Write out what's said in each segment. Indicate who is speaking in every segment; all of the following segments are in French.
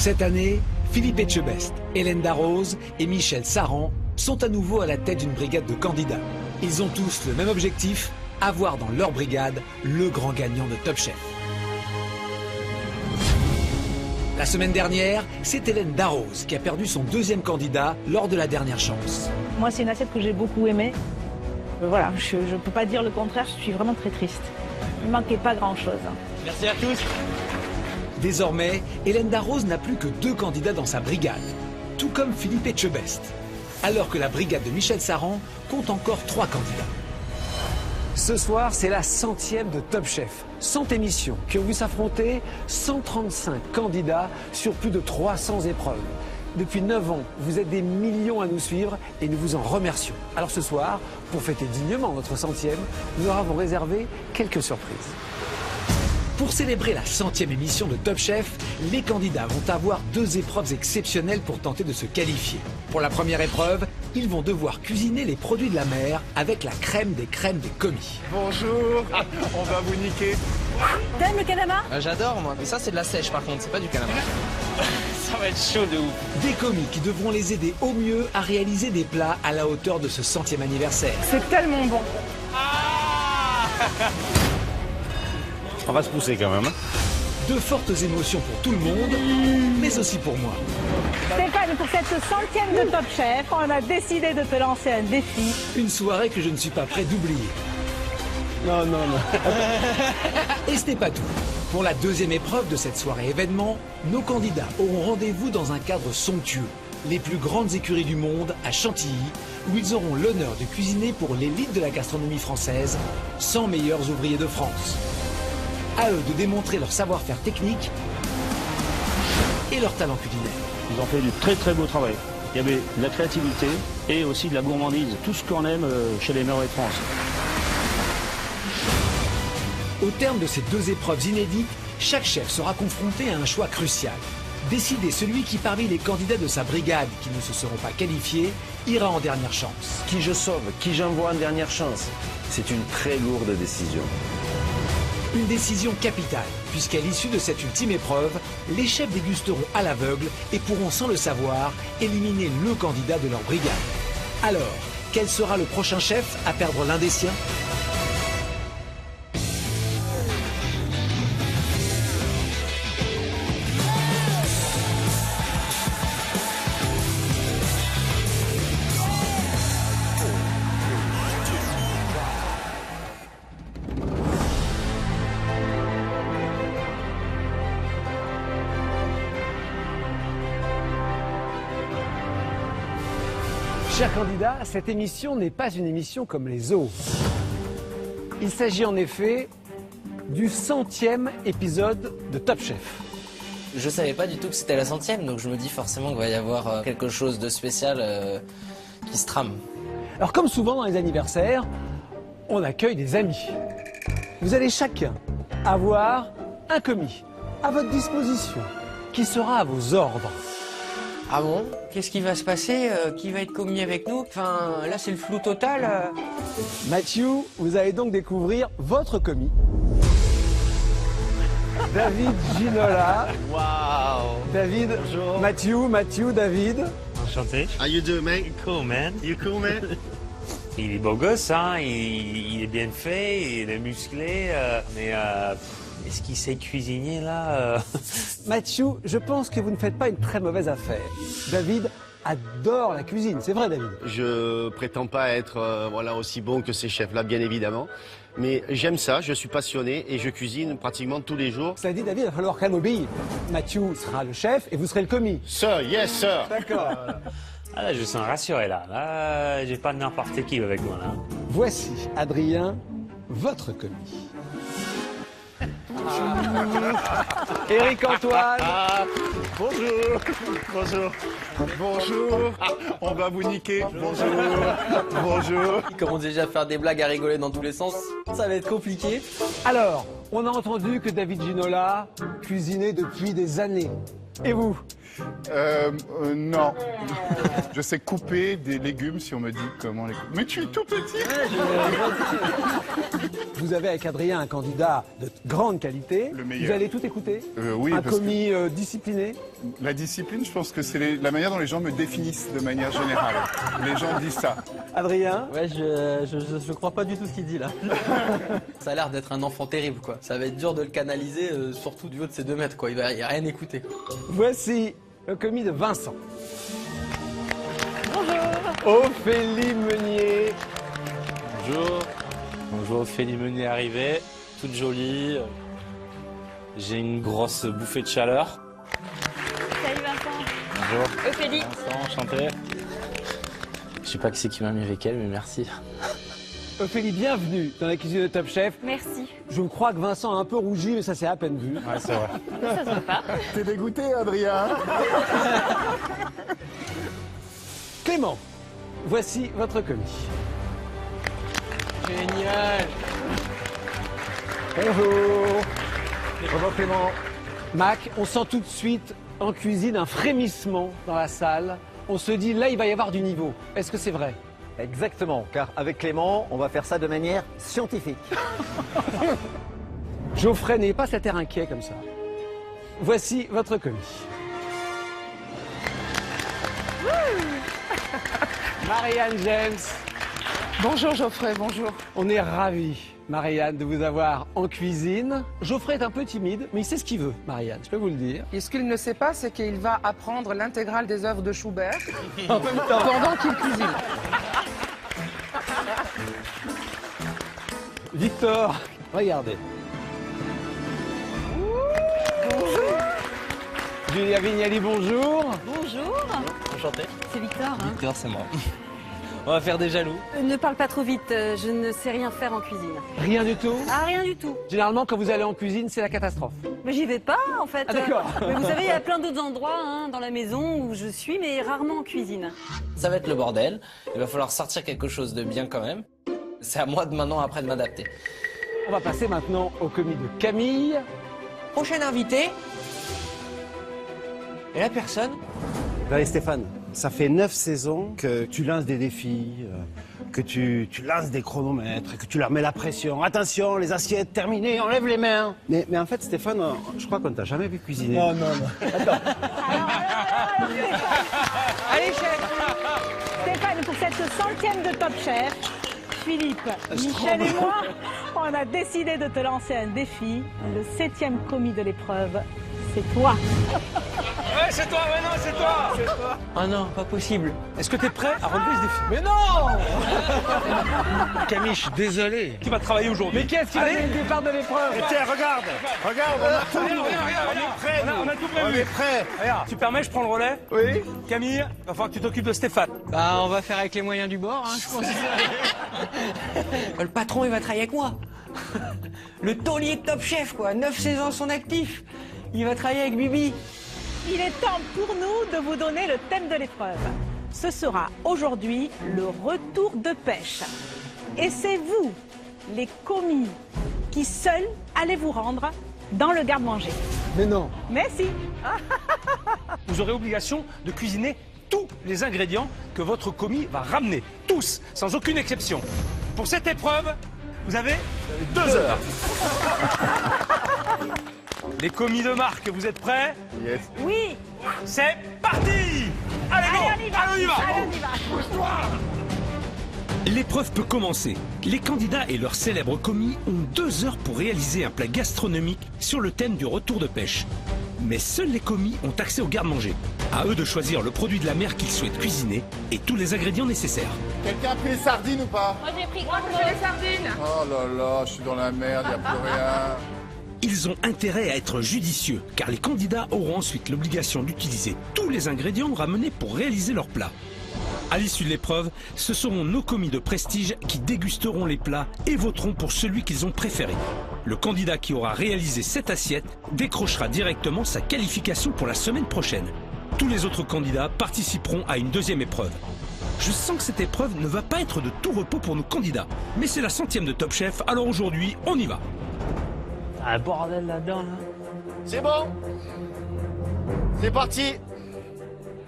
Speaker 1: Cette année, Philippe Etchebest, Hélène Darroze et Michel Saran sont à nouveau à la tête d'une brigade de candidats. Ils ont tous le même objectif, avoir dans leur brigade le grand gagnant de Top Chef. La semaine dernière, c'est Hélène Darroze qui a perdu son deuxième candidat lors de la dernière chance.
Speaker 2: Moi, c'est une assiette que j'ai beaucoup aimée. Voilà, je ne peux pas dire le contraire, je suis vraiment très triste. Il ne manquait pas grand-chose.
Speaker 3: Merci à tous.
Speaker 1: Désormais, Hélène Darroze n'a plus que 2 candidats dans sa brigade, tout comme Philippe Etchebest, alors que la brigade de Michel Saran compte encore 3 candidats. Ce soir, c'est la 100e de Top Chef. 100 émissions qui ont vu s'affronter 135 candidats sur plus de 300 épreuves. Depuis 9 ans, vous êtes des millions à nous suivre et nous vous en remercions. Alors ce soir, pour fêter dignement notre 100e, nous leur avons réservé quelques surprises. Pour célébrer la 100e émission de Top Chef, les candidats vont avoir 2 épreuves exceptionnelles pour tenter de se qualifier. Pour la première épreuve, ils vont devoir cuisiner les produits de la mer avec la crème des commis.
Speaker 4: Bonjour, on va vous niquer.
Speaker 2: T'aimes le calamar?
Speaker 3: J'adore moi, mais ça c'est de la sèche par contre, c'est pas du calamar. Ça va être chaud de ouf.
Speaker 1: Des commis qui devront les aider au mieux à réaliser des plats à la hauteur de ce 100e anniversaire.
Speaker 2: C'est tellement bon.
Speaker 4: On va se pousser quand même.
Speaker 1: De fortes émotions pour tout le monde, mais aussi pour moi.
Speaker 2: Stéphane, pour cette 100e de Top Chef, on a décidé de te lancer un défi.
Speaker 1: Une soirée que je ne suis pas prêt d'oublier.
Speaker 4: Non.
Speaker 1: Et ce n'est pas tout. Pour la 2e épreuve de cette soirée événement, nos candidats auront rendez-vous dans un cadre somptueux, les plus grandes écuries du monde à Chantilly, où ils auront l'honneur de cuisiner pour l'élite de la gastronomie française, 100 meilleurs ouvriers de France. À eux de démontrer leur savoir-faire technique et leur talent culinaire.
Speaker 5: Ils ont fait du très très beau travail. Il y avait de la créativité et aussi de la gourmandise, tout ce qu'on aime chez les Meilleurs de France.
Speaker 1: Au terme de ces 2 épreuves inédites, chaque chef sera confronté à un choix crucial. Décider celui qui, parmi les candidats de sa brigade qui ne se seront pas qualifiés, ira en dernière chance.
Speaker 6: Qui je sauve, qui j'envoie en dernière chance. C'est une très lourde décision.
Speaker 1: Une décision capitale, puisqu'à l'issue de cette ultime épreuve, les chefs dégusteront à l'aveugle et pourront sans le savoir éliminer le candidat de leur brigade. Alors, quel sera le prochain chef à perdre l'un des siens ? Chers candidats, cette émission n'est pas une émission comme les autres. Il s'agit en effet du 100e épisode de Top Chef.
Speaker 3: Je savais pas du tout que c'était la 100e, donc je me dis forcément qu'il va y avoir quelque chose de spécial qui se trame.
Speaker 1: Alors comme souvent dans les anniversaires, on accueille des amis. Vous allez chacun avoir un commis à votre disposition qui sera à vos ordres.
Speaker 3: Ah bon? Qu'est-ce qui va se passer? Qui va être commis avec nous? Enfin, là c'est le flou total.
Speaker 1: Mathieu, vous allez donc découvrir votre commis. David Ginola.
Speaker 7: Wow.
Speaker 1: David,
Speaker 7: Bonjour.
Speaker 1: Mathieu, David.
Speaker 7: Enchanté.
Speaker 4: How you doing, mate?
Speaker 7: Cool, man.
Speaker 4: You cool, man?
Speaker 7: Il est beau gosse, hein. Il est bien fait, il est musclé, mais est-ce qu'il sait cuisiner, là
Speaker 1: Mathieu, je pense que vous ne faites pas une très mauvaise affaire. David adore la cuisine, c'est vrai David?
Speaker 8: Je prétends pas être voilà, aussi bon que ces chefs-là, bien évidemment. Mais j'aime ça, je suis passionné et je cuisine pratiquement tous les jours.
Speaker 1: Cela dit, David, il va falloir quand même obéir. Mathieu sera le chef et vous serez le commis.
Speaker 8: Sir, yes, sir.
Speaker 1: D'accord.
Speaker 7: Ah là, je sens rassuré, là. Là, j'ai pas n'importe qui avec moi, là.
Speaker 1: Voici, Adrien, votre commis. Éric Antoine.
Speaker 4: Bonjour. Bonjour. On va vous niquer. Bonjour.
Speaker 3: Ils commencent déjà à faire des blagues à rigoler dans tous les sens. Ça va être compliqué.
Speaker 1: Alors, on a entendu que David Ginola cuisinait depuis des années. Et vous?
Speaker 4: Non. Je sais couper des légumes si on me dit comment les couper. Mais tu es tout petit.
Speaker 9: vous avez avec Adrien un candidat de grande qualité.
Speaker 4: Le meilleur.
Speaker 9: Vous allez tout écouter.
Speaker 4: Oui,
Speaker 9: un
Speaker 4: parce
Speaker 9: commis discipliné.
Speaker 4: La discipline, je pense que c'est la manière dont les gens me définissent de manière générale. Les gens disent ça.
Speaker 9: Adrien.
Speaker 10: Ouais, je crois pas du tout ce qu'il dit là. Ça a l'air d'être un enfant terrible quoi. Ça va être dur de le canaliser, surtout du haut de ses 2 mètres quoi. Il va rien écouter.
Speaker 9: Voici le commis de Vincent.
Speaker 2: Bonjour.
Speaker 9: Ophélie Meunier.
Speaker 11: Bonjour. Bonjour, Ophélie Meunier arrivée, toute jolie. J'ai une grosse bouffée de chaleur.
Speaker 2: Salut Vincent.
Speaker 11: Bonjour.
Speaker 2: Ophélie.
Speaker 11: Vincent, enchanté. Je sais pas qui c'est qui m'a mis avec elle, mais merci.
Speaker 9: Ophélie, bienvenue dans la cuisine de Top Chef.
Speaker 2: Merci.
Speaker 9: Je crois que Vincent a un peu rougi, mais ça c'est à peine vu.
Speaker 11: Ouais, c'est vrai.
Speaker 2: Ça se voit pas.
Speaker 4: T'es dégoûté, Adrien?
Speaker 9: Clément, voici votre commis.
Speaker 10: Génial.
Speaker 9: Bonjour. Bonjour Clément. Mac, on sent tout de suite en cuisine un frémissement dans la salle. On se dit là il va y avoir du niveau. Est-ce que c'est vrai?
Speaker 12: Exactement, car avec Clément, on va faire ça de manière scientifique.
Speaker 9: Geoffrey, n'ayez pas cet air inquiet comme ça. Voici votre commis. Marianne James.
Speaker 13: Bonjour Geoffrey, bonjour.
Speaker 9: On est ravis, Marianne, de vous avoir en cuisine. Geoffrey est un peu timide, mais il sait ce qu'il veut, Marianne, je peux vous le dire.
Speaker 13: Et ce qu'il ne sait pas, c'est qu'il va apprendre l'intégrale des œuvres de Schubert
Speaker 9: En même temps.
Speaker 13: pendant qu'il cuisine.
Speaker 9: Victor, regardez.
Speaker 2: Bonjour.
Speaker 9: Julia Vignali, bonjour.
Speaker 2: Bonjour.
Speaker 10: Enchanté.
Speaker 2: C'est Victor. Hein.
Speaker 10: Victor, c'est moi. On va faire des jaloux.
Speaker 14: Ne parle pas trop vite, je ne sais rien faire en cuisine.
Speaker 9: Rien du tout?
Speaker 14: Ah, rien du tout.
Speaker 9: Généralement, quand vous allez en cuisine, c'est la catastrophe.
Speaker 14: Mais j'y vais pas, en fait.
Speaker 9: Ah, d'accord.
Speaker 14: Mais vous savez, il y a plein d'autres endroits hein, dans la maison où je suis, mais rarement en cuisine.
Speaker 3: Ça va être le bordel. Il va falloir sortir quelque chose de bien quand même. C'est à moi de maintenant après de m'adapter.
Speaker 9: On va passer maintenant au commis de Camille.
Speaker 10: Prochain invité. Et la personne?
Speaker 6: Allez Stéphane, ça fait 9 saisons que tu lances des défis, que tu lances des chronomètres, que tu leur mets la pression. Attention, les assiettes terminées, enlève les mains. Mais en fait Stéphane, je crois qu'on t'a jamais vu cuisiner.
Speaker 9: Non, non, non. Attends.
Speaker 2: Allez, chef. Stéphane, pour cette 100e de Top Chef, Philippe, Michel et moi, on a décidé de te lancer un défi. Le 7e commis de l'épreuve, c'est toi.
Speaker 1: Ouais, c'est toi, ouais, non, c'est toi.
Speaker 10: Ah non, pas possible.
Speaker 9: Est-ce que tu es prêt à relever ce défi? Mais non.
Speaker 1: Camille, je suis désolé. Qui va travailler aujourd'hui?
Speaker 9: Mais qu'est-ce qui va donner le départ de l'épreuve?
Speaker 6: Tiens, regarde, on a tout.
Speaker 1: On est prêt, on a tout prévu.
Speaker 6: On est prêt.
Speaker 1: Regarde, tu permets, je prends le relais?
Speaker 9: Oui.
Speaker 1: Camille, va falloir que tu t'occupes de Stéphane.
Speaker 10: Bah, on va faire avec les moyens du bord, hein, je pense. Le patron, il va travailler avec moi. Le taulier de Top Chef, quoi. 9 saisons à son actif. Il va travailler avec Bibi.
Speaker 2: Il est temps pour nous de vous donner le thème de l'épreuve. Ce sera aujourd'hui le retour de pêche. Et c'est vous, les commis, qui seuls allez vous rendre dans le garde-manger.
Speaker 9: Mais non.
Speaker 2: Mais si.
Speaker 1: Vous aurez obligation de cuisiner tous les ingrédients que votre commis va ramener. Tous, sans aucune exception. Pour cette épreuve, vous avez 2 heures. Les commis de marque, vous êtes prêts?
Speaker 4: Yes.
Speaker 2: Oui.
Speaker 1: C'est parti! Allez, go!
Speaker 2: Allez, on y va.
Speaker 1: Allez, on y va!
Speaker 2: Allez, on y va.
Speaker 1: L'épreuve peut commencer. Les candidats et leurs célèbres commis ont 2 heures pour réaliser un plat gastronomique sur le thème du retour de pêche. Mais seuls les commis ont accès au garde-manger. À eux de choisir le produit de la mer qu'ils souhaitent cuisiner et tous les ingrédients nécessaires.
Speaker 4: Quelqu'un a pris les sardines ou pas?
Speaker 2: Moi, j'ai pris
Speaker 13: les sardines.
Speaker 4: Oh là là, je suis dans la merde, il n'y a plus rien.
Speaker 1: Ils ont intérêt à être judicieux, car les candidats auront ensuite l'obligation d'utiliser tous les ingrédients ramenés pour réaliser leur plat. À l'issue de l'épreuve, ce seront nos commis de prestige qui dégusteront les plats et voteront pour celui qu'ils ont préféré. Le candidat qui aura réalisé cette assiette décrochera directement sa qualification pour la semaine prochaine. Tous les autres candidats participeront à une 2e épreuve. Je sens que cette épreuve ne va pas être de tout repos pour nos candidats, mais c'est la 100e de Top Chef, alors aujourd'hui, on y va.
Speaker 10: Ah, bordel là-dedans, là.
Speaker 8: C'est bon. C'est parti.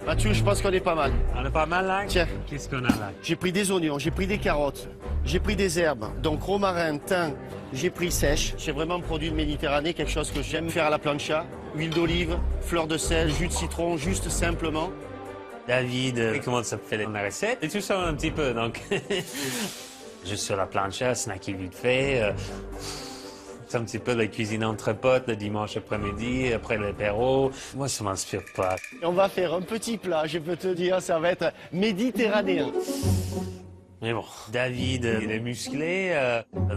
Speaker 8: Mathieu, je pense qu'on est pas mal.
Speaker 7: On est pas mal là.
Speaker 8: Tiens.
Speaker 7: Qu'est-ce qu'on a là?
Speaker 8: J'ai pris des oignons, j'ai pris des carottes, j'ai pris des herbes, donc romarin, thym, j'ai pris sèche. J'ai vraiment produit de Méditerranée, quelque chose que j'aime faire à la plancha. Huile d'olive, fleur de sel, jus de citron, juste simplement.
Speaker 7: David, il commence à faire la recette et tout ça un petit peu, donc juste sur la plancha, snacker vite fait. C'est un petit peu la cuisine entre potes le dimanche après-midi, après l'apéro. Moi, ça m'inspire pas.
Speaker 8: On va faire un petit plat, je peux te dire, ça va être méditerranéen.
Speaker 7: Mais bon, David, il est musclé,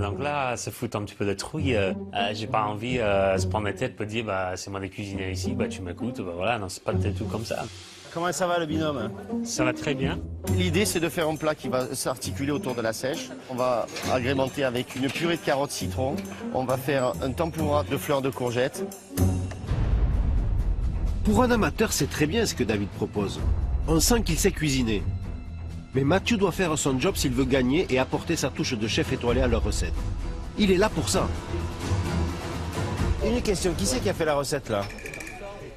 Speaker 7: donc là, se fout un petit peu de trouille. J'ai pas envie de se prendre la tête pour dire, bah, c'est moi de cuisiner ici, bah, tu m'écoutes, bah voilà, non, c'est pas du tout comme ça.
Speaker 6: Comment ça va le binôme?
Speaker 7: Ça va très bien.
Speaker 8: L'idée, c'est de faire un plat qui va s'articuler autour de la sèche. On va agrémenter avec une purée de carottes citron. On va faire un tempura de fleurs de courgettes.
Speaker 6: Pour un amateur, c'est très bien ce que David propose. On sent qu'il sait cuisiner. Mais Mathieu doit faire son job s'il veut gagner et apporter sa touche de chef étoilé à leur recette. Il est là pour ça. Une question, qui c'est qui a fait la recette là?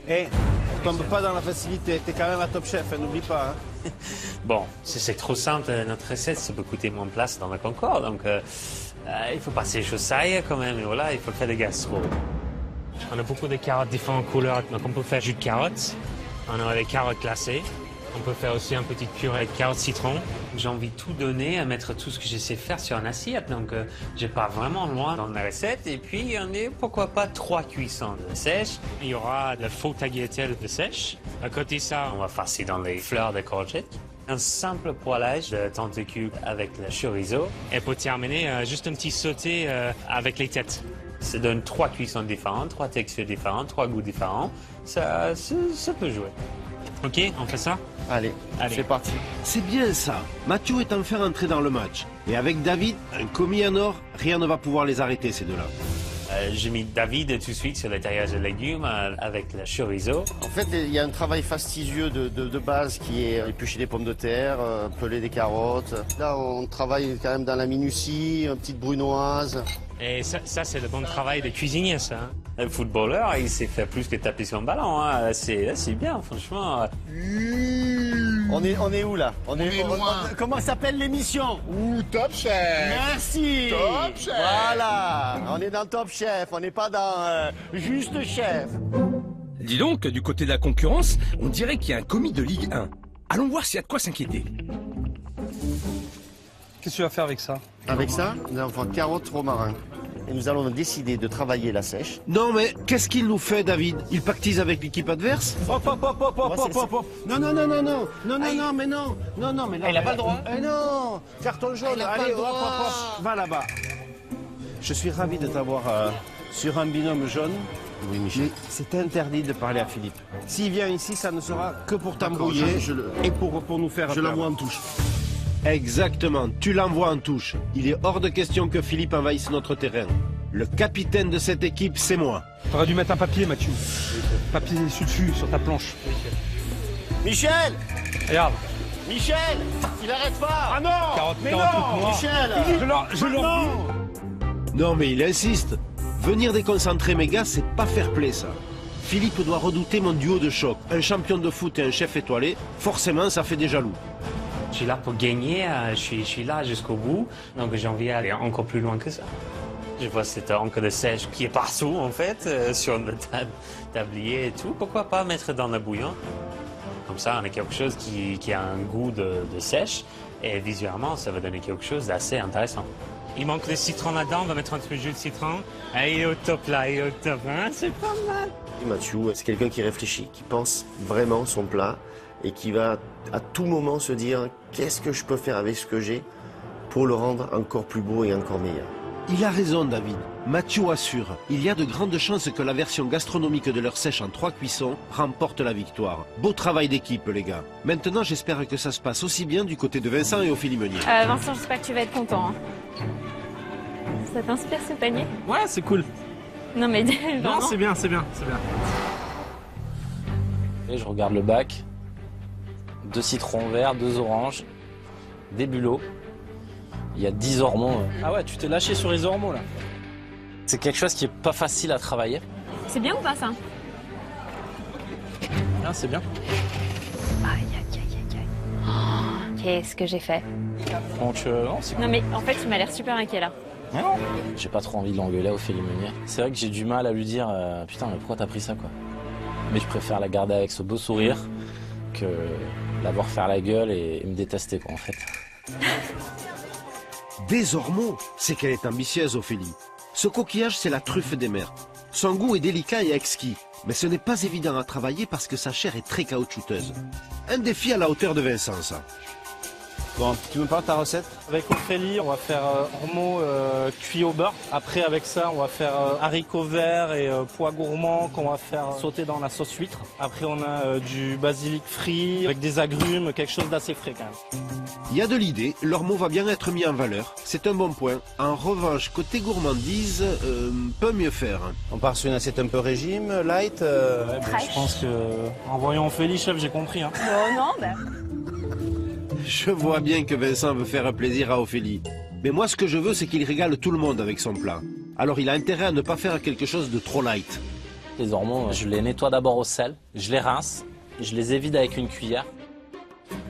Speaker 6: Eh, tombe pas dans la facilité, t'es quand même un top chef, hein, n'oublie pas. Hein.
Speaker 7: Bon, c'est trop simple, notre recette, ça peut coûter moins de place dans la Concorde, donc il faut passer les choses sérieuses quand même, et voilà, il faut faire des gastro. On a beaucoup de carottes différentes couleurs, donc on peut faire jus de carottes, on a les carottes glacées, on peut faire aussi un petit purée de carottes citron. J'ai envie de tout donner, à mettre tout ce que je sais faire sur une assiette, donc j'ai pas vraiment loin dans la recette. Et puis on est, pourquoi pas, 3 cuissons de sèche. Il y aura le faux tagliatelle de sèche. À côté de ça, on va farcir dans les fleurs de courgettes. Un simple poêlage de tentacules avec le chorizo. Et pour terminer, juste un petit sauté avec les têtes. Ça donne 3 cuissons différentes, 3 textures différentes, 3 goûts différents. Ça peut jouer. Ok, on fait ça?
Speaker 8: Allez, c'est parti.
Speaker 6: C'est bien ça. Mathieu est enfin entré dans le match. Et avec David, un commis en or, rien ne va pouvoir les arrêter ces deux-là.
Speaker 7: J'ai mis David tout de suite sur le taillage de légumes avec le chorizo.
Speaker 8: En fait, il y a un travail fastidieux de base qui est éplucher des pommes de terre, peler des carottes. Là, on travaille quand même dans la minutie, une petite brunoise.
Speaker 7: Et ça c'est le bon travail de cuisinier, ça. Le footballeur, il sait faire plus que taper sur un ballon. Hein. C'est bien, franchement.
Speaker 8: On est où là? On est loin. Comment s'appelle l'émission?
Speaker 4: Top Chef.
Speaker 8: Merci.
Speaker 4: Top Chef.
Speaker 8: Voilà, on est dans Top Chef, on n'est pas dans Juste Chef.
Speaker 1: Dis donc, du côté de la concurrence, on dirait qu'il y a un commis de Ligue 1. Allons voir s'il y a de quoi s'inquiéter.
Speaker 15: Qu'est-ce que tu vas faire avec ça?
Speaker 8: Avec ça, nous allons faire carottes romarin. Et nous allons décider de travailler la sèche.
Speaker 6: Non mais, qu'est-ce qu'il nous fait David? Il pactise avec l'équipe adverse? Hop. Non, mais non.
Speaker 10: Il n'a pas le droit.
Speaker 6: Non, carton jaune, allez, hop. Va là-bas. Je suis ravi de t'avoir sur un binôme jaune.
Speaker 8: Oui, Michel.
Speaker 6: Mais c'est interdit de parler à Philippe. S'il vient ici, ça ne sera que pour t'embrouiller et pour nous faire...
Speaker 8: Je l'envoie en touche.
Speaker 6: Exactement, tu l'envoies en touche. Il est hors de question que Philippe envahisse notre terrain. Le capitaine de cette équipe, c'est moi.
Speaker 15: T'aurais dû mettre un papier, Mathieu. Papier dessus, sur ta planche.
Speaker 8: Michel!
Speaker 15: Regarde.
Speaker 8: Michel! Il arrête pas!
Speaker 15: Ah non!
Speaker 8: Mais non! Michel!
Speaker 6: Non mais il insiste. Venir déconcentrer mes gars, c'est pas fair play ça. Philippe doit redouter mon duo de choc. Un champion de foot et un chef étoilé, forcément ça fait des jaloux.
Speaker 7: Je suis là pour gagner, je suis là jusqu'au bout, donc j'ai envie d'aller encore plus loin que ça. Je vois cette encre de sèche qui est partout en fait, sur le tablier et tout. Pourquoi pas mettre dans le bouillon? Comme ça, on a quelque chose qui a un goût de sèche et visuellement, ça va donner quelque chose d'assez intéressant. Il manque le citron là-dedans, on va mettre un peu de jus de citron. Et il est au top là, il est au top, hein, c'est pas mal.
Speaker 8: Mathieu, c'est quelqu'un qui réfléchit, qui pense vraiment son plat et qui va à tout moment se dire qu'est-ce que je peux faire avec ce que j'ai pour le rendre encore plus beau et encore meilleur.
Speaker 6: Il a raison David. Mathieu assure, il y a de grandes chances que la version gastronomique de leur sèche en 3 cuissons remporte la victoire. Beau travail d'équipe les gars. Maintenant j'espère que ça se passe aussi bien du côté de Vincent et Ophélie Meunier.
Speaker 16: Vincent, j'espère que tu vas être content. Hein. Ça t'inspire ce panier?
Speaker 15: Ouais, c'est cool.
Speaker 16: Non mais
Speaker 15: non, c'est bien.
Speaker 3: Et je regarde le bac. 2 citrons verts, 2 oranges, des bulots. Il y a 10 ormeaux.
Speaker 15: Ah ouais, tu t'es lâché sur les ormeaux là.
Speaker 3: C'est quelque chose qui est pas facile à travailler.
Speaker 16: C'est bien ou pas ça?
Speaker 15: Ah, c'est bien.
Speaker 16: Aïe, aïe, aïe, aïe, aïe. Oh, qu'est-ce que j'ai fait?
Speaker 3: Donc, non, c'est cool.
Speaker 16: Non mais en fait, il m'a l'air super inquiet là.
Speaker 3: Mais non. J'ai pas trop envie de l'engueuler, Ophélie Meunier. C'est vrai que j'ai du mal à lui dire putain, mais pourquoi t'as pris ça, quoi. Mais je préfère la garder avec ce beau sourire que l'avoir faire la gueule et me détester, quoi, en fait.
Speaker 6: Des ormeaux, c'est qu'elle est ambitieuse, Ophélie. Ce coquillage, c'est la truffe des mers. Son goût est délicat et exquis, mais ce n'est pas évident à travailler parce que sa chair est très caoutchouteuse. Un défi à la hauteur de Vincent, ça.
Speaker 5: Bon, tu me parles de ta recette?
Speaker 11: Avec Ophélie, on va faire ormeaux cuits au beurre. Après, avec ça, on va faire haricots verts et pois gourmands qu'on va faire sauter dans la sauce huître. Après, on a du basilic frit avec des agrumes, quelque chose d'assez frais quand même.
Speaker 6: Il y a de l'idée, l'ormeau va bien être mis en valeur. C'est un bon point. En revanche, côté gourmandise, peut mieux faire.
Speaker 5: On part sur une assiette un peu régime, light
Speaker 11: Ouais, bah, je pense que en voyant Ophélie, chef, j'ai compris. Hein.
Speaker 2: Oh non, ben...
Speaker 6: Je vois bien que Vincent veut faire plaisir à Ophélie. Mais moi, ce que je veux, c'est qu'il régale tout le monde avec son plat. Alors il a intérêt à ne pas faire quelque chose de trop light.
Speaker 3: Les ormeaux, je les nettoie d'abord au sel, je les rince, je les évide avec une cuillère.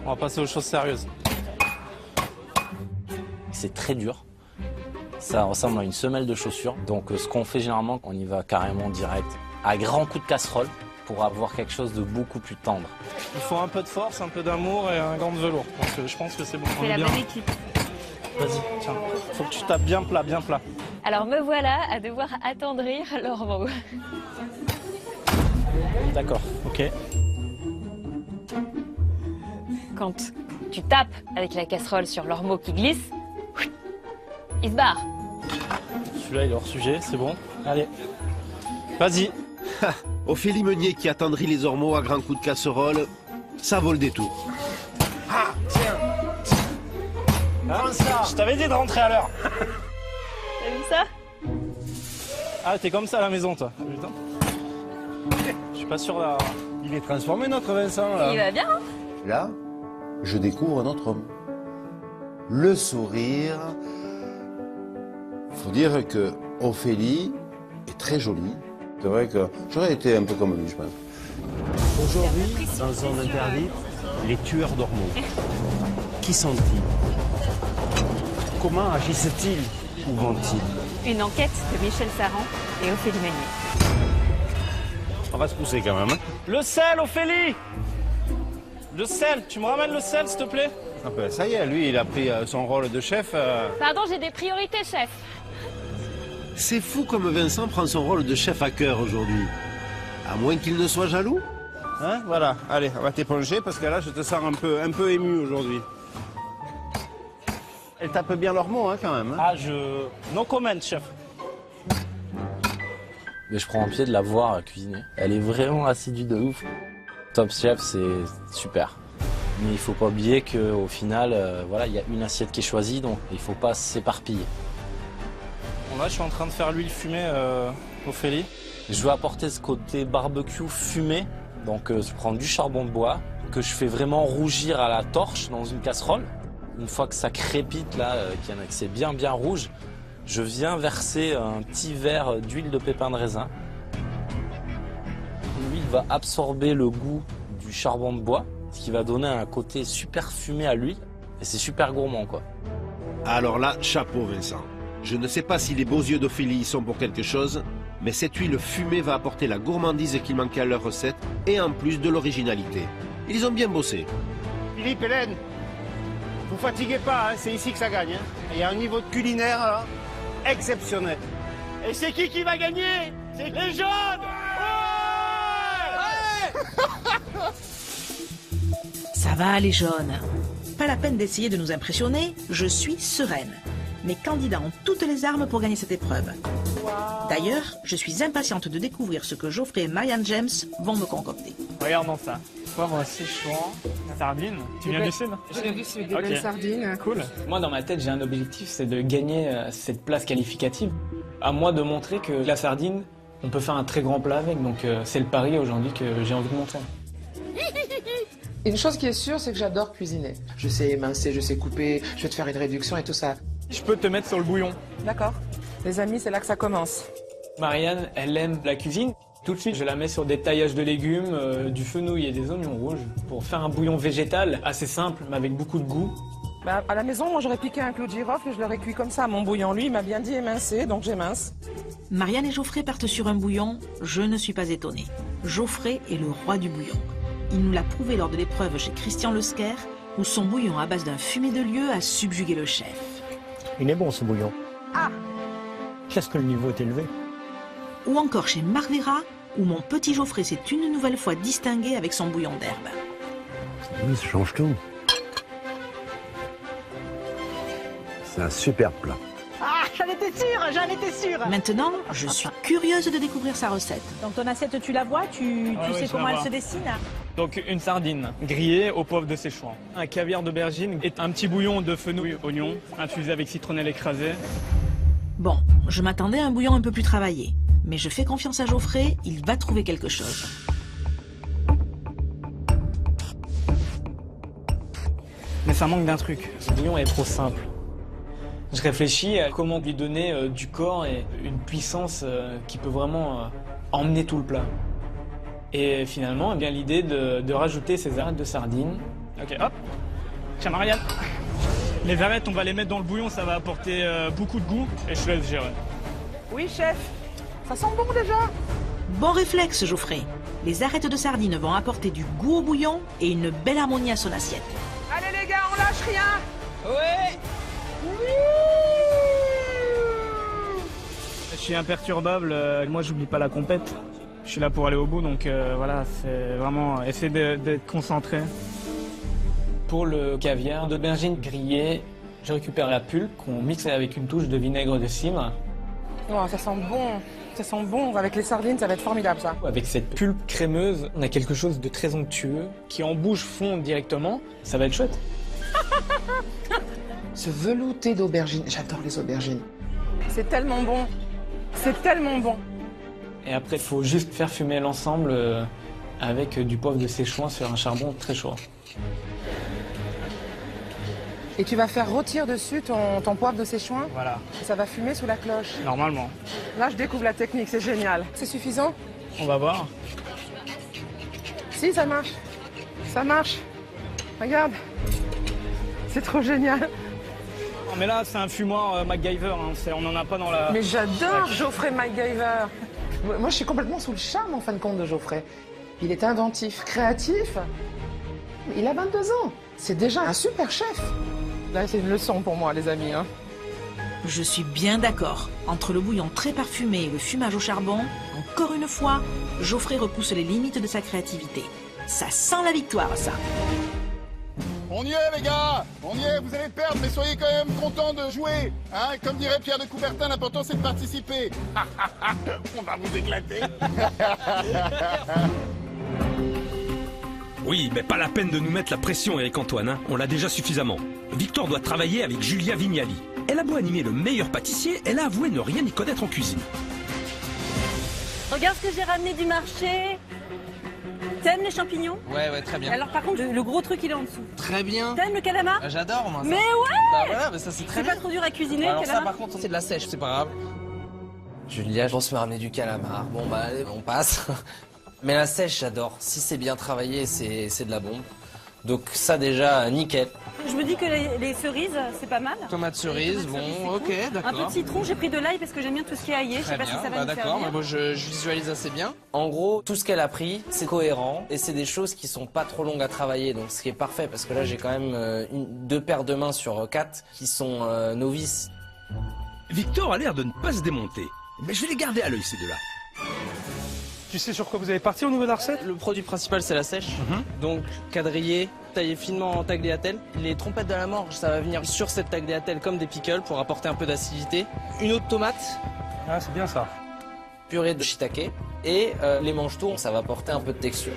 Speaker 11: On va passer aux choses sérieuses.
Speaker 3: C'est très dur. Ça ressemble à une semelle de chaussures. Donc ce qu'on fait généralement, on y va carrément direct à grands coups de casserole pour avoir quelque chose de beaucoup plus tendre.
Speaker 11: Il faut un peu de force, un peu d'amour et un gant de velours. Donc je pense que c'est bon.
Speaker 16: C'est la bonne équipe.
Speaker 11: Vas-y, tiens. Faut que tu tapes bien plat, bien plat.
Speaker 16: Alors me voilà à devoir attendrir l'ormeau.
Speaker 11: D'accord, ok.
Speaker 16: Quand tu tapes avec la casserole sur l'ormeau qui glisse, il se barre.
Speaker 11: Celui-là, il est hors sujet, c'est bon. Allez, vas-y.
Speaker 6: Ophélie Meunier qui attendrit les ormeaux à grands coups de casserole, ça vaut le détour.
Speaker 11: Ah, tiens. Hein, ça. Je t'avais dit de rentrer à l'heure.
Speaker 16: T'as vu ça?
Speaker 11: Ah, t'es comme ça à la maison, toi. Putain. Je suis pas sûr là.
Speaker 5: Il est transformé, notre Vincent, là.
Speaker 16: Il va bien, hein?
Speaker 17: Là, je découvre un autre homme. Le sourire. Faut dire que Ophélie est très jolie. C'est vrai que j'aurais été un peu comme lui, je pense.
Speaker 6: Aujourd'hui, dans Zone Interdite, les tueurs d'ormeaux. Qui sont-ils? Comment agissent-ils? Où vont-ils?
Speaker 16: Une enquête de Michel Saran et Ophélie Meunier.
Speaker 5: On va se pousser quand même. Hein.
Speaker 11: Le sel, Ophélie. Le sel, tu me ramènes le sel, s'il te plaît?
Speaker 5: Ah ben, ça y est, lui, il a pris son rôle de chef.
Speaker 16: Pardon, j'ai des priorités, chef.
Speaker 6: C'est fou comme Vincent prend son rôle de chef à cœur aujourd'hui. À moins qu'il ne soit jaloux.
Speaker 5: Hein, voilà, allez, on va t'éponger parce que là, je te sens un peu ému aujourd'hui. Elle tape bien l'ormeau, hein, quand même. Hein.
Speaker 11: Ah, no comment, chef.
Speaker 3: Mais je prends en pied de la voir cuisiner. Elle est vraiment assidue de ouf. Top Chef, c'est super. Mais il faut pas oublier qu'au final, voilà, il y a une assiette qui est choisie, donc il faut pas s'éparpiller.
Speaker 11: Bon, là, je suis en train de faire l'huile fumée, Ophélie.
Speaker 3: Je veux apporter ce côté barbecue fumé. Donc je prends du charbon de bois que je fais vraiment rougir à la torche dans une casserole. Une fois que ça crépite là, que c'est bien rouge, je viens verser un petit verre d'huile de pépin de raisin. L'huile va absorber le goût du charbon de bois, ce qui va donner un côté super fumé à l'huile. Et c'est super gourmand, quoi.
Speaker 6: Alors là, chapeau Vincent. Je ne sais pas si les beaux yeux d'Ophélie sont pour quelque chose, mais cette huile fumée va apporter la gourmandise qui manquait à leur recette et en plus de l'originalité. Ils ont bien bossé.
Speaker 8: Philippe, Hélène, vous fatiguez pas, hein, c'est ici que ça gagne. Hein. Il y a un niveau de culinaire là, exceptionnel. Et c'est qui va gagner? C'est les jaunes.
Speaker 18: Ça va les jaunes. Pas la peine d'essayer de nous impressionner, je suis sereine. Mes candidats ont toutes les armes pour gagner cette épreuve. D'ailleurs, je suis impatiente de découvrir ce que Geoffrey et Marianne James vont me concocter.
Speaker 19: Regardons ça. Poivre Sichuan, sardines. Tu viens du sud?
Speaker 13: Je viens du sud, des belles sardines.
Speaker 19: Cool. Moi, dans ma tête, j'ai un objectif, c'est de gagner cette place qualificative. À moi de montrer que la sardine, on peut faire un très grand plat avec. Donc c'est le pari aujourd'hui que j'ai envie de montrer.
Speaker 13: Une chose qui est sûre, c'est que j'adore cuisiner. Je sais émincer, je sais couper, je vais te faire une réduction et tout ça.
Speaker 19: Je peux te mettre sur le bouillon.
Speaker 13: D'accord. Les amis, c'est là que ça commence.
Speaker 19: Marianne, elle aime la cuisine. Tout de suite, je la mets sur des taillages de légumes, du fenouil et des oignons rouges pour faire un bouillon végétal assez simple mais avec beaucoup de goût.
Speaker 13: Bah, à la maison, moi j'aurais piqué un clou de girofle et je l'aurais cuit comme ça. Mon bouillon, lui, il m'a bien dit émincer, donc j'émince.
Speaker 18: Marianne et Geoffrey partent sur un bouillon, je ne suis pas étonnée. Geoffrey est le roi du bouillon. Il nous l'a prouvé lors de l'épreuve chez Christian Lesquer, où son bouillon à base d'un fumet de lieu a subjugué le chef.
Speaker 5: Il est bon ce bouillon.
Speaker 18: Ah!
Speaker 5: Qu'est-ce que le niveau est élevé.
Speaker 18: Ou encore chez Marc Vera, où mon petit Geoffrey s'est une nouvelle fois distingué avec son bouillon d'herbe.
Speaker 6: Oui, ça change tout. C'est un super plat.
Speaker 2: Ah, j'en étais sûre.
Speaker 18: Maintenant, je suis curieuse de découvrir sa recette.
Speaker 2: Donc ton assiette, tu la vois, tu sais comment elle se dessine?
Speaker 19: Donc une sardine grillée au poivre de Séchouan, un caviar d'aubergine et un petit bouillon de fenouil oignon infusé avec citronnelle écrasée.
Speaker 18: Bon, je m'attendais à un bouillon un peu plus travaillé, mais je fais confiance à Geoffrey, il va trouver quelque chose.
Speaker 19: Mais ça manque d'un truc, ce bouillon est trop simple. Je réfléchis à comment lui donner du corps et une puissance qui peut vraiment emmener tout le plat. Et finalement, eh bien l'idée de rajouter ces arêtes de sardines. Ok, hop. Tiens Marianne. Les arêtes, on va les mettre dans le bouillon, ça va apporter beaucoup de goût et je te laisse gérer.
Speaker 13: Oui, chef. Ça sent bon déjà.
Speaker 18: Bon réflexe, Geoffrey. Les arêtes de sardines vont apporter du goût au bouillon et une belle harmonie à son assiette.
Speaker 13: Allez les gars, on lâche rien.
Speaker 19: Ouais. Je suis imperturbable, moi j'oublie pas la compète. Je suis là pour aller au bout, donc voilà, c'est vraiment essayer d'être concentré. Pour le caviar d'aubergine grillée, je récupère la pulpe qu'on mixe avec une touche de vinaigre de cidre.
Speaker 13: Oh, ça sent bon. Ça sent bon. Avec les sardines, ça va être formidable ça.
Speaker 19: Avec cette pulpe crémeuse, on a quelque chose de très onctueux qui en bouche fond directement. Ça va être chouette.
Speaker 13: Ce velouté d'aubergine, j'adore les aubergines. C'est tellement bon. C'est tellement bon.
Speaker 19: Et après, il faut juste faire fumer l'ensemble avec du poivre de Séchouan sur un charbon très chaud.
Speaker 13: Et tu vas faire rôtir dessus ton poivre de Séchouan.
Speaker 19: Voilà.
Speaker 13: Et ça va fumer sous la cloche.
Speaker 19: Normalement.
Speaker 13: Là, je découvre la technique, c'est génial. C'est suffisant?
Speaker 19: On va voir.
Speaker 13: Si, ça marche. Ça marche. Regarde. C'est trop génial.
Speaker 19: Non, mais là, c'est un fumoir MacGyver. Hein. On n'en a pas dans la...
Speaker 13: Mais j'adore Geoffrey MacGyver. Moi, je suis complètement sous le charme, en fin de compte, de Geoffrey. Il est inventif, créatif. Il a 22 ans. C'est déjà un super chef. Là, c'est une leçon pour moi, les amis. Hein.
Speaker 18: Je suis bien d'accord. Entre le bouillon très parfumé et le fumage au charbon, encore une fois, Geoffrey repousse les limites de sa créativité. Ça sent la victoire, ça.
Speaker 4: On y est les gars, on y est, vous allez perdre, mais soyez quand même contents de jouer. Hein, comme dirait Pierre de Coubertin, l'important c'est de participer. On va vous éclater.
Speaker 20: Oui, mais pas la peine de nous mettre la pression, Eric-Antoine, hein. On l'a déjà suffisamment. Victor doit travailler avec Julia Vignali. Elle a beau animer le meilleur pâtissier, elle a avoué ne rien y connaître en cuisine.
Speaker 14: Regarde ce que j'ai ramené du marché. T'aimes les champignons?
Speaker 21: Ouais, très bien.
Speaker 14: Alors par contre, le gros truc il est en dessous.
Speaker 21: Très bien.
Speaker 14: T'aimes le calamar?
Speaker 21: J'adore moi ça.
Speaker 14: Mais ouais.
Speaker 21: Bah voilà, mais ça c'est très bien.
Speaker 14: C'est pas trop dur à cuisiner,
Speaker 21: alors
Speaker 14: calamar?
Speaker 21: ça par contre c'est de la sèche, c'est pas grave. Julia, je pense me ramener du calamar. Bon bah allez, on passe. Mais la sèche j'adore. Si c'est bien travaillé, c'est de la bombe. Donc ça déjà, nickel.
Speaker 14: Je me dis que les cerises, c'est pas mal.
Speaker 21: Tomates cerises, bon, ok, d'accord.
Speaker 14: Un peu de citron, j'ai pris de l'ail parce que j'aime bien tout ce qui est aillé. Je sais pas si ça va nous
Speaker 21: d'accord,
Speaker 14: servir.
Speaker 21: moi je visualise assez bien. En gros, tout ce qu'elle a pris, c'est cohérent et c'est des choses qui sont pas trop longues à travailler, donc ce qui est parfait parce que là j'ai quand même 2 paires de mains sur 4 qui sont novices.
Speaker 20: Victor a l'air de ne pas se démonter, mais je vais les garder à l'œil ces deux-là.
Speaker 11: Tu sais sur quoi vous avez parti au niveau de la recette?
Speaker 21: Le produit principal c'est la sèche, donc quadrillé, taillé finement en tagliatelle. Les trompettes de la morge, ça va venir sur cette tagliatelle comme des pickles pour apporter un peu d'acidité. Une autre tomate.
Speaker 11: Ah c'est bien ça.
Speaker 21: Purée de shiitake et les mange-tours, ça va apporter un peu de texture.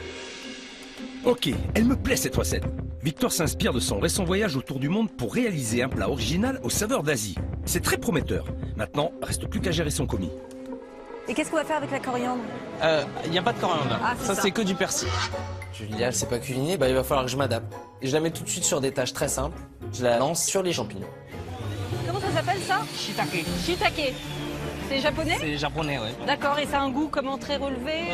Speaker 20: Ok, elle me plaît cette recette. Victor s'inspire de son récent voyage autour du monde pour réaliser un plat original aux saveurs d'Asie. C'est très prometteur. Maintenant, reste plus qu'à gérer son commis.
Speaker 14: Et qu'est-ce qu'on va faire avec la coriandre?
Speaker 21: Il n'y a pas de coriandre.
Speaker 14: Ah,
Speaker 21: ça c'est que du persil. Julia, elle sait pas cuisiner, bah il va falloir que je m'adapte. Et je la mets tout de suite sur des tâches très simples. Je la lance sur les champignons.
Speaker 14: Comment ça s'appelle ça?
Speaker 13: Shiitake.
Speaker 14: Shiitake. C'est japonais?
Speaker 21: C'est japonais, ouais.
Speaker 14: D'accord, et ça a un goût comment très relevé?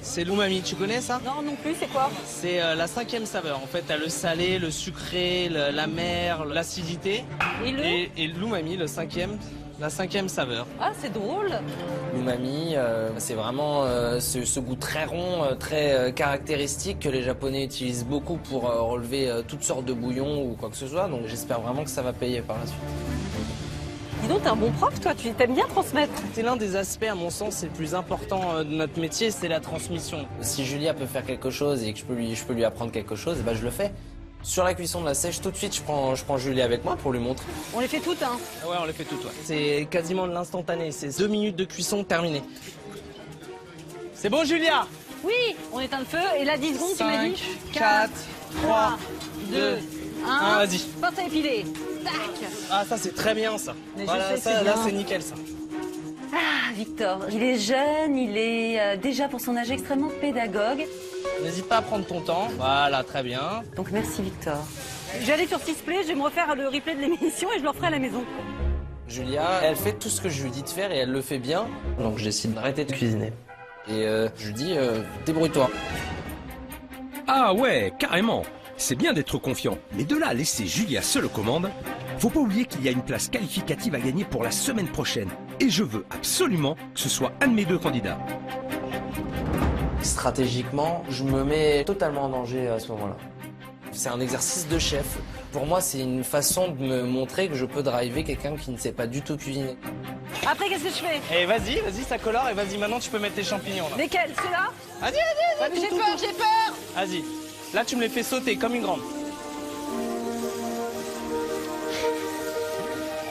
Speaker 21: C'est l'umami, tu connais ça?
Speaker 14: Non, non plus, c'est quoi?
Speaker 21: C'est la 5e saveur. En fait, t'as le salé, le sucré, l'amer, l'acidité.
Speaker 14: Et
Speaker 21: l'umami, la 5e saveur.
Speaker 14: Ah, c'est drôle.
Speaker 21: L'umami, c'est vraiment ce goût très rond, très caractéristique que les Japonais utilisent beaucoup pour relever toutes sortes de bouillons ou quoi que ce soit. Donc j'espère vraiment que ça va payer par la suite.
Speaker 14: Dis donc, t'es un bon prof, toi, tu t'aimes bien transmettre.
Speaker 21: C'est l'un des aspects, à mon sens, les plus importants de notre métier, c'est la transmission. Si Julia peut faire quelque chose et que je peux lui apprendre quelque chose, bah, je le fais. Sur la cuisson de la sèche, tout de suite, je prends Julie avec moi pour lui montrer.
Speaker 14: On les fait toutes, hein?
Speaker 21: Ouais, on les fait toutes, ouais. C'est quasiment de l'instantané, c'est 2 minutes de cuisson terminées. C'est bon, Julia?
Speaker 14: Oui, on éteint le feu, et là, 10 secondes, tu m'as dit?
Speaker 21: 4, 3, 2, 1, vas-y.
Speaker 14: Pince à épiler. Tac.
Speaker 21: Ah, ça, c'est très bien, ça.
Speaker 14: Mais
Speaker 21: voilà,
Speaker 14: je sais,
Speaker 21: ça,
Speaker 14: c'est
Speaker 21: là,
Speaker 14: bien.
Speaker 21: c'est nickel, ça.
Speaker 14: Ah, Victor, il est jeune, il est déjà pour son âge extrêmement pédagogue.
Speaker 21: N'hésite pas à prendre ton temps. Voilà, très bien.
Speaker 14: Donc merci Victor. Je vais aller sur Sisplay, je vais me refaire le replay de l'émission et je le referai à la maison.
Speaker 21: Julia, elle fait tout ce que je lui dis de faire et elle le fait bien. Donc je décide d'arrêter de cuisiner. Et je lui dis, débrouille-toi.
Speaker 20: Ah ouais, carrément. C'est bien d'être confiant, mais de là à laisser Julia seule aux commandes, faut pas oublier qu'il y a une place qualificative à gagner pour la semaine prochaine. Et je veux absolument que ce soit un de mes 2 candidats.
Speaker 21: Stratégiquement, je me mets totalement en danger à ce moment-là. C'est un exercice de chef. Pour moi, c'est une façon de me montrer que je peux driver quelqu'un qui ne sait pas du tout cuisiner.
Speaker 14: Après, qu'est-ce que je fais?
Speaker 21: Et vas-y, ça colore et vas-y, maintenant tu peux mettre tes champignons là.
Speaker 14: Lesquels? Ceux-là?
Speaker 21: Vas-y.
Speaker 14: J'ai peur, j'ai peur.
Speaker 21: Vas-y. Là, tu me les fais sauter comme une grande.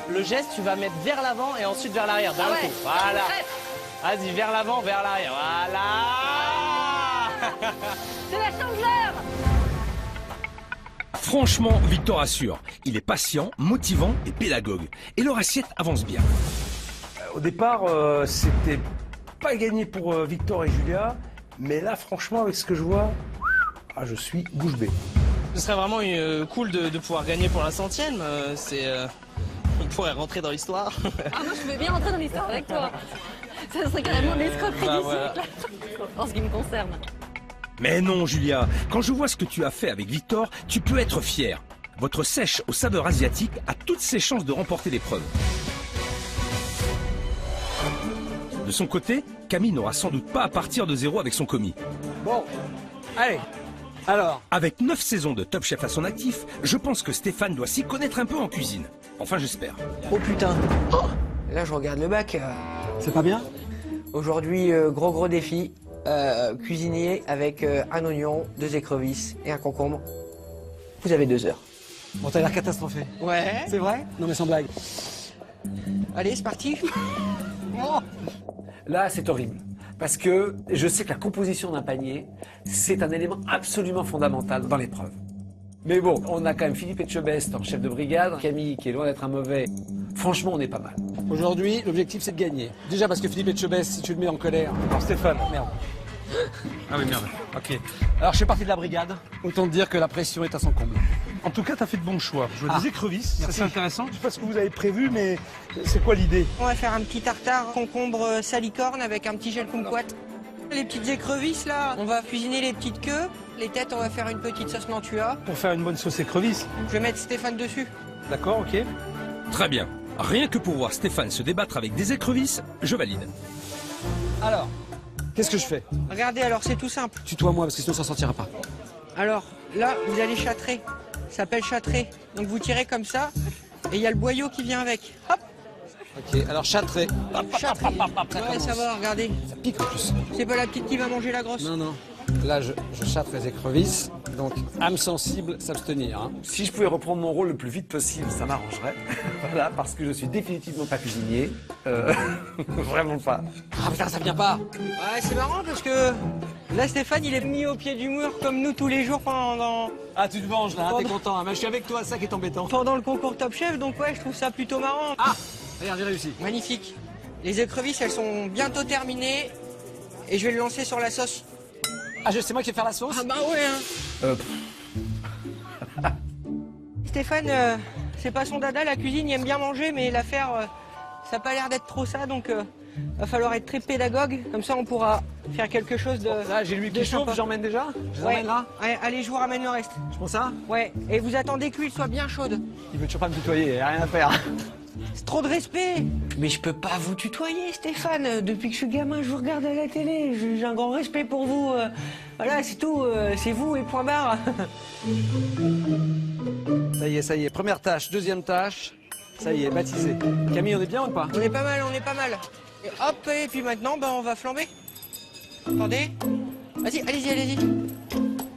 Speaker 21: Le geste, tu vas mettre vers l'avant et ensuite vers l'arrière, d'un coup. Voilà. Vas-y, vers l'avant, vers l'arrière. Voilà.
Speaker 14: C'est la chandeleur.
Speaker 20: Franchement, Victor assure. Il est patient, motivant et pédagogue. Et leur assiette avance bien.
Speaker 15: Au départ, c'était pas gagné pour Victor et Julia, mais là, franchement, avec ce que je vois, je suis bouche bée.
Speaker 21: Ce serait vraiment cool de pouvoir gagner pour la 100e. On pourrait rentrer dans l'histoire.
Speaker 14: Ah, moi, je veux bien rentrer dans l'histoire avec toi. Ça serait carrément l'escroquerie du
Speaker 21: voilà.
Speaker 14: siècle. En ce qui me concerne.
Speaker 20: Mais non, Julia, quand je vois ce que tu as fait avec Victor, tu peux être fier. Votre sèche aux saveurs asiatiques a toutes ses chances de remporter l'épreuve. De son côté, Camille n'aura sans doute pas à partir de zéro avec son commis.
Speaker 9: Bon, allez, alors.
Speaker 20: Avec 9 saisons de Top Chef à son actif, je pense que Stéphane doit s'y connaître un peu en cuisine. Enfin, j'espère.
Speaker 10: Oh putain. Là, je regarde le bac.
Speaker 9: C'est pas bien?
Speaker 10: Aujourd'hui, gros défi. Cuisiner avec un oignon, 2 écrevisses et un concombre. Vous avez 2 heures.
Speaker 9: Bon, t'as l'air catastrophé.
Speaker 10: Ouais.
Speaker 9: C'est vrai? Non, mais sans blague.
Speaker 10: Allez, c'est parti.
Speaker 9: Là, c'est horrible. Parce que je sais que la composition d'un panier, c'est un élément absolument fondamental dans l'épreuve. Mais bon, on a quand même Philippe Etchebest en chef de brigade, Camille qui est loin d'être un mauvais. Franchement, on est pas mal. Aujourd'hui, l'objectif c'est de gagner. Déjà parce que Philippe Etchebest, si tu le mets en colère. Alors Stéphane, merde.
Speaker 15: Ah oui, merde. Ok.
Speaker 9: Alors je fais partie de la brigade. Autant te dire que la pression est à son comble.
Speaker 15: En tout cas, t'as fait de bons choix. Je vois des écrevisses, ça
Speaker 9: merci.
Speaker 15: c'est intéressant. Je sais pas ce que vous avez prévu, mais c'est quoi l'idée?
Speaker 10: On va faire un petit tartare concombre salicorne avec un petit gel kumquat. Les petites écrevisses là, on va cuisiner les petites queues. Les têtes, on va faire une petite sauce Nantua.
Speaker 15: Pour faire une bonne sauce écrevisse.
Speaker 10: Je vais mettre Stéphane dessus.
Speaker 15: D'accord, ok.
Speaker 20: Très bien. Rien que pour voir Stéphane se débattre avec des écrevisses, je valide.
Speaker 9: Alors, qu'est-ce que je fais?
Speaker 10: Regardez, alors c'est tout simple.
Speaker 9: Tutoie-moi parce que sinon on s'en sortira pas.
Speaker 10: Alors là, vous allez châtrer. Ça s'appelle châtrer. Donc vous tirez comme ça et il y a le boyau qui vient avec. Hop.
Speaker 9: Ok, alors châtrer.
Speaker 10: Châtrer. Ouais, ça va, regardez.
Speaker 9: Ça pique en plus.
Speaker 10: C'est pas la petite qui va manger la grosse.
Speaker 9: Non, non. Là, je châtre les écrevisses, donc âme sensible, s'abstenir. Hein. Si je pouvais reprendre mon rôle le plus vite possible, ça m'arrangerait. Voilà, parce que je suis définitivement pas cuisinier. Vraiment pas. Ah putain, ça vient pas.
Speaker 10: Ouais, c'est marrant parce que là, Stéphane, il est mis au pied du mur comme nous tous les jours pendant...
Speaker 9: Ah, tu te venges là, hein, t'es content. Hein. Mais je suis avec toi, ça qui est embêtant.
Speaker 10: Pendant le concours Top Chef, donc ouais, je trouve ça plutôt marrant.
Speaker 9: Ah, regarde, j'ai réussi.
Speaker 10: Magnifique. Les écrevisses, elles sont bientôt terminées et je vais le lancer sur la sauce.
Speaker 9: Ah, c'est moi qui vais faire la sauce?
Speaker 10: Ah bah ouais, hein. Stéphane, c'est pas son dada, la cuisine, il aime bien manger, mais l'affaire, ça a pas l'air d'être trop ça, donc Va falloir être très pédagogue, comme ça on pourra faire quelque chose de.
Speaker 9: Là, j'ai lui qui chauffe, j'emmène déjà. Je les emmène là.
Speaker 10: Ouais, allez, je vous ramène le reste.
Speaker 9: Je prends ça.
Speaker 10: Ouais, et vous attendez que l'huile soit bien chaude.
Speaker 9: Il veut toujours pas me tutoyer, y a rien à faire.
Speaker 10: C'est trop de respect. Mais je peux pas vous tutoyer, Stéphane. Depuis que je suis gamin, je vous regarde à la télé. J'ai un grand respect pour vous. Voilà, c'est tout. C'est vous et point barre.
Speaker 9: Ça y est. Première tâche, deuxième tâche. Ça y est, baptisé. Camille, on est bien ou pas?
Speaker 10: On est pas mal, on est pas mal. Et hop, et puis maintenant, on va flamber. Attendez. Vas-y, allez-y.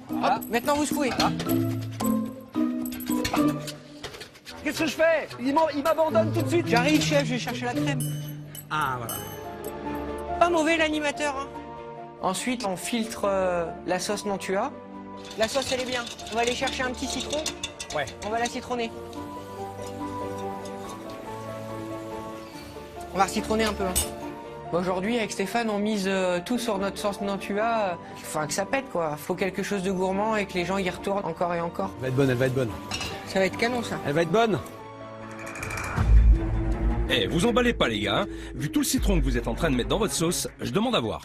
Speaker 9: Voilà.
Speaker 10: Hop, maintenant vous secouez.
Speaker 9: Voilà. Qu'est-ce que je fais? Il m'abandonne tout de suite.
Speaker 10: J'arrive, chef, je vais chercher la crème.
Speaker 9: Ah, voilà.
Speaker 10: Pas mauvais l'animateur. Hein. Ensuite, on filtre la sauce Nantua. La sauce, elle est bien. On va aller chercher un petit citron.
Speaker 9: Ouais.
Speaker 10: On va la citronner. On va citronner un peu. Hein. Aujourd'hui, avec Stéphane, on mise tout sur notre sauce Nantua. Enfin, que ça pète, quoi. Faut quelque chose de gourmand et que les gens y retournent encore et encore.
Speaker 9: Elle va être bonne.
Speaker 10: Ça va être canon, ça.
Speaker 9: Elle va être bonne.
Speaker 20: Eh, vous emballez pas les gars, hein. Vu tout le citron que vous êtes en train de mettre dans votre sauce, je demande à voir.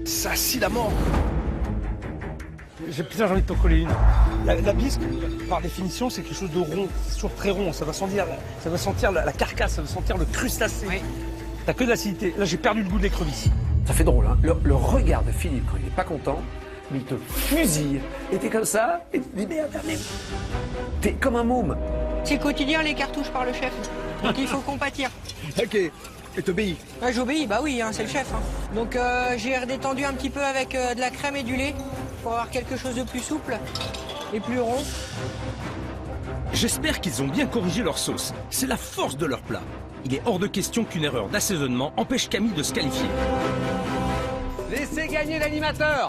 Speaker 9: Ça scie la mort. J'ai envie de t'en coller une. La bisque, par définition, c'est quelque chose de rond. C'est toujours très rond. Ça va sentir la carcasse, ça va sentir le crustacé. Oui. T'as que de l'acidité. Là, j'ai perdu le goût de l'écrevisse. Ça fait drôle, hein. Le regard de Philippe, quand il est pas content, mais il te fusille. Et t'es comme ça, et tu te dis merde. T'es comme un môme.
Speaker 10: C'est quotidien, les cartouches par le chef. Donc il faut compatir.
Speaker 9: Ok. Et t'obéis.
Speaker 10: Ouais, j'obéis, bah oui, hein, c'est le chef. Hein. Donc j'ai redétendu un petit peu avec de la crème et du lait pour avoir quelque chose de plus souple et plus rond.
Speaker 20: J'espère qu'ils ont bien corrigé leur sauce. C'est la force de leur plat. Il est hors de question qu'une erreur d'assaisonnement empêche Camille de se qualifier.
Speaker 9: Laissez gagner l'animateur.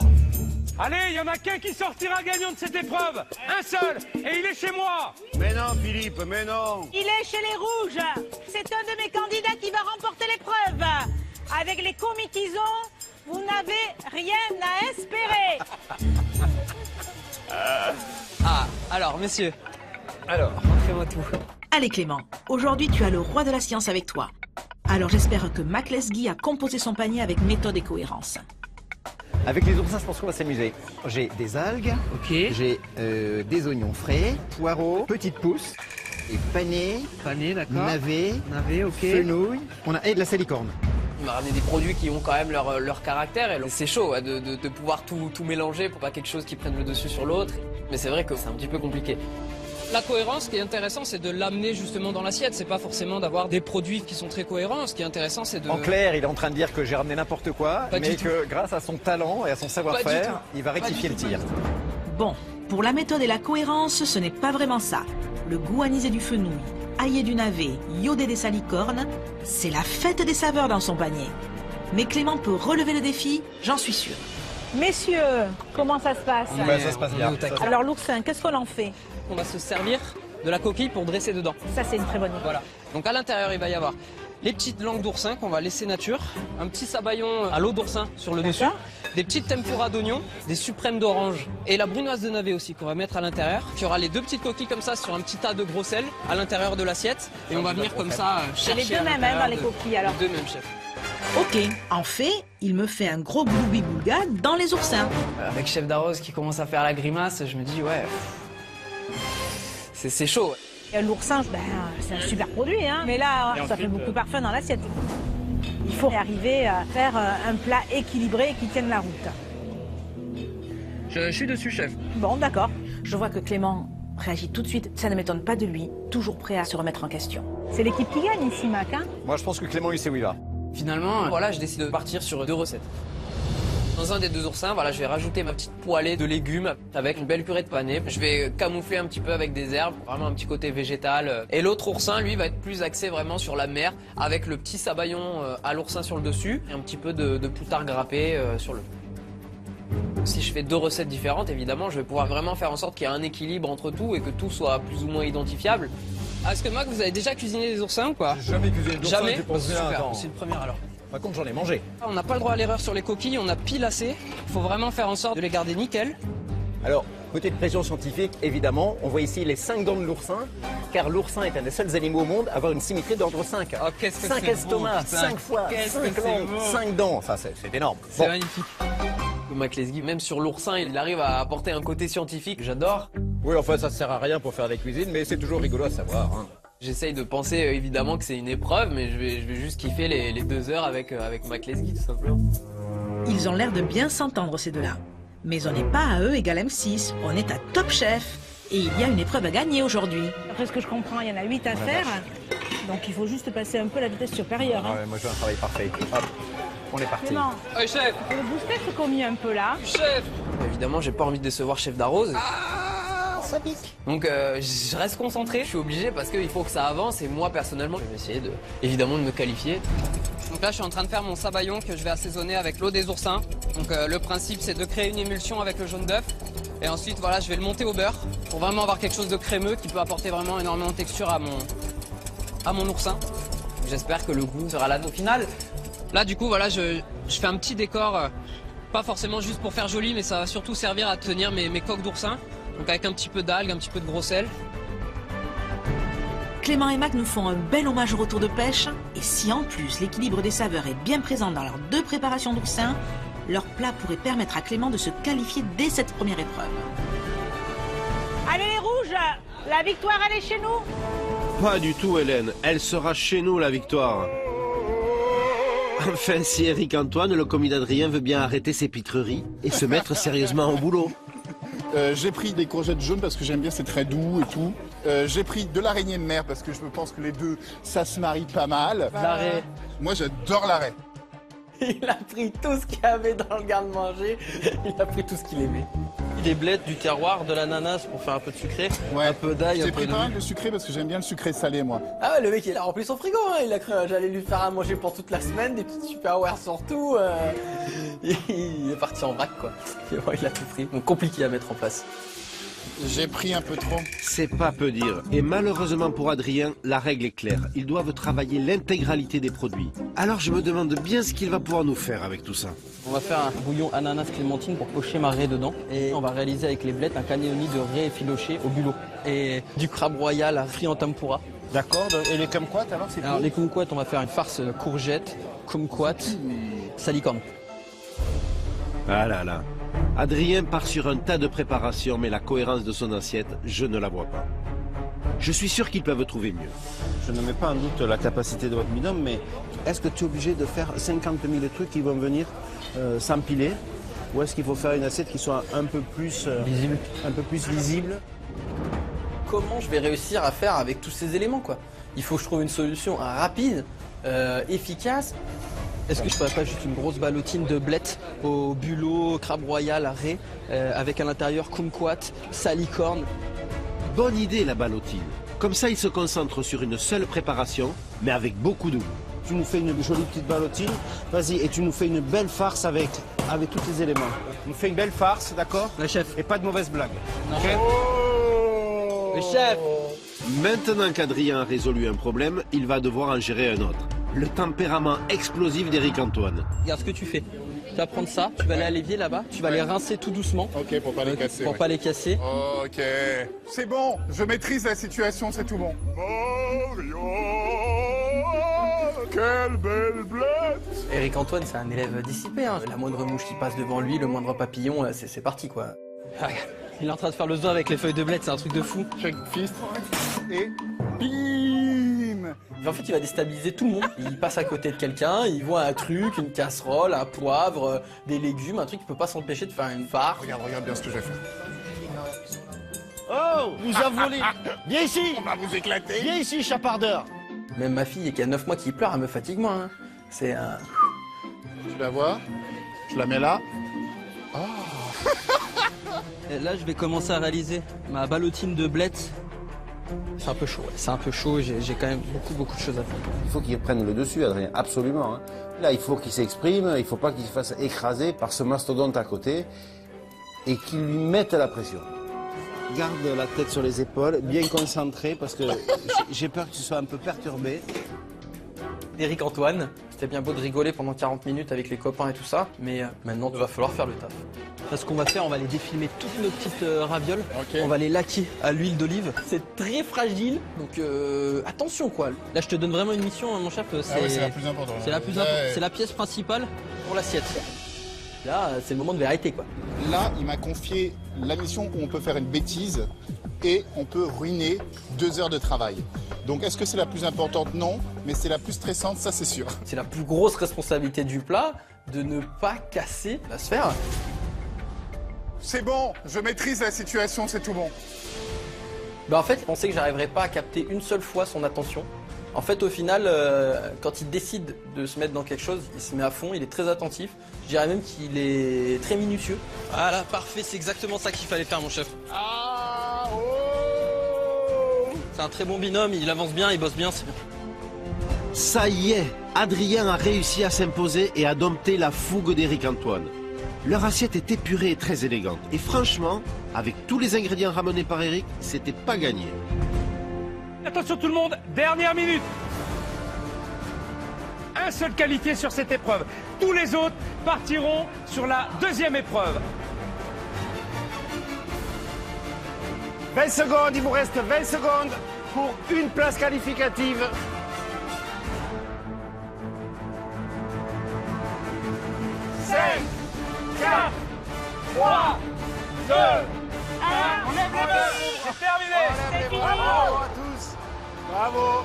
Speaker 15: Allez, il y en a qu'un qui sortira gagnant de cette épreuve. Un seul, et il est chez moi.
Speaker 17: Mais non, Philippe, mais non.
Speaker 2: Il est chez les rouges. C'est un de mes candidats qui va remporter l'épreuve. Avec les commis qu'ils ont, vous n'avez rien à espérer.
Speaker 10: Alors, messieurs.
Speaker 9: Alors,
Speaker 10: montrez-moi tout.
Speaker 18: Allez Clément, aujourd'hui tu as le roi de la science avec toi. Alors j'espère que Mac Lesguy a composé son panier avec méthode et cohérence.
Speaker 12: Avec les oursins, je pense qu'on va s'amuser. J'ai des algues, j'ai des oignons frais, poireaux, petites pousses, et panais,
Speaker 10: d'accord.
Speaker 12: navets, fenouil, et de la salicorne.
Speaker 21: On m'a ramené des produits qui ont quand même leur caractère et c'est chaud ouais, de pouvoir tout mélanger pour pas quelque chose qui prenne le dessus sur l'autre. Mais c'est vrai que c'est un petit peu compliqué.
Speaker 22: La cohérence, ce qui est intéressant, c'est de l'amener justement dans l'assiette. C'est pas forcément d'avoir des produits qui sont très cohérents. Ce qui est intéressant, c'est de...
Speaker 12: En clair, il est en train de dire que j'ai ramené n'importe quoi, mais que grâce à son talent et à son savoir-faire, il va rectifier le tir.
Speaker 18: Bon, pour la méthode et la cohérence, ce n'est pas vraiment ça. Le goût anisé du fenouil, aillé du navet, iodé des salicornes, c'est la fête des saveurs dans son panier. Mais Clément peut relever le défi, j'en suis sûre.
Speaker 2: Messieurs, comment ça se passe?
Speaker 12: Ça se passe bien.
Speaker 2: Alors l'oursin, qu'est-ce qu'on en fait?
Speaker 22: On va se servir de la coquille pour dresser dedans.
Speaker 2: Ça, c'est une très bonne idée.
Speaker 22: Voilà. Donc à l'intérieur, il va y avoir les petites langues d'oursin qu'on va laisser nature, un petit sabayon à l'eau d'oursin sur le dessus, des petites tempura d'oignons, des suprêmes d'orange et la brunoise de navet aussi qu'on va mettre à l'intérieur. Il y aura les deux petites coquilles comme ça sur un petit tas de gros sel à l'intérieur de l'assiette et on va venir comme ça chercher.
Speaker 2: C'est les deux mêmes dans les coquilles alors.
Speaker 22: Les deux mêmes, chef.
Speaker 18: Ok, en fait, il me fait un gros gloubi-boulga dans les oursins.
Speaker 21: Avec Chef d'Arrose qui commence à faire la grimace, je me dis ouais, c'est chaud.
Speaker 2: L'oursin, c'est un super produit, hein. Mais là, ça fait beaucoup de parfum dans l'assiette. Il faut arriver à faire un plat équilibré et qui tienne la route.
Speaker 22: Je suis dessus, chef.
Speaker 2: Bon, d'accord.
Speaker 18: Je vois que Clément réagit tout de suite, ça ne m'étonne pas de lui, toujours prêt à se remettre en question.
Speaker 2: C'est l'équipe qui gagne ici, Mac, hein.
Speaker 12: Moi, je pense que Clément, il sait où il va.
Speaker 21: Finalement, voilà, je décide de partir sur 2 recettes. Dans un des 2 oursins, voilà, je vais rajouter ma petite poêlée de légumes avec une belle purée de panais. Je vais camoufler un petit peu avec des herbes, vraiment un petit côté végétal. Et l'autre oursin, lui, va être plus axé vraiment sur la mer, avec le petit sabayon à l'oursin sur le dessus et un petit peu de poutard grappé sur le. Si je fais 2 recettes différentes, évidemment, je vais pouvoir vraiment faire en sorte qu'il y ait un équilibre entre tout et que tout soit plus ou moins identifiable.
Speaker 22: Est-ce que Mac, vous avez déjà cuisiné des oursins ou pas?
Speaker 12: J'ai jamais cuisiné d'oursin,
Speaker 22: Jamais.
Speaker 12: j'ai pensé à un
Speaker 22: Super,
Speaker 12: temps.
Speaker 22: c'est une première alors.
Speaker 12: Par contre, j'en ai mangé.
Speaker 22: On n'a pas le droit à l'erreur sur les coquilles, on a pilacé. Il faut vraiment faire en sorte de les garder nickel.
Speaker 12: Alors, Petite pression scientifique, évidemment. On voit ici les 5 dents de l'oursin, car l'oursin est un des seuls animaux au monde à avoir une symétrie d'ordre 5.
Speaker 22: Oh, qu'est-ce que
Speaker 12: 5
Speaker 22: c'est
Speaker 12: estomacs,
Speaker 22: beau,
Speaker 12: 5 foies, 5 langues, 5 dents. Enfin, c'est énorme.
Speaker 22: C'est magnifique. Mac Lesguy, même sur l'oursin, il arrive à apporter un côté scientifique. J'adore.
Speaker 12: Oui, enfin, ça sert à rien pour faire des cuisines, mais c'est toujours rigolo à savoir. Hein.
Speaker 22: J'essaye de penser évidemment que c'est une épreuve, mais je vais juste kiffer les 2 heures avec Mac Lesguy, tout simplement.
Speaker 18: Ils ont l'air de bien s'entendre, ces deux-là. Mais on n'est pas à E égale M6, on est à Top Chef. Et il y a une épreuve à gagner aujourd'hui.
Speaker 2: Après ce que je comprends, il y en a 8 à faire. Donc il faut juste passer un peu la vitesse supérieure.
Speaker 12: Ah ouais, moi, je veux un travail parfait. Hop, on est parti.
Speaker 2: Non.
Speaker 22: Ouais, chef.
Speaker 2: Le booster se commis un peu là.
Speaker 22: Chef. Évidemment, j'ai pas envie de décevoir Chef Darroze.
Speaker 12: Ça pique.
Speaker 22: Donc je reste concentré, je suis obligé parce qu'il faut que ça avance et moi personnellement je vais essayer évidemment de me qualifier. Donc là je suis en train de faire mon sabayon que je vais assaisonner avec l'eau des oursins. Donc le principe c'est de créer une émulsion avec le jaune d'œuf et ensuite voilà je vais le monter au beurre pour vraiment avoir quelque chose de crémeux qui peut apporter vraiment énormément de texture à mon oursin. J'espère que le goût sera là au final. Là du coup voilà je fais un petit décor, pas forcément juste pour faire joli mais ça va surtout servir à tenir mes coques d'oursin. Donc avec un petit peu d'algues, un petit peu de gros sel.
Speaker 18: Clément et Mac nous font un bel hommage au retour de pêche. Et si en plus l'équilibre des saveurs est bien présent dans leurs 2 préparations d'oursin, leur plat pourrait permettre à Clément de se qualifier dès cette première épreuve.
Speaker 2: Allez les rouges, la victoire elle est chez nous.
Speaker 17: Pas du tout, Hélène. Elle sera chez nous, la victoire. Enfin, si Eric Antoine, le commis d'Adrien, veut bien arrêter ses pitreries et se mettre sérieusement au boulot.
Speaker 4: J'ai pris des courgettes jaunes parce que j'aime bien, c'est très doux et tout. J'ai pris de l'araignée de mer parce que je pense que les deux, ça se marie pas mal.
Speaker 22: L'arrêt.
Speaker 4: Moi, j'adore l'arrêt.
Speaker 22: Il a pris tout ce qu'il y avait dans le garde-manger. Il a pris tout ce qu'il aimait. Des blettes, du terroir, de l'ananas pour faire un peu de sucré, un peu d'ail, un peu de...
Speaker 4: J'ai pris pas mal de sucré parce que j'aime bien le sucré salé, moi.
Speaker 22: Ah ouais, le mec il a rempli son frigo, hein. Il a cru j'allais lui faire à manger pour toute la semaine, des petites superwares surtout. Il est parti en vrac quoi. Et bon, il a tout pris, donc compliqué à mettre en place.
Speaker 4: J'ai pris un peu trop.
Speaker 17: C'est pas peu dire. Et malheureusement pour Adrien, la règle est claire. Ils doivent travailler l'intégralité des produits. Alors je me demande bien ce qu'il va pouvoir nous faire avec tout ça.
Speaker 22: On va faire un bouillon ananas clémentine pour pocher ma raie dedans. Et on va réaliser avec les blettes un cannelloni de raie effiloché au bulot. Et du crabe royal frit en tempura.
Speaker 6: D'accord, et les kumquats alors c'est
Speaker 22: Alors les kumquats, on va faire une farce courgette, kumquat, salicorne.
Speaker 17: Ah là là. Adrien part sur un tas de préparations, mais la cohérence de son assiette, je ne la vois pas. Je suis sûr qu'ils peuvent trouver mieux.
Speaker 6: Je ne mets pas en doute la capacité de votre binôme, mais est-ce que tu es obligé de faire 50 000 trucs qui vont venir s'empiler? Ou est-ce qu'il faut faire une assiette qui soit un peu plus
Speaker 22: visible?
Speaker 6: Un peu plus visible?
Speaker 22: Comment je vais réussir à faire avec tous ces éléments quoi? Il faut que je trouve une solution rapide, efficace. Est-ce que je ferais pas juste une grosse ballotine de blettes au bulot, crabe royal, raie, avec à l'intérieur kumquat, salicorne?
Speaker 17: Bonne idée la ballotine. Comme ça, il se concentre sur une seule préparation, mais avec beaucoup de goût.
Speaker 6: Tu nous fais une jolie petite ballotine, vas-y, et tu nous fais une belle farce avec tous les éléments. Tu nous fais une belle farce, d'accord?
Speaker 22: Le chef.
Speaker 6: Et pas de mauvaise blague.
Speaker 22: Okay. Le chef.
Speaker 17: Maintenant qu'Adrien a résolu un problème, il va devoir en gérer un autre. Le tempérament explosif d'Éric Antoine.
Speaker 22: Regarde ce que tu fais. Tu vas prendre ça, tu vas aller à l'évier là-bas, tu vas les rincer tout doucement.
Speaker 4: Ok, pour pas les casser.
Speaker 22: Pour pas les casser.
Speaker 4: Ok. C'est bon, je maîtrise la situation, c'est tout bon. Quelle belle blette!
Speaker 22: Éric Antoine, c'est un élève dissipé. Hein. La moindre mouche qui passe devant lui, le moindre papillon, c'est parti quoi. Ah, il est en train de faire le zoo avec les feuilles de blette, c'est un truc de fou.
Speaker 4: Check fist. Et bim!
Speaker 22: En fait, il va déstabiliser tout le monde. Il passe à côté de quelqu'un, il voit un truc, une casserole, un poivre, des légumes, un truc qui peut pas s'empêcher de faire une farce.
Speaker 4: Regarde bien ce que je vais faire.
Speaker 8: Oh, nous a volé. Viens ici.
Speaker 4: On va vous éclater.
Speaker 8: Viens ici, chapardeur.
Speaker 22: Même ma fille qui a 9 mois qui pleure, elle me fatigue moins. Hein. C'est un...
Speaker 4: Tu la vois? Je la mets là. Oh.
Speaker 22: Et là, je vais commencer à réaliser ma ballotine de blettes. C'est un peu chaud, c'est un peu chaud, j'ai quand même beaucoup de choses à faire.
Speaker 17: Il faut qu'il prenne le dessus, Adrien, absolument. Hein. Là, il faut qu'il s'exprime, il ne faut pas qu'il se fasse écraser par ce mastodonte à côté et qu'il lui mette la pression.
Speaker 6: Garde la tête sur les épaules, bien concentré, parce que j'ai peur que tu sois un peu perturbé.
Speaker 22: Éric Antoine, C'était bien beau de rigoler pendant 40 minutes avec les copains et tout ça, mais maintenant il va falloir faire le taf. Là, ce qu'on va faire, on va les défilmer toutes nos petites ravioles. On va les laquer à l'huile d'olive. C'est très fragile, donc attention quoi. Là, je te donne vraiment une mission, hein, mon chef.
Speaker 4: C'est la plus importante.
Speaker 22: C'est la pièce principale pour l'assiette. Là, c'est le moment de vérité quoi.
Speaker 4: Là, il m'a confié la mission où on peut faire une bêtise et on peut ruiner 2 heures de travail. Donc est-ce que c'est la plus importante? Non, mais c'est la plus stressante, ça c'est sûr.
Speaker 22: C'est la plus grosse responsabilité du plat, de ne pas casser la sphère.
Speaker 4: C'est bon, je maîtrise la situation, c'est tout bon.
Speaker 22: En fait, je pensais que j'arriverais pas à capter une seule fois son attention. En fait, au final, quand il décide de se mettre dans quelque chose, il se met à fond, il est très attentif. Je dirais même qu'il est très minutieux. Voilà, parfait, c'est exactement ça qu'il fallait faire, mon chef. C'est un très bon binôme, il avance bien, il bosse bien, c'est bien.
Speaker 17: Ça y est, Adrien a réussi à s'imposer et à dompter la fougue d'Éric Antoine. Leur assiette est épurée et très élégante. Et franchement, avec tous les ingrédients ramenés par Éric, c'était pas gagné.
Speaker 15: Attention tout le monde, dernière minute. Un seul qualifié sur cette épreuve. Tous les autres partiront sur la deuxième épreuve. 20 secondes, il vous reste 20 secondes pour une place qualificative. 5, 4, 3, 2, 1, on lève les mains. C'est terminé. Bravo à tous. Bravo.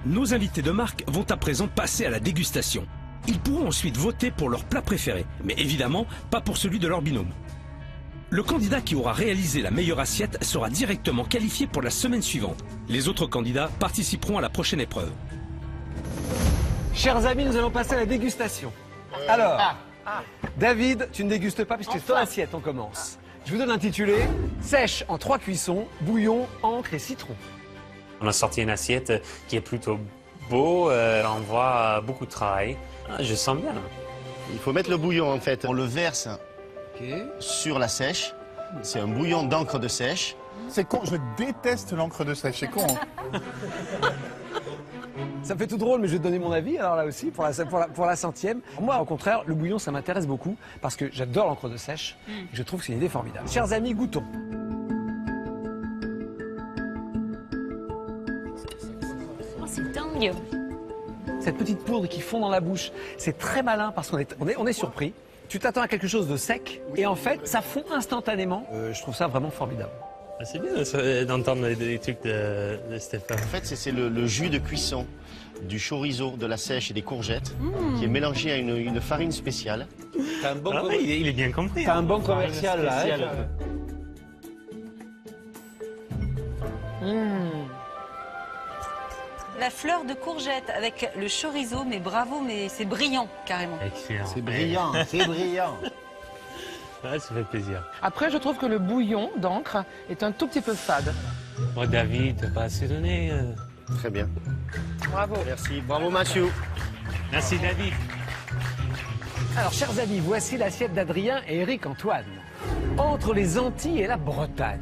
Speaker 20: Nos invités de marque vont à présent passer à la dégustation. Ils pourront ensuite voter pour leur plat préféré, mais évidemment pas pour celui de leur binôme. Le candidat qui aura réalisé la meilleure assiette sera directement qualifié pour la semaine suivante. Les autres candidats participeront à la prochaine épreuve.
Speaker 9: Chers amis, nous allons passer à la dégustation. Alors, David, tu ne dégustes pas puisque c'est ton assiette, on commence. Je vous donne l'intitulé « Sèche en 3 cuissons, bouillon, encre et citron ».
Speaker 1: On a sorti une assiette qui est plutôt beau, on voit beaucoup de travail. Je sens bien.
Speaker 8: Il faut mettre le bouillon en fait. On le verse sur la sèche. C'est un bouillon d'encre de sèche.
Speaker 4: C'est con, je déteste l'encre de sèche, c'est con. Hein.
Speaker 9: Ça me fait tout drôle, mais je vais te donner mon avis alors là aussi pour la 100e. Moi, au contraire, le bouillon, ça m'intéresse beaucoup parce que j'adore l'encre de sèche. Et je trouve que c'est une idée formidable. Chers amis, goûtons.
Speaker 16: Oh, c'est dingue.
Speaker 9: Cette petite poudre qui fond dans la bouche, c'est très malin parce qu'on est surpris. Tu t'attends à quelque chose de sec et en fait, ça fond instantanément. Je trouve ça vraiment formidable.
Speaker 1: C'est bien d'entendre des trucs de Stéphane.
Speaker 8: En fait, c'est le jus de cuisson du chorizo, de la sèche et des courgettes qui est mélangé à une farine spéciale.
Speaker 1: T'as un bon il est bien compris.
Speaker 9: T'as un bon commercial là.
Speaker 14: La fleur de courgette avec le chorizo, mais bravo, mais c'est brillant carrément.
Speaker 1: Excellent.
Speaker 6: C'est brillant, c'est brillant.
Speaker 1: Ouais, ça fait plaisir.
Speaker 13: Après, je trouve que le bouillon d'encre est un tout petit peu fade.
Speaker 1: Moi, David, t'as pas assez donné.
Speaker 8: Très bien.
Speaker 13: Bravo.
Speaker 8: Merci. Bravo, Mathieu.
Speaker 1: Merci, David.
Speaker 9: Alors, chers amis, voici l'assiette d'Adrien et Éric Antoine. Entre les Antilles et la Bretagne.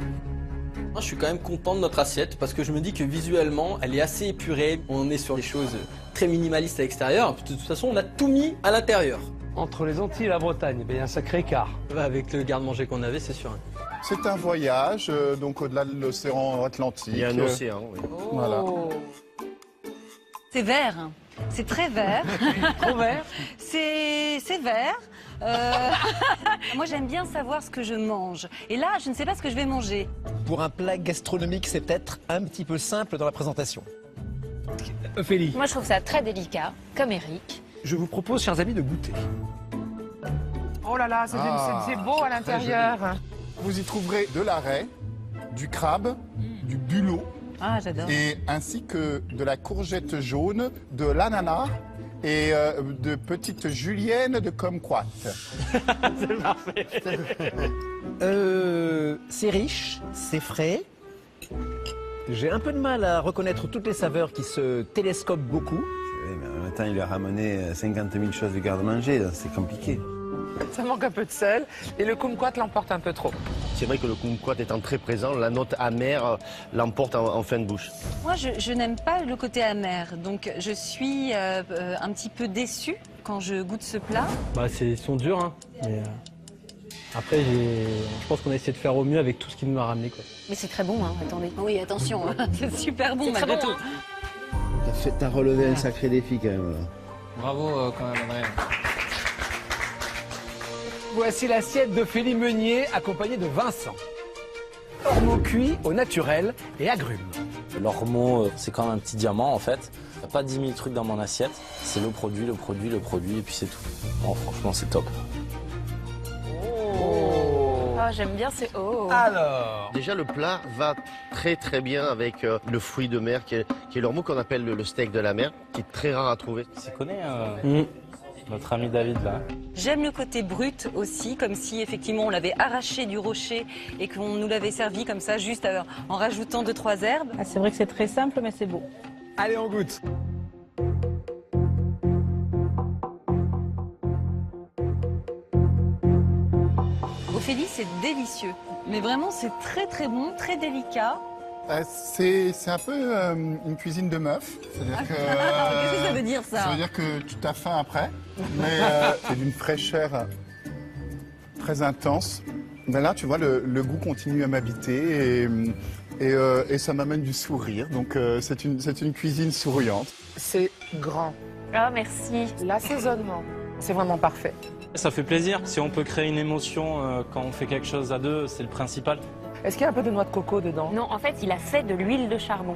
Speaker 22: Je suis quand même content de notre assiette parce que je me dis que visuellement, elle est assez épurée. On est sur des choses très minimalistes à l'extérieur. De toute façon, on a tout mis à l'intérieur.
Speaker 15: Entre les Antilles et la Bretagne, il y a un sacré écart.
Speaker 22: Avec le garde-manger qu'on avait, c'est sûr.
Speaker 4: C'est un voyage, donc au-delà de l'océan Atlantique.
Speaker 8: Il y a un océan, oui.
Speaker 4: Voilà.
Speaker 14: C'est vert, hein. C'est très vert.
Speaker 9: Trop vert.
Speaker 14: C'est vert. Moi, j'aime bien savoir ce que je mange. Et là, je ne sais pas ce que je vais manger.
Speaker 12: Pour un plat gastronomique, c'est peut-être un petit peu simple dans la présentation.
Speaker 9: Ophélie.
Speaker 16: Moi, je trouve ça très délicat, comme Eric.
Speaker 9: Je vous propose, chers amis, de goûter.
Speaker 13: Oh là là, c'est beau à l'intérieur.
Speaker 4: Vous y trouverez de la raie, du crabe, du bulot.
Speaker 14: Ah, j'adore.
Speaker 4: Et ainsi que de la courgette jaune, de l'ananas et de petites juliennes de kumquat.
Speaker 1: C'est parfait.
Speaker 12: C'est riche, c'est frais. J'ai un peu de mal à reconnaître toutes les saveurs qui se télescopent beaucoup.
Speaker 6: Oui, mais en même temps, il lui a ramené 50 000 choses de garde-manger, c'est compliqué.
Speaker 13: Ça manque un peu de sel et le kumquat l'emporte un peu trop.
Speaker 8: C'est vrai que le kumquat étant très présent, la note amère l'emporte en fin de bouche.
Speaker 14: Moi, je n'aime pas le côté amer, donc je suis un petit peu déçue quand je goûte ce plat.
Speaker 3: Bah, ils sont durs, hein. Mais, après, je pense qu'on a essayé de faire au mieux avec tout ce qu'il nous a ramené, quoi.
Speaker 14: Mais c'est très bon, hein, attendez. Oui, attention, c'est super bon
Speaker 16: C'est
Speaker 14: malgré
Speaker 16: très
Speaker 14: tout.
Speaker 16: bon, hein.
Speaker 6: T'as relevé un sacré défi quand même. Là.
Speaker 22: Bravo quand même, Adrien.
Speaker 9: Voici l'assiette de Félix Meunier, accompagné de Vincent. Ormeau cuit au naturel et agrumes.
Speaker 7: L'ormeau, c'est comme un petit diamant en fait. Il n'y a pas 10 000 trucs dans mon assiette. C'est le produit, et puis c'est tout. Bon, franchement, c'est top.
Speaker 16: Oh, j'aime bien ces oh.
Speaker 9: Alors,
Speaker 8: déjà le plat va très très bien avec le fruit de mer qui est l'ormeau qu'on appelle le steak de la mer, qui est très rare à trouver.
Speaker 7: Tu connais notre ami David là.
Speaker 14: J'aime le côté brut aussi, comme si effectivement on l'avait arraché du rocher et qu'on nous l'avait servi comme ça, juste en rajoutant 2-3 herbes.
Speaker 2: Ah, c'est vrai que c'est très simple, mais c'est beau.
Speaker 9: allez, on goûte.
Speaker 14: Ophélie, c'est délicieux. Mais vraiment, c'est très très bon, très délicat.
Speaker 4: C'est un peu une cuisine de meuf. C'est-à-dire que,
Speaker 14: Qu'est-ce que ça veut dire, ça?
Speaker 4: Ça veut dire que tu t'as faim après, mais c'est d'une fraîcheur très intense. Ben là, tu vois, le goût continue à m'habiter et ça m'amène du sourire. Donc c'est une cuisine souriante.
Speaker 13: C'est grand.
Speaker 16: Ah, merci.
Speaker 13: L'assaisonnement, c'est vraiment parfait.
Speaker 11: Ça fait plaisir. Si on peut créer une émotion quand on fait quelque chose à deux, c'est le principal.
Speaker 13: Est-ce qu'il y a un peu de noix de coco dedans?
Speaker 16: Non, en fait, il a fait de l'huile de charbon.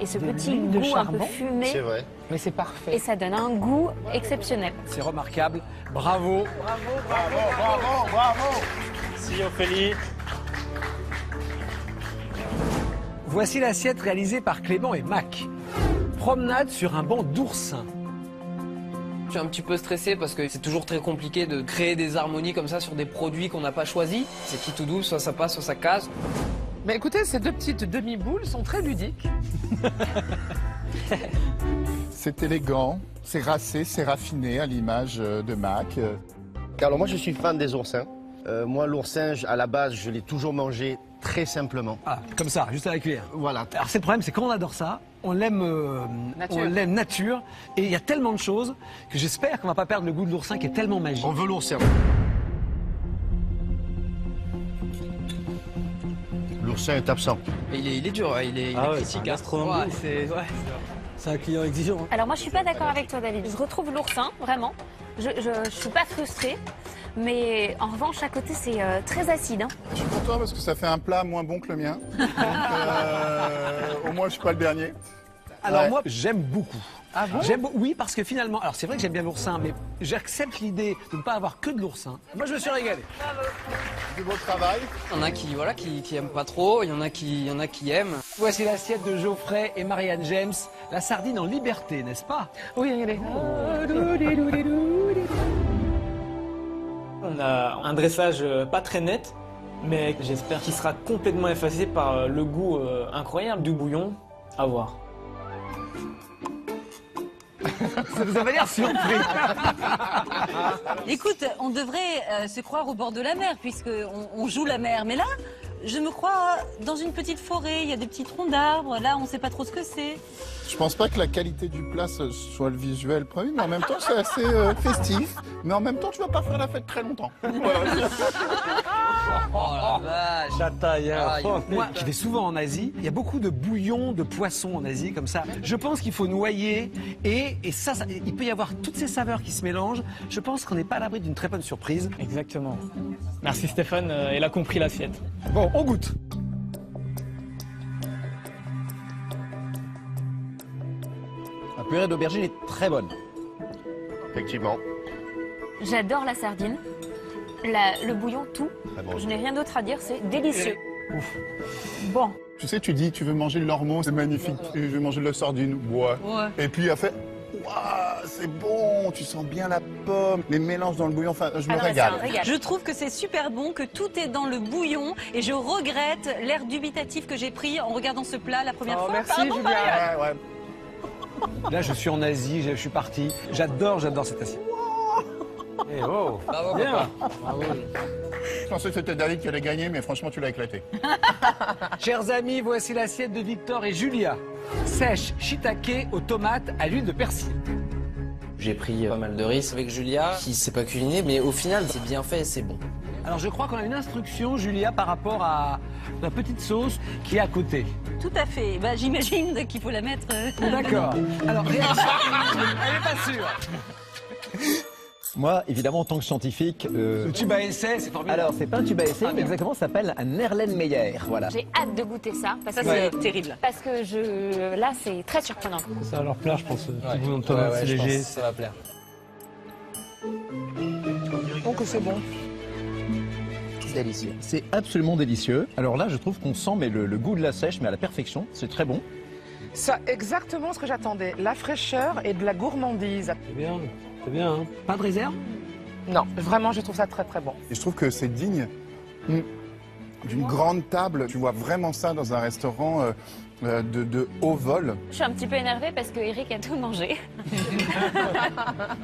Speaker 16: Et ce petit
Speaker 13: l'huile de
Speaker 16: goût un peu
Speaker 13: charbon?
Speaker 16: fumé.
Speaker 8: C'est vrai.
Speaker 13: Mais c'est parfait.
Speaker 16: Et ça donne un goût exceptionnel.
Speaker 9: C'est remarquable. Bravo.
Speaker 4: Bravo.
Speaker 11: Merci Ophélie.
Speaker 9: Voici l'assiette réalisée par Clément et Mac. Promenade sur un banc d'oursin.
Speaker 22: Je suis un petit peu stressé parce que c'est toujours très compliqué de créer des harmonies comme ça sur des produits qu'on n'a pas choisis. C'est qui tout double, soit ça passe, soit ça casse.
Speaker 13: Mais écoutez, ces deux petites demi-boules sont très ludiques.
Speaker 4: C'est élégant, c'est racé, c'est raffiné à l'image de Mac.
Speaker 8: Alors moi je suis fan des oursins. Moi l'oursin, à la base, je l'ai toujours mangé très simplement.
Speaker 9: Ah, comme ça, juste à la cuillère.
Speaker 8: Voilà.
Speaker 9: Alors c'est le problème, c'est quand on adore ça, on l'aime nature. Et il y a tellement de choses que j'espère qu'on va pas perdre le goût de l'oursin qui est tellement magique.
Speaker 8: On veut l'oursin. L'oursin est absent.
Speaker 22: Et il est dur, il est critique.
Speaker 3: C'est un client exigeant. Hein.
Speaker 16: Alors moi, je suis pas d'accord avec toi, David. Je retrouve l'oursin, vraiment. Je suis pas frustrée. Mais en revanche, à côté, c'est très acide. Hein.
Speaker 4: Je suis content parce que ça fait un plat moins bon que le mien. Donc, au moins, je suis pas le dernier.
Speaker 9: Alors
Speaker 4: Ouais.
Speaker 9: moi, j'aime beaucoup.
Speaker 13: Ah bon?
Speaker 9: Oui, parce que finalement, alors c'est vrai que j'aime bien l'oursin, mais j'accepte l'idée de ne pas avoir que de l'oursin. Moi, je me suis régalé.
Speaker 4: Du beau travail.
Speaker 22: Il y en a qui aiment pas trop, il y en a qui aiment.
Speaker 9: Voici l'assiette de Geoffrey et Marianne James, la sardine en liberté, n'est-ce pas?
Speaker 13: Oui, elle est.
Speaker 19: On a un dressage pas très net, mais j'espère qu'il sera complètement effacé par le goût incroyable du bouillon. À voir.
Speaker 9: Ça vous avait l'air surpris.
Speaker 14: Écoute, on devrait se croire au bord de la mer, puisqu'on joue la mer. Mais là, je me crois dans une petite forêt, il y a des petits troncs d'arbres. Là, on ne sait pas trop ce que c'est.
Speaker 4: Je pense pas que la qualité du plat soit le visuel premier, mais en même temps, c'est assez festif. Mais en même temps, tu vas pas faire la fête très longtemps. Voilà.
Speaker 22: Oh la vache.
Speaker 11: La taille, hein.
Speaker 9: Moi, qui vais souvent en Asie, il y a beaucoup de bouillons de poissons en Asie, comme ça. Je pense qu'il faut noyer et ça, il peut y avoir toutes ces saveurs qui se mélangent. Je pense qu'on n'est pas à l'abri d'une très bonne surprise.
Speaker 19: Exactement. Merci Stéphane, elle a compris l'assiette.
Speaker 9: Bon, on goûte.
Speaker 12: La purée d'aubergine est très bonne.
Speaker 8: Effectivement.
Speaker 16: J'adore la sardine. Le bouillon, tout.
Speaker 8: Très bon.
Speaker 16: Je n'ai rien d'autre à dire, c'est délicieux.
Speaker 2: Bon.
Speaker 4: Tu sais, tu dis, tu veux manger de l'ormeau, c'est magnifique. Et je veux manger de la sardine, ouais. Et puis, il a fait, waouh, c'est bon, tu sens bien la pomme, les mélanges dans le bouillon, enfin, je me régale.
Speaker 14: Je trouve que c'est super bon, que tout est dans le bouillon. Et je regrette l'air dubitatif que j'ai pris en regardant ce plat la première fois.
Speaker 13: Merci,
Speaker 14: Pardon,
Speaker 13: Julia.
Speaker 14: Marianne.
Speaker 4: Ouais.
Speaker 9: Là, je suis en Asie, je suis parti. J'adore cette assiette.
Speaker 15: Eh oh,
Speaker 21: Bravo,
Speaker 15: bien.
Speaker 21: papa.
Speaker 15: Bravo.
Speaker 4: Je pensais que c'était David qui allait gagner, mais franchement, tu l'as éclaté.
Speaker 9: Chers amis, voici l'assiette de Victor et Julia. Sèche, shiitake aux tomates à l'huile de persil.
Speaker 21: J'ai pris pas mal de risques avec Julia, qui sait pas cuisiner, mais au final, c'est bien fait et c'est bon.
Speaker 9: Alors je crois qu'on a une instruction, Julia, par rapport à la petite sauce qui est à côté.
Speaker 14: Tout à fait. Bah, j'imagine qu'il faut la mettre.
Speaker 9: D'accord. Alors, réaction. Elle n'est pas sûre.
Speaker 12: Moi, évidemment, en tant que scientifique...
Speaker 9: Le tube à essai, c'est formidable.
Speaker 12: Alors, c'est pas un tube à essai, mais exactement, ça s'appelle un Erlenmeyer. Voilà.
Speaker 16: J'ai hâte de goûter ça. Parce
Speaker 2: Ça,
Speaker 16: que
Speaker 2: c'est terrible.
Speaker 16: Parce que là, c'est très surprenant.
Speaker 15: Ça va leur plaire, je pense. Petit bouillon de tomate, c'est
Speaker 21: je pense
Speaker 15: léger.
Speaker 21: que ça va plaire.
Speaker 13: Donc c'est bon.
Speaker 12: Délicieux. C'est absolument délicieux. Alors là, je trouve qu'on sent mais le goût de la sèche, mais à la perfection. C'est très bon.
Speaker 13: C'est exactement ce que j'attendais. La fraîcheur et de la gourmandise.
Speaker 15: C'est bien, c'est bien. Hein.
Speaker 9: Pas de réserve?
Speaker 13: Non, vraiment, je trouve ça très très bon.
Speaker 4: Et je trouve que c'est digne d'une grande table. Tu vois vraiment ça dans un restaurant de haut vol.
Speaker 16: Je suis un petit peu énervée parce que Eric a tout mangé.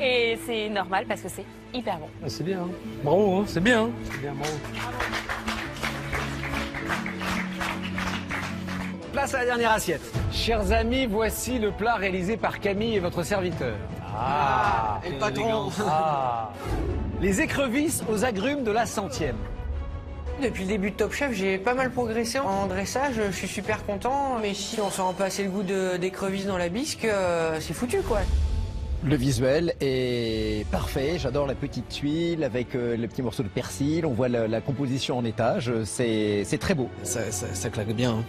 Speaker 16: Et c'est normal parce que c'est hyper bon.
Speaker 15: Ah, c'est bien. Hein. Bravo, hein. C'est bien. Hein. C'est bien, bravo.
Speaker 9: Place à la dernière assiette. Chers amis, voici le plat réalisé par Camille et votre serviteur. Ah,
Speaker 21: et le patron.
Speaker 9: Ah. Les écrevisses aux agrumes de la 100e.
Speaker 22: Depuis le début de Top Chef, j'ai pas mal progressé en dressage, je suis super content. Mais si on sent passer le goût d'écrevisse dans la bisque, c'est foutu quoi.
Speaker 12: Le visuel est parfait. J'adore la petite tuile avec le petit morceau de persil. On voit la composition en étage. C'est très beau.
Speaker 21: Ça claque bien. Hein.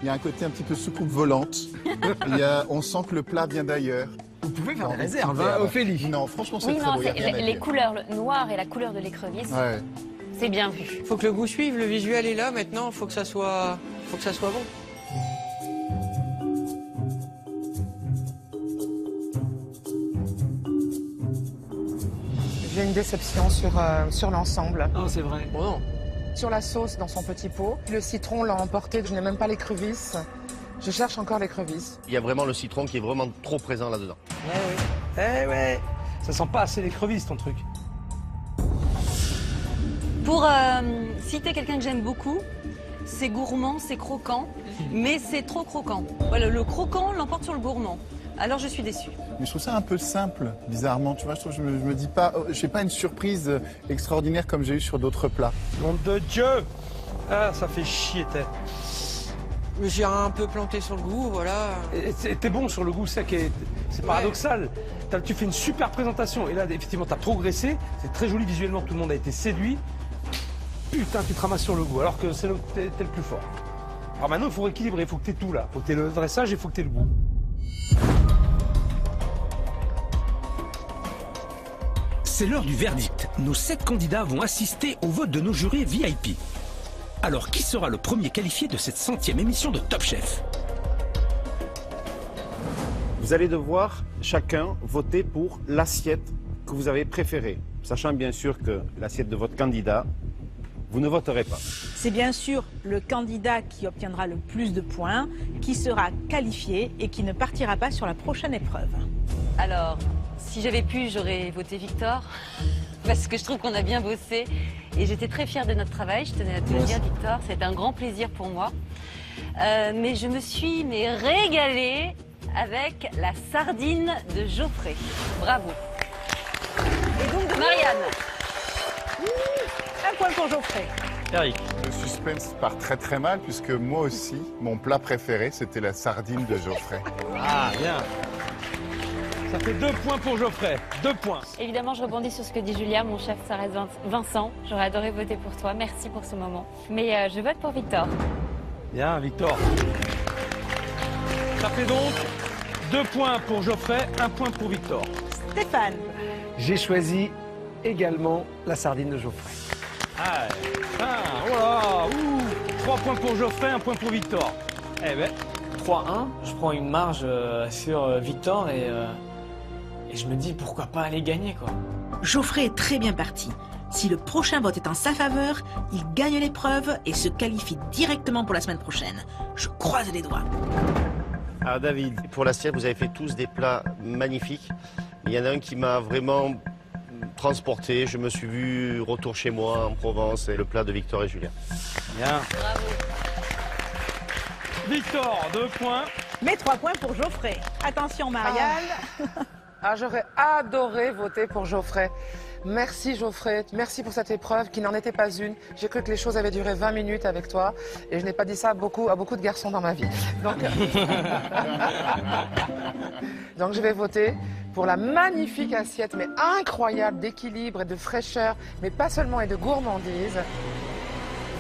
Speaker 4: Il y a un côté un petit peu soucoupe volante. On sent que le plat vient d'ailleurs.
Speaker 9: Vous pouvez faire des réserves, hein, Ophélie.
Speaker 4: Non, franchement, c'est
Speaker 16: Oui,
Speaker 4: très
Speaker 16: non,
Speaker 4: beau. Il y a rien à
Speaker 16: les
Speaker 4: dire.
Speaker 16: couleurs, le noir et la couleur de l'écrevisse,
Speaker 4: Ouais.
Speaker 16: c'est bien vu.
Speaker 22: Faut que le goût suive, le visuel est là maintenant, faut que ça soit bon.
Speaker 13: J'ai une déception sur l'ensemble.
Speaker 9: Non, c'est vrai.
Speaker 22: Bon non.
Speaker 13: Sur la sauce dans son petit pot. Le citron l'a emporté, je n'ai même pas l'écrevisse. Je cherche encore l'écrevisse.
Speaker 8: Il y a vraiment le citron qui est vraiment trop présent là-dedans.
Speaker 15: Eh ouais. Ça sent pas assez l'écrevisse, ton truc.
Speaker 14: Pour citer quelqu'un que j'aime beaucoup, c'est gourmand, c'est croquant, mais c'est trop croquant. Voilà, le croquant l'emporte sur le gourmand. Alors je suis déçue.
Speaker 4: Mais je trouve ça un peu simple, bizarrement. Tu vois, je me dis pas, j'ai pas une surprise extraordinaire comme j'ai eu sur d'autres plats.
Speaker 15: Nom de Dieu. Ah, ça fait chier, t'es.
Speaker 22: Je me suis un peu planté sur le goût, voilà.
Speaker 15: T'es bon sur le goût sec, c'est paradoxal. Tu fais une super présentation et là, effectivement, t'as progressé. C'est très joli visuellement, tout le monde a été séduit. Putain, tu te ramasses sur le goût, alors que c'est t'es le plus fort. Alors maintenant, il faut rééquilibrer, il faut que t'aies tout là. Il faut que t'aies le dressage et il faut que t'aies le goût.
Speaker 20: C'est l'heure du verdict. Nos 7 candidats vont assister au vote de nos jurés VIP. Alors, qui sera le premier qualifié de cette 100e émission de Top Chef?
Speaker 6: Vous allez devoir chacun voter pour l'assiette que vous avez préférée, sachant bien sûr que l'assiette de votre candidat, vous ne voterez pas.
Speaker 2: C'est bien sûr le candidat qui obtiendra le plus de points, qui sera qualifié et qui ne partira pas sur la prochaine épreuve.
Speaker 14: Alors, si j'avais pu, j'aurais voté Victor, parce que je trouve qu'on a bien bossé. Et j'étais très fière de notre travail, je tenais à te le dire, Victor, c'est un grand plaisir pour moi. Mais je me suis régalée avec la sardine de Geoffrey. Bravo. Et donc de Marianne.
Speaker 2: Un point pour Geoffrey.
Speaker 15: Eric.
Speaker 4: Le suspense part très très mal, puisque moi aussi, mon plat préféré, c'était la sardine de Geoffrey.
Speaker 15: Ah, bien. Ça fait 2 points pour Geoffrey. 2 points.
Speaker 16: Évidemment, je rebondis sur ce que dit Julia, mon chef, ça reste Vincent. J'aurais adoré voter pour toi, merci pour ce moment. Mais je vote pour Victor.
Speaker 15: Bien, Victor. Ça fait donc 2 points pour Geoffrey, 1 point pour Victor.
Speaker 2: Stéphane.
Speaker 9: J'ai choisi également la sardine de Geoffrey.
Speaker 15: Ah, voilà. 3 points pour Geoffrey, 1 point pour Victor. Eh ben.
Speaker 19: 3-1, je prends une marge sur Victor et je me dis pourquoi pas aller gagner quoi.
Speaker 18: Geoffrey est très bien parti. Si le prochain vote est en sa faveur, il gagne l'épreuve et se qualifie directement pour la semaine prochaine. Je croise les doigts.
Speaker 8: Alors David, pour l'assiette, vous avez fait tous des plats magnifiques. Mais il y en a un qui m'a vraiment transporté. Je me suis vu retour chez moi en Provence et le plat de Victor et Julien.
Speaker 15: Bien.
Speaker 14: Bravo.
Speaker 15: Victor, 2 points.
Speaker 2: Mais 3 points pour Geoffrey. Attention, Marianne.
Speaker 13: Ah, j'aurais adoré voter pour Geoffrey. Merci Geoffrey, merci pour cette épreuve qui n'en était pas une. J'ai cru que les choses avaient duré 20 minutes avec toi et je n'ai pas dit ça à beaucoup de garçons dans ma vie. Donc je vais voter pour la magnifique assiette, mais incroyable d'équilibre et de fraîcheur, mais pas seulement et de gourmandise.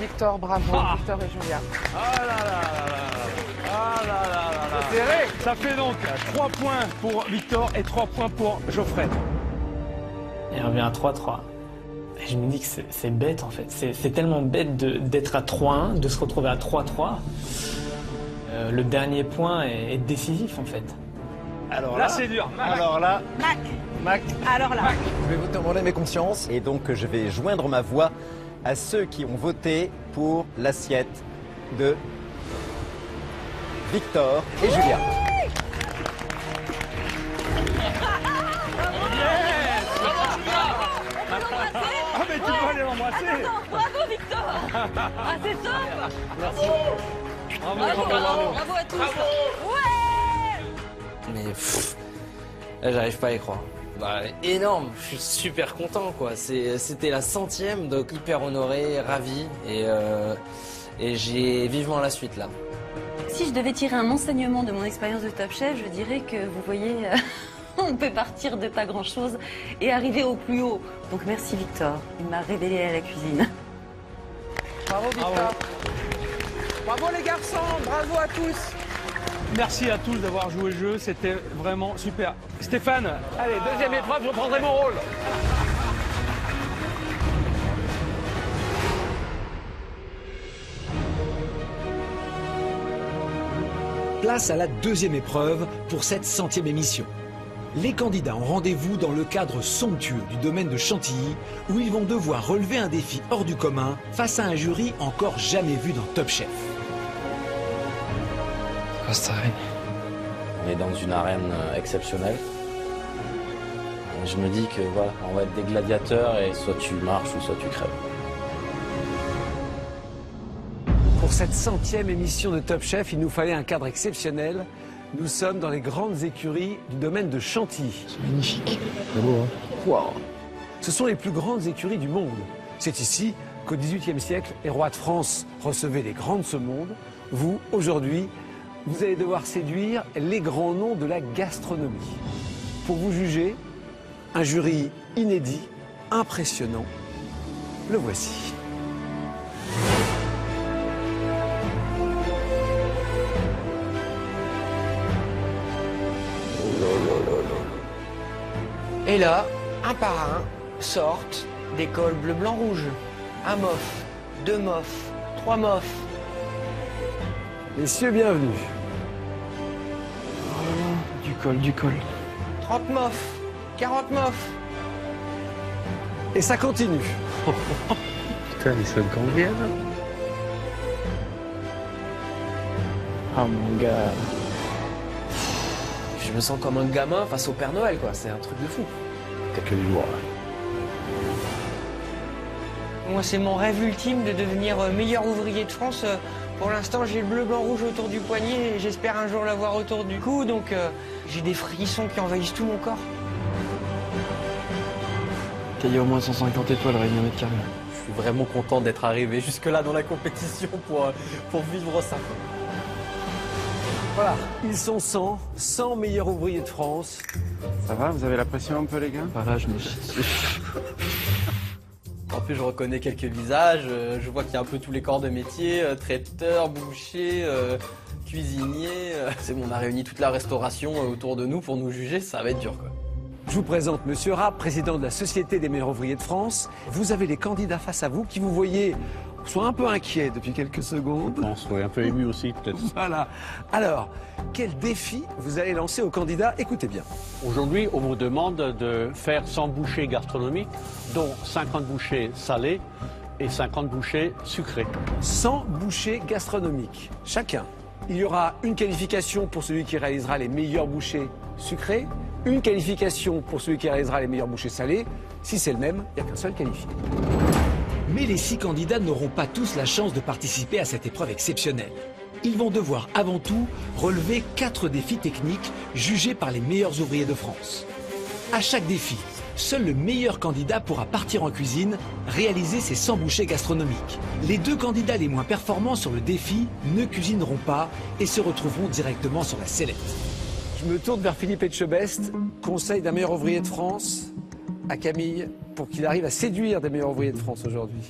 Speaker 13: Victor, bravo, Victor et Julia.
Speaker 15: Ah là là là là. Ah là là là là.
Speaker 13: C'est serré.
Speaker 15: Ça fait donc 3 points pour Victor et 3 points pour Geoffrey.
Speaker 19: Et on revient à 3-3. Et je me dis que c'est bête en fait. C'est tellement bête d'être à 3-1, de se retrouver à 3-3. Le dernier point est décisif en fait.
Speaker 15: Alors là, c'est dur. Mac.
Speaker 12: Alors là,
Speaker 2: Mac. Alors là.
Speaker 12: je vais voter en mon âme et conscience et donc je vais joindre ma voix à ceux qui ont voté pour l'assiette de Victor et Julia.
Speaker 15: Ah mais tu peux aller l'embrasser.
Speaker 14: Bravo Victor. Ah c'est top.
Speaker 15: Merci.
Speaker 14: Bravo à tous. Ouais.
Speaker 21: Mais là, j'arrive pas à y croire. Bah, énorme, je suis super content quoi. C'était la 100e, donc hyper honoré, ravi et j'ai vivement la suite là.
Speaker 14: Si je devais tirer un enseignement de mon expérience de Top Chef, je dirais que vous voyez, on peut partir de pas grand chose et arriver au plus haut. Donc merci Victor, il m'a révélé à la cuisine.
Speaker 13: Bravo Victor. Bravo les garçons, bravo à tous.
Speaker 15: Merci à tous d'avoir joué le jeu, c'était vraiment super. Stéphane, allez, deuxième épreuve, je reprendrai mon rôle.
Speaker 5: Place à la deuxième épreuve pour cette 100e émission. Les candidats ont rendez-vous dans le cadre somptueux du domaine de Chantilly où ils vont devoir relever un défi hors du commun face à un jury encore jamais vu dans Top Chef.
Speaker 7: On est dans une arène exceptionnelle. Je me dis que voilà, on va être des gladiateurs et soit tu marches ou soit tu crèves.
Speaker 9: Pour cette 100e émission de Top Chef, il nous fallait un cadre exceptionnel. Nous sommes dans les grandes écuries du domaine de Chantilly.
Speaker 3: C'est magnifique. C'est beau, hein.
Speaker 9: Wow. Ce sont les plus grandes écuries du monde. C'est ici qu'au XVIIIe siècle, les rois de France recevaient les grands de ce monde. Vous, aujourd'hui, vous allez devoir séduire les grands noms de la gastronomie. Pour vous juger, un jury inédit, impressionnant. Le voici.
Speaker 22: Et là, un par un, sortent des cols bleu, blanc, rouge. Un mof, 2 mofs, 3 mofs.
Speaker 9: Messieurs, bienvenue.
Speaker 3: Du col.
Speaker 22: 30 mofs, 40 mofs.
Speaker 9: Et ça continue.
Speaker 3: Putain, ils sont combien là? Oh mon gars.
Speaker 22: Je me sens comme un gamin face au Père Noël, quoi. C'est un truc de fou.
Speaker 3: T'as que du lourd.
Speaker 22: Moi, c'est mon rêve ultime de devenir meilleur ouvrier de France. Pour l'instant, j'ai le bleu, blanc, rouge autour du poignet et j'espère un jour l'avoir autour du cou. Donc, j'ai des frissons qui envahissent tout mon corps.
Speaker 3: Il y a au moins 150 étoiles, Réunion mètre carré.
Speaker 7: Je suis vraiment content d'être arrivé jusque-là dans la compétition pour vivre ça.
Speaker 9: Voilà, ils sont 100 meilleurs ouvriers de France.
Speaker 6: Ça va, vous avez la pression un peu les gars?
Speaker 3: Voilà, je me chie.
Speaker 7: En plus, je reconnais quelques visages, je vois qu'il y a un peu tous les corps de métier, traiteur, boucher, cuisinier. On a réuni toute la restauration autour de nous pour nous juger, ça va être dur quoi.
Speaker 9: Je vous présente Monsieur Rapp, président de la Société des meilleurs ouvriers de France. Vous avez les candidats face à vous qui vous voyez soit un peu inquiets depuis quelques secondes.
Speaker 3: Je pense, oui, un peu ému aussi peut-être.
Speaker 9: Voilà. Alors, quel défi vous allez lancer aux candidats? Écoutez bien.
Speaker 3: Aujourd'hui, on vous demande de faire 100 bouchées gastronomiques, dont 50 bouchées salées et 50 bouchées sucrées.
Speaker 9: 100 bouchées gastronomiques, chacun. Il y aura une qualification pour celui qui réalisera les meilleures bouchées sucrées, Une qualification pour celui qui réalisera les meilleurs bouchées salées. Si c'est le même, il n'y a qu'un seul qualifié.
Speaker 5: Mais les 6 candidats n'auront pas tous la chance de participer à cette épreuve exceptionnelle. Ils vont devoir avant tout relever 4 défis techniques jugés par les meilleurs ouvriers de France. À chaque défi, seul le meilleur candidat pourra partir en cuisine, réaliser ses 100 bouchées gastronomiques. Les 2 candidats les moins performants sur le défi ne cuisineront pas et se retrouveront directement sur la sellette.
Speaker 9: Je me tourne vers Philippe Etchebest, conseil d'un meilleur ouvrier de France à Camille pour qu'il arrive à séduire des meilleurs ouvriers de France aujourd'hui.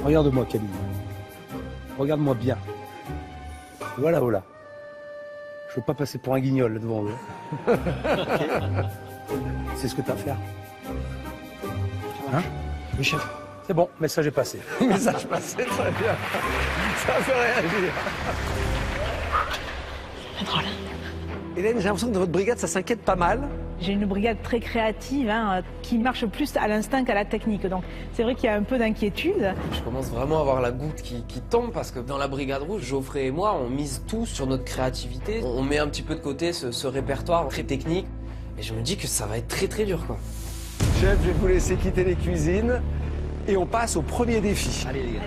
Speaker 15: Regarde-moi, Camille. Regarde-moi bien. Voilà, voilà. Je veux pas passer pour un guignol là devant eux. Okay. C'est ce que tu as à faire. Hein? Oui, chef. C'est bon, message est passé.
Speaker 9: Message passé, très bien. Ça fait réagir.
Speaker 2: C'est drôle.
Speaker 9: Hélène, j'ai l'impression que dans votre brigade, ça s'inquiète pas mal.
Speaker 2: J'ai une brigade très créative, qui marche plus à l'instinct qu'à la technique. Donc c'est vrai qu'il y a un peu d'inquiétude.
Speaker 7: Je commence vraiment à avoir la goutte qui tombe parce que dans la Brigade Rouge, Geoffrey et moi, on mise tout sur notre créativité. On met un petit peu de côté ce répertoire très technique. Et je me dis que ça va être très très dur, quoi.
Speaker 9: Chef, je vais vous laisser quitter les cuisines et on passe au premier défi.
Speaker 5: Allez, les gars.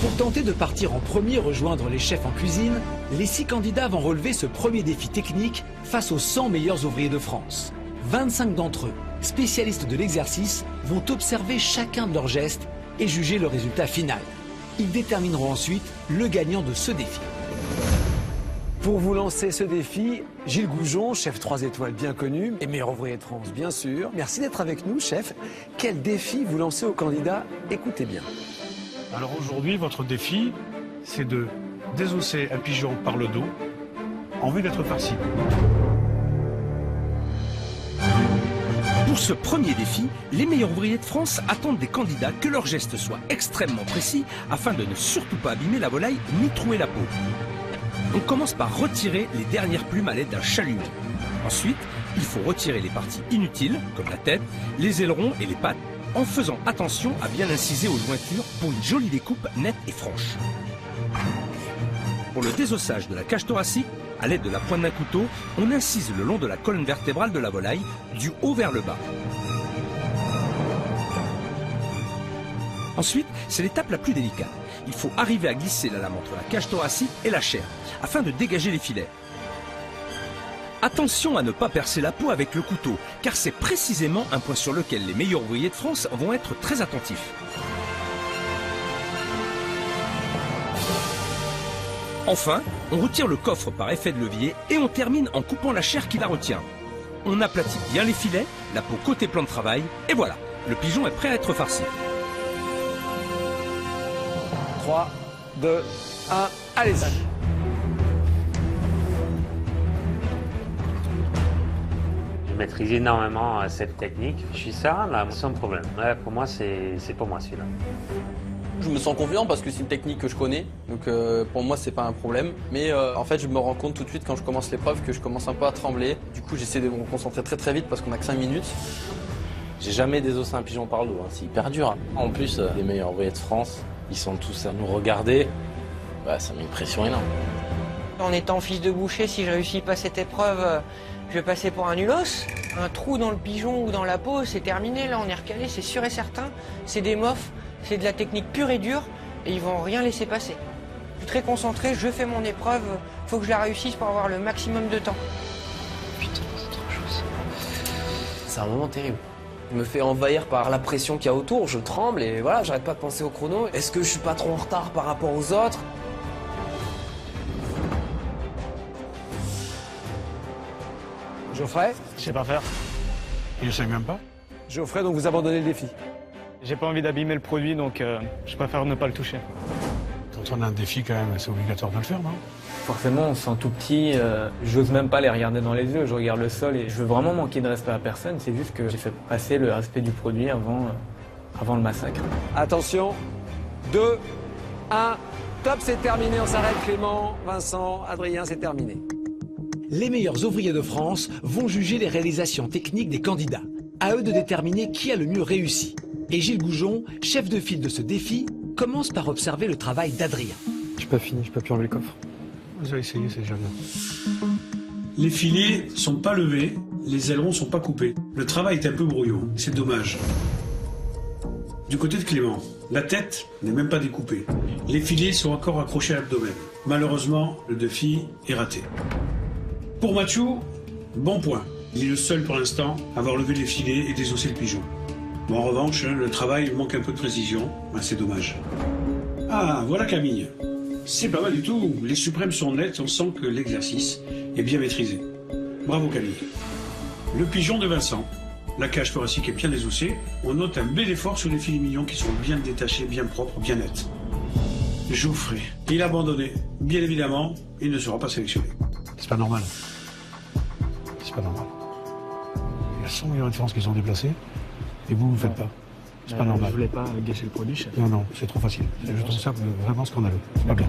Speaker 5: Pour tenter de partir en premier rejoindre les chefs en cuisine, les 6 candidats vont relever ce premier défi technique face aux 100 meilleurs ouvriers de France. 25 d'entre eux, spécialistes de l'exercice, vont observer chacun de leurs gestes et juger le résultat final. Ils détermineront ensuite le gagnant de ce défi.
Speaker 9: Pour vous lancer ce défi, Gilles Goujon, chef 3 étoiles bien connu et meilleur ouvrier de France bien sûr. Merci d'être avec nous, chef. Quel défi vous lancez aux candidats? Écoutez bien.
Speaker 10: Alors aujourd'hui, votre défi, c'est de désosser un pigeon par le dos en vue d'être farci.
Speaker 20: Pour ce premier défi, les meilleurs ouvriers de France attendent des candidats que leurs gestes soient extrêmement précis afin de ne surtout pas abîmer la volaille ni trouer la peau. On commence par retirer les dernières plumes à l'aide d'un chalumeau. Ensuite, il faut retirer les parties inutiles, comme la tête, les ailerons et les pattes, en faisant attention à bien inciser aux jointures pour une jolie découpe nette et franche. Pour le désossage de la cage thoracique, à l'aide de la pointe d'un couteau, on incise le long de la colonne vertébrale de la volaille, du haut vers le bas. Ensuite, c'est l'étape la plus délicate. Il faut arriver à glisser la lame entre la cage thoracique et la chair, afin de dégager les filets. Attention à ne pas percer la peau avec le couteau, car c'est précisément un point sur lequel les meilleurs ouvriers de France vont être très attentifs. Enfin, on retire le coffre par effet de levier et on termine en coupant la chair qui la retient. On aplatit bien les filets, la peau côté plan de travail, et voilà, le pigeon est prêt à être farci.
Speaker 9: 3, 2, 1, allez-y.
Speaker 1: Je maîtrise énormément cette technique. Je suis serein là, sans problème. Ouais, pour moi, c'est pour moi celui-là.
Speaker 7: Je me sens confiant parce que c'est une technique que je connais, donc pour moi c'est pas un problème. Mais en fait je me rends compte tout de suite quand je commence l'épreuve que je commence un peu à trembler. Du coup j'essaie de me concentrer très très vite parce qu'on a que 5 minutes.
Speaker 17: J'ai jamais désossé un pigeon par le dos, hein. C'est hyper dur. En plus, les meilleurs ouvriers de France, ils sont tous à nous regarder. Bah, ça met une pression énorme.
Speaker 23: En étant fils de boucher, si je réussis pas cette épreuve, je vais passer pour un nulos. Un trou dans le pigeon ou dans la peau, c'est terminé, là on est recalé, c'est sûr et certain. C'est des mofs, c'est de la technique pure et dure, et ils vont rien laisser passer. Je suis très concentré, je fais mon épreuve, faut que je la réussisse pour avoir le maximum de temps.
Speaker 7: Putain, c'est trop chose. C'est un moment terrible. Je me fais envahir par la pression qu'il y a autour, je tremble et voilà, j'arrête pas de penser au chrono. Est-ce que je suis pas trop en retard par rapport aux autres?
Speaker 9: Geoffrey?
Speaker 10: Je sais pas faire. Il ne sait même pas.
Speaker 9: Geoffrey, donc vous abandonnez le défi?
Speaker 11: J'ai pas envie d'abîmer le produit, donc je préfère ne pas le toucher.
Speaker 10: Quand on a un défi, quand même, c'est obligatoire de le faire, non?
Speaker 19: Forcément, on se sent tout petit, j'ose même pas les regarder dans les yeux, je regarde le sol et je veux vraiment manquer de respect à personne, c'est juste que j'ai fait passer le respect du produit avant le massacre.
Speaker 9: Attention, 2, 1, top, c'est terminé, on s'arrête. Clément, Vincent, Adrien, c'est terminé.
Speaker 5: Les meilleurs ouvriers de France vont juger les réalisations techniques des candidats. À eux de déterminer qui a le mieux réussi. Et Gilles Goujon, chef de file de ce défi, commence par observer le travail d'Adrien.
Speaker 15: J'ai pas fini, j'ai pas pu enlever le coffre.
Speaker 10: Vous avez essayé, c'est déjà bien. Les filets sont pas levés, les ailerons sont pas coupés. Le travail est un peu brouillon, c'est dommage. Du côté de Clément, la tête n'est même pas découpée. Les filets sont encore accrochés à l'abdomen. Malheureusement, le défi est raté. Pour Mathieu, bon point. Il est le seul pour l'instant à avoir levé les filets et désossé le pigeon. Bon, en revanche, le travail manque un peu de précision. C'est dommage. Ah, voilà Camille. C'est pas mal du tout. Les suprêmes sont nets, on sent que l'exercice est bien maîtrisé. Bravo Camille. Le pigeon de Vincent. La cage thoracique est bien désossée. On note un bel effort sur les filets mignons qui sont bien détachés, bien propres, bien nets. Geoffrey. Il a abandonné. Bien évidemment, il ne sera pas sélectionné. C'est pas normal. C'est pas normal. Il y a 100 millions de France qui sont déplacés et vous ne le faites pas. C'est pas normal.
Speaker 19: Je voulais pas gâcher le produit, chef.
Speaker 10: Non, non, c'est trop facile. Je trouve ça vraiment scandaleux. C'est pas bien.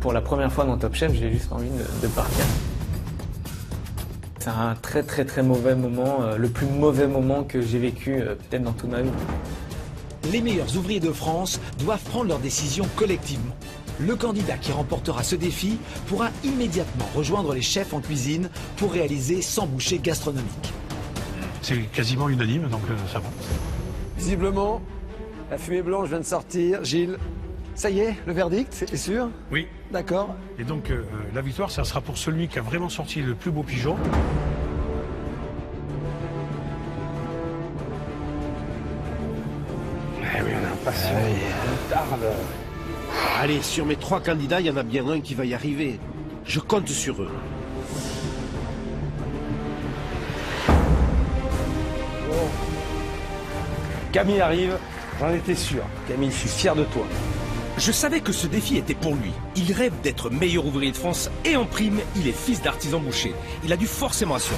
Speaker 19: Pour la première fois dans Top Chef, j'ai juste envie de partir. C'est un très très très mauvais moment, le plus mauvais moment que j'ai vécu peut-être dans toute ma vie.
Speaker 5: Les meilleurs ouvriers de France doivent prendre leurs décisions collectivement. Le candidat qui remportera ce défi pourra immédiatement rejoindre les chefs en cuisine pour réaliser 100 bouchées gastronomiques.
Speaker 10: C'est quasiment unanime, donc ça va.
Speaker 9: Visiblement, la fumée blanche vient de sortir. Gilles, ça y est, le verdict, c'est sûr?
Speaker 10: Oui.
Speaker 9: D'accord.
Speaker 10: Et donc, la victoire, ça sera pour celui qui a vraiment sorti le plus beau pigeon.
Speaker 8: Eh oui, on est impatient. On tarde. Allez, sur mes 3 candidats, il y en a bien un qui va y arriver. Je compte sur eux.
Speaker 15: Camille arrive, j'en étais sûr. Camille, je suis fier de toi.
Speaker 20: Je savais que ce défi était pour lui. Il rêve d'être meilleur ouvrier de France et en prime, il est fils d'artisan boucher. Il a dû forcément assurer.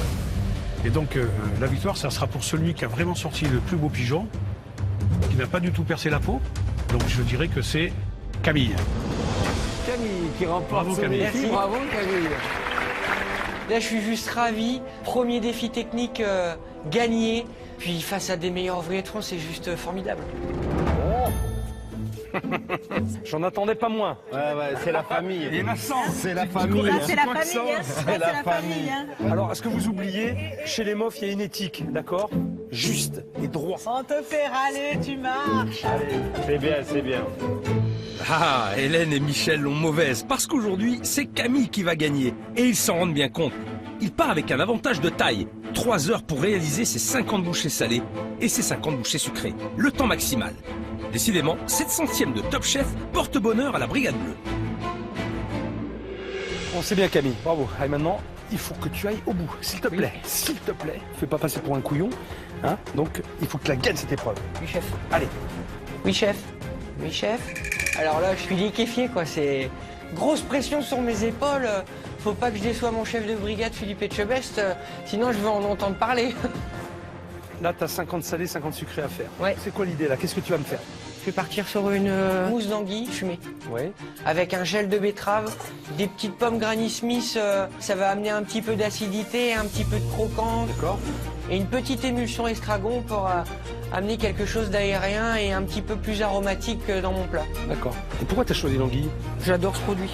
Speaker 10: Et donc, la victoire, ça sera pour celui qui a vraiment sorti le plus beau pigeon, qui n'a pas du tout percé la peau. Donc, je dirais que c'est Camille.
Speaker 9: Camille qui remporte
Speaker 10: Bravo,
Speaker 9: ce
Speaker 10: Camille.
Speaker 9: défi.
Speaker 23: Merci.
Speaker 9: Bravo Camille.
Speaker 23: Là, je suis juste ravi. Premier défi technique gagné. Puis face à des meilleurs ouvriers de France, c'est juste formidable.
Speaker 15: J'en attendais pas moins.
Speaker 8: Ouais, c'est la famille.
Speaker 15: Il y en a 100.
Speaker 8: C'est la famille.
Speaker 2: C'est la famille, hein. C'est la famille, hein.
Speaker 15: Alors, est-ce que vous oubliez, chez les mofs, il y a une éthique, d'accord? Juste et droit.
Speaker 2: On te fait râler, tu marches.
Speaker 8: C'est bien, c'est bien.
Speaker 20: Ah, Hélène et Michel l'ont mauvaise, parce qu'aujourd'hui, c'est Camille qui va gagner. Et ils s'en rendent bien compte. Il part avec un avantage de taille. 3 heures pour réaliser ses 50 bouchées salées et ses 50 bouchées sucrées. Le temps maximal. Décidément, cette 100e de Top Chef porte bonheur à la Brigade Bleue.
Speaker 15: Bon, c'est bien Camille, bravo. Allez, maintenant, il faut que tu ailles au bout, s'il te plaît. S'il te plaît, fais pas passer pour un couillon. Hein. Donc, il faut que tu la gagnes cette épreuve.
Speaker 23: Oui, chef.
Speaker 15: Allez.
Speaker 23: Oui, chef. Oui, chef. Alors là, je suis liquéfié, quoi. C'est grosse pression sur mes épaules. Faut pas que je déçoive mon chef de brigade, Philippe Etchebest, sinon je vais en entendre parler.
Speaker 15: Là, tu as 50 salés, 50 sucrés à faire.
Speaker 23: Ouais.
Speaker 15: C'est quoi l'idée là? Qu'est-ce que tu vas me faire?
Speaker 23: Je vais partir sur une mousse d'anguille fumée.
Speaker 15: Ouais.
Speaker 23: Avec un gel de betterave, des petites pommes Granny Smith, ça va amener un petit peu d'acidité, un petit peu de croquant.
Speaker 15: D'accord.
Speaker 23: Et une petite émulsion estragon pour amener quelque chose d'aérien et un petit peu plus aromatique dans mon plat.
Speaker 15: D'accord. Et pourquoi tu as choisi l'anguille?
Speaker 23: J'adore ce produit.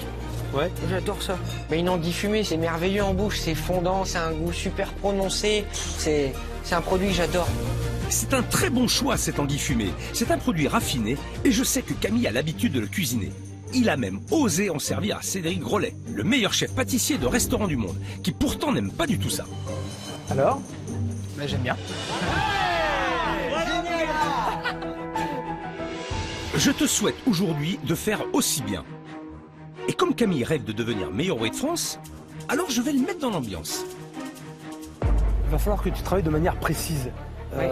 Speaker 15: Ouais.
Speaker 23: J'adore ça. Mais une anguille fumée, c'est merveilleux en bouche, c'est fondant, c'est un goût super prononcé. C'est un produit que j'adore.
Speaker 20: C'est un très bon choix, cette anguille fumée. C'est un produit raffiné et je sais que Camille a l'habitude de le cuisiner. Il a même osé en servir à Cédric Grolet, le meilleur chef pâtissier de restaurant du monde, qui pourtant n'aime pas du tout ça.
Speaker 15: Alors?
Speaker 19: Ben, j'aime bien.
Speaker 20: Je te souhaite aujourd'hui de faire aussi bien. Et comme Camille rêve de devenir meilleur ouvrier de France, alors je vais le mettre dans l'ambiance.
Speaker 15: Il va falloir que tu travailles de manière précise.
Speaker 23: Oui.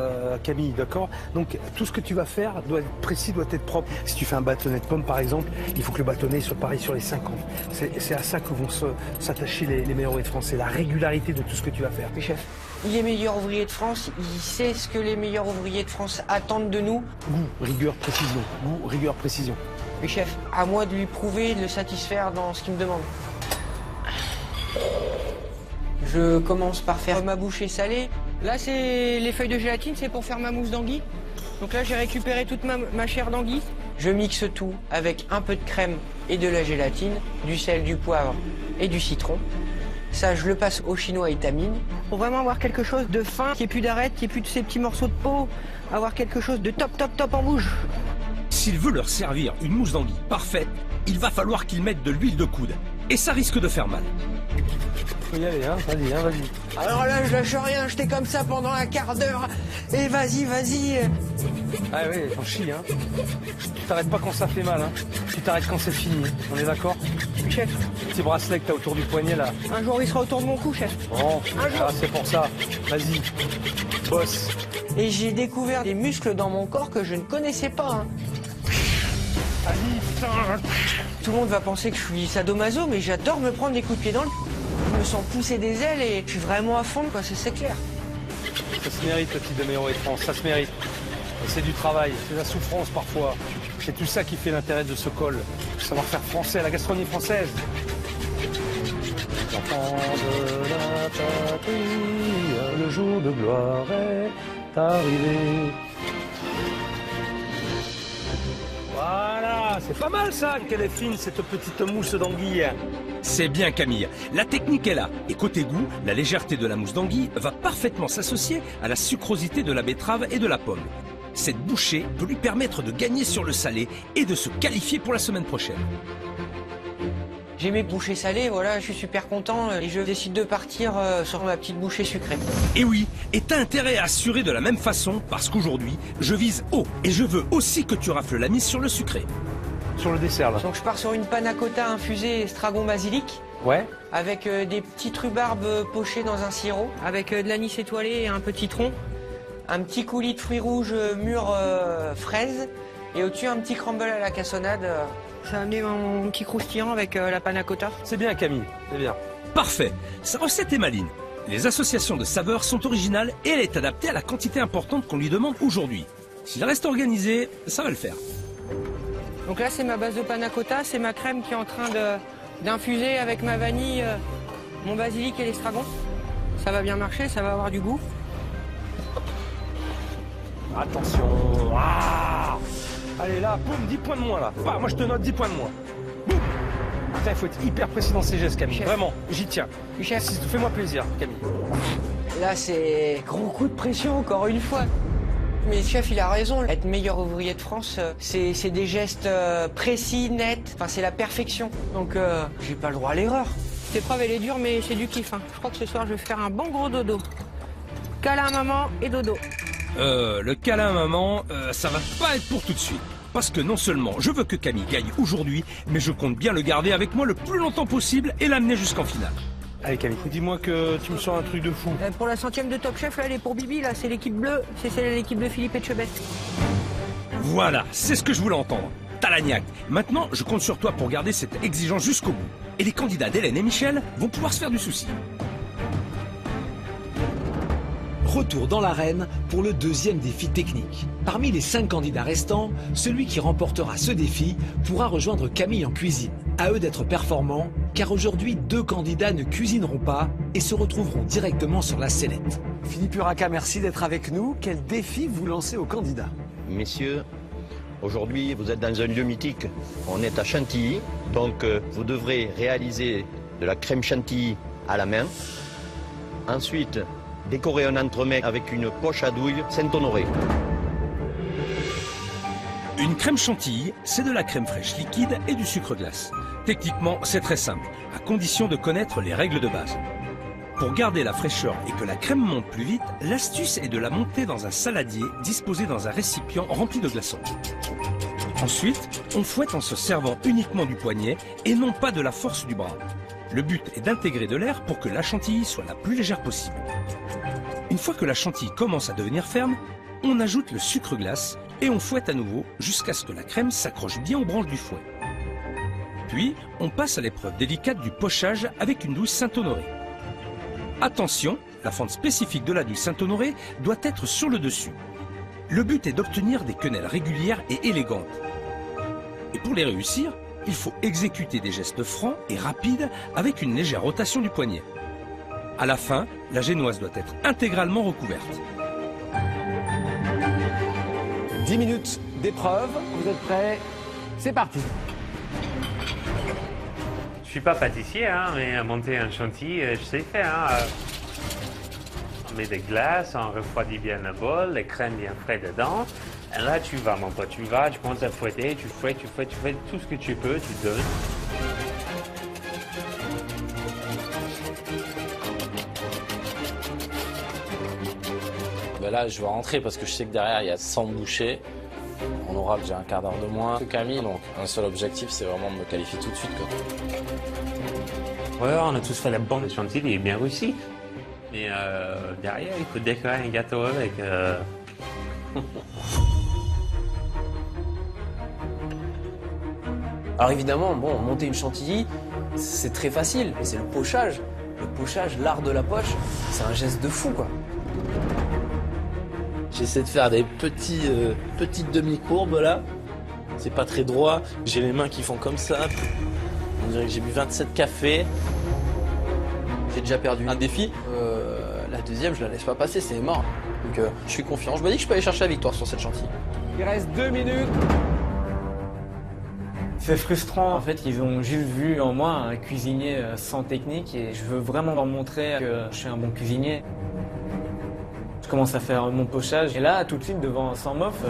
Speaker 15: Camille, d'accord? Donc tout ce que tu vas faire doit être précis, doit être propre. Si tu fais un bâtonnet de pommes par exemple, il faut que le bâtonnet soit pareil sur les 50. C'est à ça que vont s'attacher les meilleurs ouvriers de France, c'est la régularité de tout ce que tu vas faire.
Speaker 23: Oui, chef. Il est meilleur ouvrier de France, il sait ce que les meilleurs ouvriers de France attendent de nous.
Speaker 15: Goût, rigueur, précision. Goût, rigueur, précision.
Speaker 23: Oui, chef. À moi de lui prouver, de le satisfaire dans ce qu'il me demande. Je commence par faire ma bouchée salée. Là, c'est les feuilles de gélatine, c'est pour faire ma mousse d'anguille. Donc là, j'ai récupéré toute ma chair d'anguille. Je mixe tout avec un peu de crème et de la gélatine, du sel, du poivre et du citron. Ça, je le passe au chinois étamine pour vraiment avoir quelque chose de fin, qui ait plus d'arêtes, qui ait plus de ces petits morceaux de peau, avoir quelque chose de top, top, top en bouche.
Speaker 20: S'il veut leur servir une mousse d'anguille parfaite, il va falloir qu'il mette de l'huile de coude. Et ça risque de faire mal.
Speaker 15: Faut y aller, hein, vas-y.
Speaker 23: Alors là, je lâche rien, j'étais comme ça pendant un quart d'heure. Et vas-y, vas-y.
Speaker 15: Ah oui, j'en chie, hein. Tu t'arrêtes pas quand ça fait mal, hein. Tu t'arrêtes quand c'est fini. On est d'accord?
Speaker 23: Chef.
Speaker 15: Petit bracelet que t'as autour du poignet, là.
Speaker 23: Un jour, il sera autour de mon cou, chef.
Speaker 15: Bon, c'est pour ça. Vas-y, bosse.
Speaker 23: Et j'ai découvert des muscles dans mon corps que je ne connaissais pas, hein.
Speaker 15: Vas-y, putain.
Speaker 23: Tout le monde va penser que je suis sadomaso, mais j'adore me prendre des coups de pied dans le... Je me sens pousser des ailes et je suis vraiment à fond, quoi, c'est clair.
Speaker 15: Ça se mérite, le titre de meilleur de France, ça se mérite. C'est du travail, c'est de la souffrance parfois. C'est tout ça qui fait l'intérêt de ce col. Le savoir-faire français, la gastronomie française. L'enfant de la patrie, le jour de gloire est arrivé. Voilà, c'est pas mal ça, qu'elle est fine cette petite mousse d'anguille.
Speaker 20: C'est bien Camille, la technique est là. Et côté goût, la légèreté de la mousse d'anguille va parfaitement s'associer à la sucrosité de la betterave et de la pomme. Cette bouchée peut lui permettre de gagner sur le salé et de se qualifier pour la semaine prochaine.
Speaker 23: J'ai mes bouchées salées, voilà, je suis super content et je décide de partir sur ma petite bouchée sucrée.
Speaker 20: Et oui, et t'as intérêt à assurer de la même façon parce qu'aujourd'hui, je vise haut et je veux aussi que tu rafles la mise sur le sucré.
Speaker 15: Sur le dessert là.
Speaker 23: Donc je pars sur une panna cotta infusée estragon basilic.
Speaker 15: Ouais.
Speaker 23: Avec des petites rhubarbes pochées dans un sirop, avec de l'anis étoilé et un petit tronc. Un petit coulis de fruits rouges mûrs fraises. Et au-dessus un petit crumble à la cassonade. Ça a amené mon petit croustillant avec la panna cotta.
Speaker 15: C'est bien Camille, c'est bien.
Speaker 20: Parfait, sa recette est maligne. Les associations de saveurs sont originales et elle est adaptée à la quantité importante qu'on lui demande aujourd'hui. S'il reste organisé, ça va le faire.
Speaker 23: Donc là, c'est ma base de panna cotta, c'est ma crème qui est en train d'infuser avec ma vanille, mon basilic et l'estragon. Ça va bien marcher, ça va avoir du goût.
Speaker 15: Attention. Ah, allez là, boum, 10 points de moins là. Bah, moi je te note 10 points de moins. Boum. Putain, il faut être hyper précis dans ces gestes, Camille.
Speaker 23: Chef.
Speaker 15: Vraiment, j'y tiens.
Speaker 23: Chef.
Speaker 15: Fais-moi plaisir, Camille.
Speaker 23: Là, c'est gros coup de pression encore une fois. Mais le chef, il a raison. Être meilleur ouvrier de France, c'est des gestes précis, nets. Enfin, c'est la perfection. Donc, j'ai pas le droit à l'erreur. Cette épreuve, elle est dure, mais c'est du kiff. Hein. Je crois que ce soir, je vais faire un bon gros dodo. Câlin à maman et dodo.
Speaker 20: Le câlin à maman, ça va pas être pour tout de suite. Parce que non seulement je veux que Camille gagne aujourd'hui, mais je compte bien le garder avec moi le plus longtemps possible et l'amener jusqu'en finale.
Speaker 15: Allez Camille, dis-moi que tu me sors un truc de fou.
Speaker 23: Pour la 100e de Top Chef, là, elle est pour Bibi, là, c'est l'équipe bleue. C'est l'équipe de Philippe Etchebest.
Speaker 20: Voilà, c'est ce que je voulais entendre. Talagnac. Maintenant, je compte sur toi pour garder cette exigence jusqu'au bout. Et les candidats d'Hélène et Michel vont pouvoir se faire du souci.
Speaker 5: Retour dans l'arène pour le deuxième défi technique. Parmi les 5 candidats restants, celui qui remportera ce défi pourra rejoindre Camille en cuisine. À eux d'être performants, car aujourd'hui 2 candidats ne cuisineront pas et se retrouveront directement sur la sellette.
Speaker 9: Philippe Urraca, merci d'être avec nous. Quel défi vous lancez aux candidats?
Speaker 4: Messieurs, aujourd'hui vous êtes dans un lieu mythique. On est à Chantilly, donc vous devrez réaliser de la crème chantilly à la main. Ensuite, décorer un entremets avec une poche à douille Saint-Honoré.
Speaker 20: Une crème chantilly, c'est de la crème fraîche liquide et du sucre glace. Techniquement, c'est très simple, à condition de connaître les règles de base. Pour garder la fraîcheur et que la crème monte plus vite, l'astuce est de la monter dans un saladier disposé dans un récipient rempli de glaçons. Ensuite, on fouette en se servant uniquement du poignet et non pas de la force du bras. Le but est d'intégrer de l'air pour que la chantilly soit la plus légère possible. Une fois que la chantilly commence à devenir ferme, on ajoute le sucre glace et on fouette à nouveau jusqu'à ce que la crème s'accroche bien aux branches du fouet. Puis, on passe à l'épreuve délicate du pochage avec une douille Saint-Honoré. Attention, la fente spécifique de la douille Saint-Honoré doit être sur le dessus. Le but est d'obtenir des quenelles régulières et élégantes. Et pour les réussir, il faut exécuter des gestes francs et rapides avec une légère rotation du poignet. À la fin, la génoise doit être intégralement recouverte.
Speaker 9: 10 minutes d'épreuve, vous êtes prêts? C'est parti.
Speaker 1: suis pas pâtissier, hein, mais monter un chantilly, je sais faire. Hein. On met des glaces, on refroidit bien le bol, les crèmes bien frais dedans. Et là, tu vas, mon pote, tu commences à fouetter, tu fais tout ce que tu peux, tu donnes.
Speaker 17: Ben là, je vais rentrer parce que je sais que derrière, il y a 100 bouchées. En oral, j'ai un quart d'heure de moins que Camille, donc un seul objectif, c'est vraiment de me qualifier tout de suite, quoi.
Speaker 1: Ouais, on a tous fait la bonne chantilly, il est bien réussi. Mais derrière, il faut décorer un gâteau avec.
Speaker 7: Alors évidemment, bon, monter une chantilly, c'est très facile, mais c'est le pochage. Le pochage, l'art de la poche, c'est un geste de fou, quoi.
Speaker 17: J'essaie de faire des petites demi-courbes là. C'est pas très droit. J'ai les mains qui font comme ça. On dirait que j'ai bu 27 cafés.
Speaker 7: J'ai déjà perdu un défi. La deuxième, je la laisse pas passer, c'est mort. Donc je suis confiant. Je me dis que je peux aller chercher la victoire sur cette chantilly.
Speaker 9: Il reste 2 minutes.
Speaker 19: C'est frustrant. En fait, ils ont juste vu en moi un cuisinier sans technique et je veux vraiment leur montrer que je suis un bon cuisinier. Je commence à faire mon pochage et là, tout de suite, devant 100 mofs,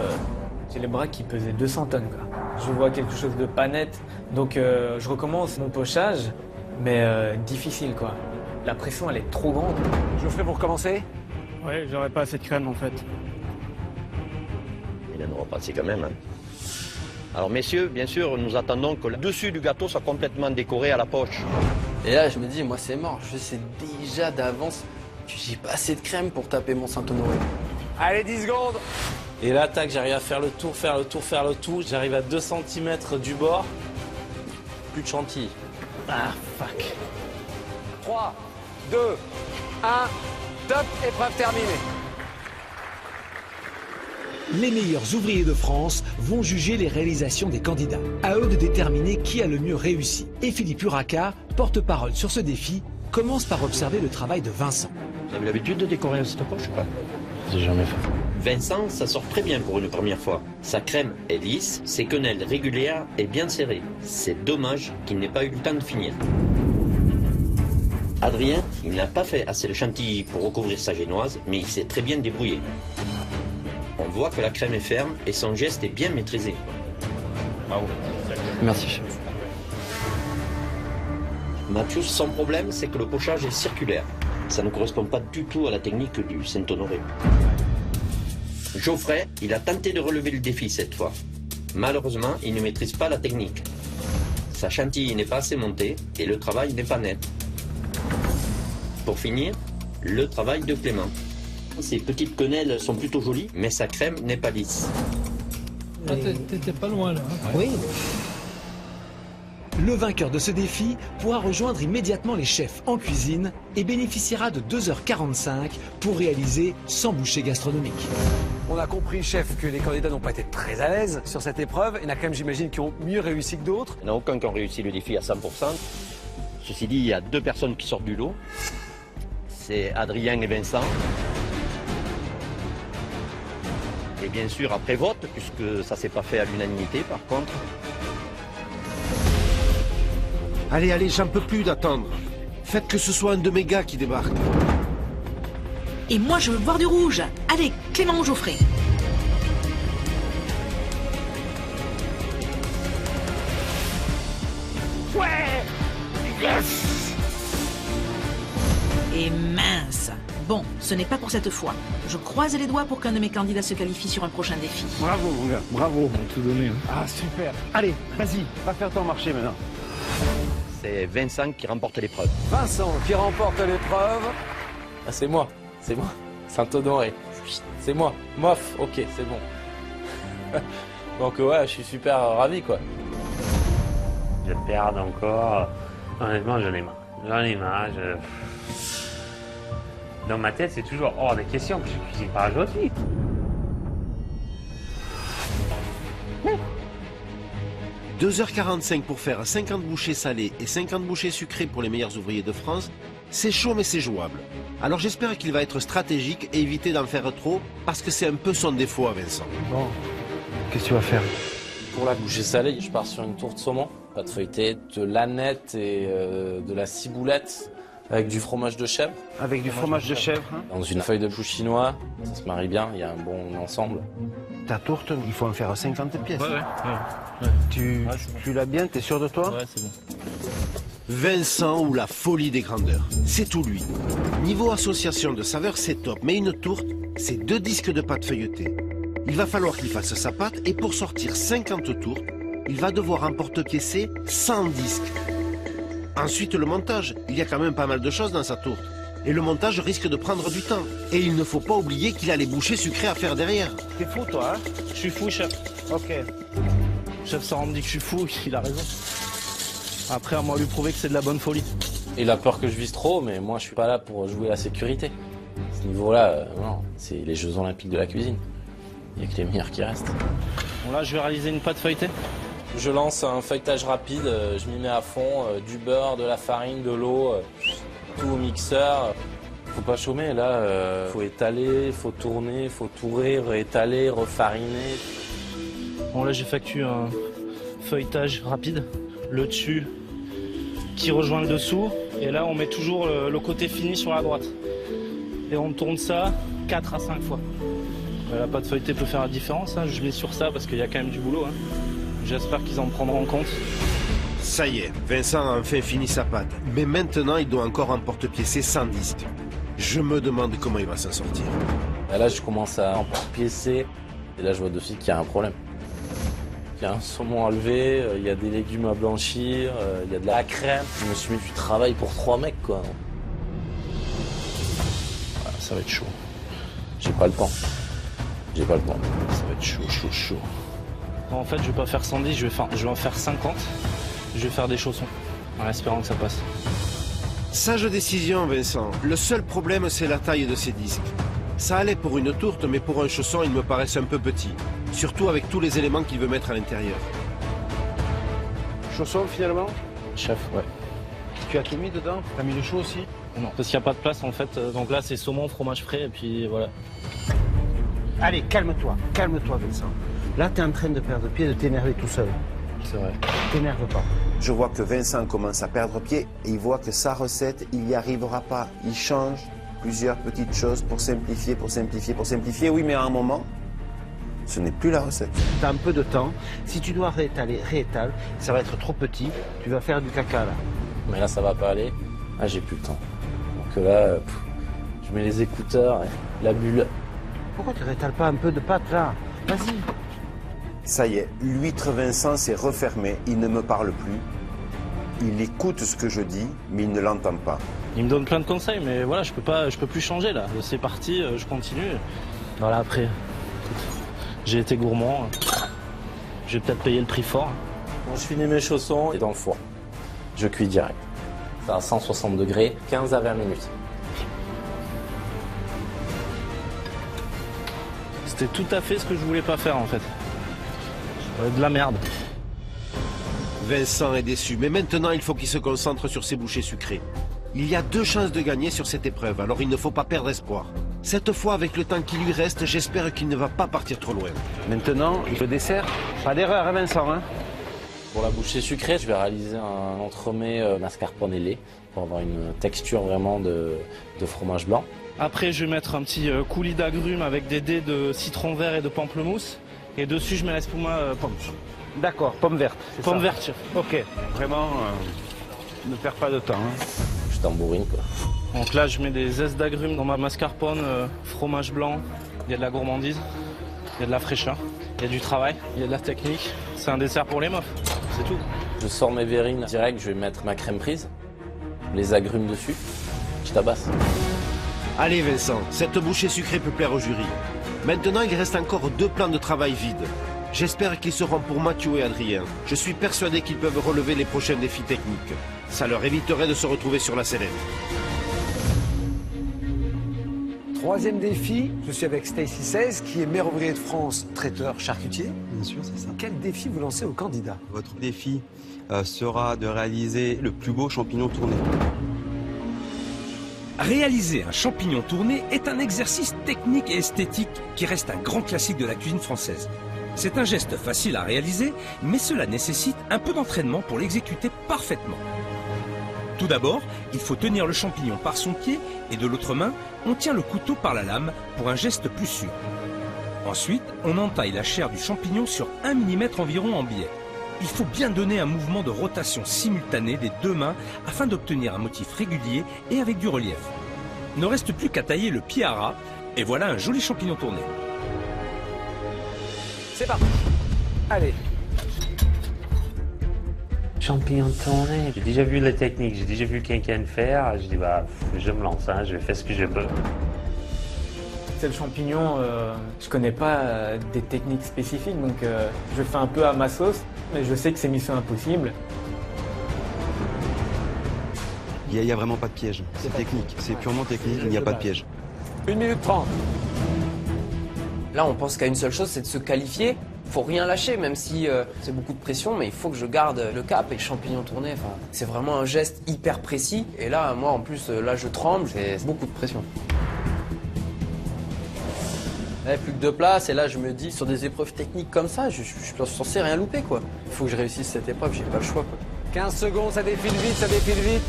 Speaker 19: j'ai les bras qui pesaient 200 tonnes, quoi. Je vois quelque chose de pas net, donc je recommence mon pochage, mais difficile, quoi. La pression, elle est trop grande.
Speaker 9: Geoffrey, pour commencer?
Speaker 12: Ouais, j'aurais pas assez de crème, en fait.
Speaker 4: Il en aura pas assez quand même. Hein. Alors messieurs, bien sûr, nous attendons que le dessus du gâteau soit complètement décoré à la poche.
Speaker 7: Et là, je me dis, moi, c'est mort. Je sais déjà d'avance que j'ai pas assez de crème pour taper mon Saint-Honoré.
Speaker 9: Allez, 10 secondes.
Speaker 17: Et là, tac, j'arrive à faire le tour. J'arrive à 2 cm du bord. Plus de chantilly.
Speaker 9: Ah, fuck. 3, 2, 1, top, épreuve terminée.
Speaker 5: Les meilleurs ouvriers de France vont juger les réalisations des candidats. À eux de déterminer qui a le mieux réussi. Et Philippe Urraca, porte-parole sur ce défi, commence par observer le travail de Vincent.
Speaker 4: Vous avez l'habitude de décorer cette poche ou pas?
Speaker 17: J'ai jamais fait.
Speaker 4: Vincent, ça sort très bien pour une première fois. Sa crème est lisse, ses quenelles régulières et bien serrées. C'est dommage qu'il n'ait pas eu le temps de finir. Adrien, il n'a pas fait assez de chantilly pour recouvrir sa génoise, mais il s'est très bien débrouillé. On voit que la crème est ferme et son geste est bien maîtrisé.
Speaker 17: Bravo.
Speaker 7: Merci, chef.
Speaker 4: Mathieu, son problème, c'est que le pochage est circulaire. Ça ne correspond pas du tout à la technique du Saint-Honoré. Geoffrey, il a tenté de relever le défi cette fois. Malheureusement, il ne maîtrise pas la technique. Sa chantilly n'est pas assez montée et le travail n'est pas net. Pour finir, le travail de Clément. Ses petites quenelles sont plutôt jolies, mais sa crème n'est pas lisse.
Speaker 12: Ah, t'étais pas loin là.
Speaker 5: Oui. Le vainqueur de ce défi pourra rejoindre immédiatement les chefs en cuisine et bénéficiera de 2h45 pour réaliser 100 bouchées gastronomiques.
Speaker 9: On a compris, chef, que les candidats n'ont pas été très à l'aise sur cette épreuve. Il y en a quand même, j'imagine, qui ont mieux réussi que d'autres.
Speaker 4: Il n'y en a aucun qui a réussi le défi à 100%. Ceci dit, il y a 2 personnes qui sortent du lot. C'est Adrien et Vincent. Et bien sûr, après vote, puisque ça ne s'est pas fait à l'unanimité, par contre.
Speaker 6: Allez, allez, j'en peux plus d'attendre. Faites que ce soit un de mes gars qui débarque.
Speaker 16: Et moi, je veux boire du rouge. Allez, Clément ou Geoffrey.
Speaker 2: Ouais! Yes!
Speaker 16: Et mince. Bon, ce n'est pas pour cette fois. Je croise les doigts pour qu'un de mes candidats se qualifie sur un prochain défi.
Speaker 6: Bravo, mon gars, bravo.
Speaker 12: On a tout donné. Hein.
Speaker 6: Ah, super. Allez, vas-y, va faire ton marché maintenant.
Speaker 4: C'est Vincent qui remporte l'épreuve.
Speaker 9: Vincent qui remporte l'épreuve.
Speaker 17: Ah, c'est moi. Saint-Honoré. C'est moi. Mof, ok, c'est bon. Donc ouais, je suis super ravi, quoi.
Speaker 1: Je perds encore. Honnêtement, j'en ai marre. Dans ma tête, c'est toujours hors de question que je cuisine pas aujourd'hui.
Speaker 6: « 2h45 pour faire 50 bouchées salées et 50 bouchées sucrées pour les meilleurs ouvriers de France, c'est chaud mais c'est jouable. Alors j'espère qu'il va être stratégique et éviter d'en faire trop, parce que c'est un peu son défaut à Vincent.
Speaker 12: Bon, qu'est-ce que tu vas faire?
Speaker 17: Pour la bouchée salée, je pars sur une tourte saumon Pâte feuilletée, de l'aneth et de la ciboulette avec du fromage de chèvre.
Speaker 6: Avec du fromage de chèvre, hein.
Speaker 17: Dans une feuille de chou chinois, ça se marie bien, il y a un bon ensemble.
Speaker 6: Ta tourte, il faut en faire 50 pièces.
Speaker 17: Ouais.
Speaker 6: Tu l'as bien, t'es sûr de toi?
Speaker 17: Ouais, c'est bon.
Speaker 14: Vincent ou la folie des grandeurs, c'est tout lui. Niveau association de saveurs, c'est top, mais une tourte, c'est 2 disques de pâte feuilletée. Il va falloir qu'il fasse sa pâte et pour sortir 50 tourtes, il va devoir emporte-piécer 100 disques. Ensuite, le montage. Il y a quand même pas mal de choses dans sa tourte. Et le montage risque de prendre du temps. Et il ne faut pas oublier qu'il a les bouchées sucrées à faire derrière.
Speaker 11: T'es fou, toi, hein? Je suis fou, chef.
Speaker 6: Ok.
Speaker 11: Chef Saran me dit que je suis fou, il a raison. Après, à moi lui prouver que c'est de la bonne folie.
Speaker 17: Il a peur que je vise trop, mais moi je suis pas là pour jouer la sécurité. À ce niveau-là, non, c'est les Jeux Olympiques de la cuisine. Il n'y a que les meilleurs qui restent.
Speaker 11: Bon là, je vais réaliser une pâte feuilletée.
Speaker 17: Je lance un feuilletage rapide, je m'y mets à fond, du beurre, de la farine, de l'eau, tout au mixeur. Faut pas chômer, là, faut étaler, faut tourner, faut tourer, réétaler, refariner.
Speaker 11: Bon là, j'effectue un feuilletage rapide, le dessus qui rejoint le dessous, et là on met toujours le côté fini sur la droite. Et on tourne ça 4 à 5 fois. La pâte feuilletée peut faire la différence, hein. Je mets sur ça parce qu'il y a quand même du boulot, hein. J'espère qu'ils en prendront en compte.
Speaker 14: Ça y est, Vincent a enfin fini sa pâte. Mais maintenant, il doit encore emporte-piécer 100 disques. Je me demande comment il va s'en sortir.
Speaker 17: Et là, je commence à emporte-piécer, et là, je vois de suite qu'il y a un problème. Il y a un saumon à lever, il y a des légumes à blanchir, il y a de la crème. Je me suis mis du travail pour 3 mecs, quoi. Voilà, ça va être chaud. J'ai pas le temps. J'ai pas le temps. Ça va être chaud.
Speaker 11: Non, en fait, je vais pas faire 110, je vais en faire 50. Je vais faire des chaussons, en espérant que ça passe.
Speaker 14: Sage décision, Vincent. Le seul problème, c'est la taille de ces disques. Ça allait pour une tourte, mais pour un chausson, ils me paraissent un peu petits. Surtout avec tous les éléments qu'il veut mettre à l'intérieur.
Speaker 6: Chausson, finalement?
Speaker 17: Chef, ouais.
Speaker 6: Tu as tout mis dedans? T'as mis le chou aussi?
Speaker 11: Non, parce qu'il n'y a pas de place, en fait. Donc là, c'est saumon, fromage frais, et puis voilà.
Speaker 6: Allez, calme-toi, Vincent. Là, t'es en train de perdre pied, de t'énerver tout seul.
Speaker 17: C'est vrai.
Speaker 6: T'énerve pas.
Speaker 18: Je vois que Vincent commence à perdre pied et il voit que sa recette, il n'y arrivera pas. Il change plusieurs petites choses pour simplifier. Oui, mais à un moment, ce n'est plus la recette.
Speaker 6: T'as un peu de temps. Si tu dois réétaler, réétale. Ça va être trop petit. Tu vas faire du caca, là.
Speaker 17: Mais là, ça va pas aller. Ah, j'ai plus le temps. Donc là, je mets les écouteurs et la bulle.
Speaker 6: Pourquoi tu réétales pas un peu de pâte, là? Vas-y.
Speaker 18: Ça y est, l'huître Vincent s'est refermé, il ne me parle plus. Il écoute ce que je dis, mais il ne l'entend pas.
Speaker 11: Il me donne plein de conseils, mais voilà, je peux plus changer là. C'est parti, je continue. Voilà, après, écoute, j'ai été gourmand. Je vais peut-être payer le prix fort.
Speaker 17: Bon, je finis mes chaussons et dans le four. Je cuis direct. C'est à 160 degrés, 15 à 20 minutes.
Speaker 11: C'était tout à fait ce que je voulais pas faire en fait. De la merde.
Speaker 14: Vincent est déçu, mais maintenant il faut qu'il se concentre sur ses bouchées sucrées. Il y a 2 chances de gagner sur cette épreuve, alors il ne faut pas perdre espoir. Cette fois, avec le temps qui lui reste, j'espère qu'il ne va pas partir trop loin.
Speaker 6: Maintenant, le dessert. Pas d'erreur, hein, Vincent, hein?
Speaker 17: Pour la bouchée sucrée, je vais réaliser un entremets mascarpone et lait pour avoir une texture vraiment de fromage blanc.
Speaker 11: Après, je vais mettre un petit coulis d'agrumes avec des dés de citron vert et de pamplemousse. Et dessus, je mets la spuma pomme.
Speaker 6: D'accord, pomme verte.
Speaker 11: Pomme verte, chef.
Speaker 6: Ok, vraiment, ne perds pas de temps. Hein.
Speaker 17: Je tambourine, quoi.
Speaker 11: Donc là, je mets des zestes d'agrumes dans ma mascarpone, fromage blanc. Il y a de la gourmandise, il y a de la fraîcheur, il y a du travail, il y a de la technique. C'est un dessert pour les meufs, c'est tout.
Speaker 17: Je sors mes verrines direct, je vais mettre ma crème prise, les agrumes dessus, je tabasse.
Speaker 14: Allez Vincent, cette bouchée sucrée peut plaire au jury. Maintenant, il reste encore 2 plans de travail vides. J'espère qu'ils seront pour Mathieu et Adrien. Je suis persuadé qu'ils peuvent relever les prochains défis techniques. Ça leur éviterait de se retrouver sur la sellette.
Speaker 5: 3e défi, je suis avec Stacy 16, qui est maire ouvrier de France, traiteur charcutier.
Speaker 21: Bien sûr, c'est ça.
Speaker 5: Quel défi vous lancez aux candidats?
Speaker 21: Votre défi sera de réaliser le plus beau champignon tourné.
Speaker 20: Réaliser un champignon tourné est un exercice technique et esthétique qui reste un grand classique de la cuisine française. C'est un geste facile à réaliser, mais cela nécessite un peu d'entraînement pour l'exécuter parfaitement. Tout d'abord, il faut tenir le champignon par son pied et de l'autre main, on tient le couteau par la lame pour un geste plus sûr. Ensuite, on entaille la chair du champignon sur 1 mm environ en biais. Il faut bien donner un mouvement de rotation simultané des deux mains afin d'obtenir un motif régulier et avec du relief. Il ne reste plus qu'à tailler le pied à ras et voilà un joli champignon tourné.
Speaker 9: C'est parti. Allez.
Speaker 1: Champignon tourné. J'ai déjà vu la technique, j'ai déjà vu quelqu'un faire. Je dis, bah, je me lance, hein, je vais faire ce que je peux.
Speaker 19: C'est le champignon, je connais pas des techniques spécifiques, donc je fais un peu à ma sauce, mais je sais que c'est mission impossible.
Speaker 21: Il n'y a vraiment pas de piège. C'est technique. C'est purement technique, il n'y a pas de piège.
Speaker 9: 1 minute 30.
Speaker 7: Là, on pense qu'à une seule chose, c'est de se qualifier. Faut rien lâcher, même si c'est beaucoup de pression, mais il faut que je garde le cap et le champignon tourné. Enfin, c'est vraiment un geste hyper précis. Et là, moi, en plus, là, je tremble. C'est beaucoup de pression. Là, plus que 2 places, et là, je me dis, sur des épreuves techniques comme ça, je suis censé rien louper, quoi. Il faut que je réussisse cette épreuve, j'ai pas le choix, quoi.
Speaker 9: 15 secondes, ça défile vite, ça défile vite.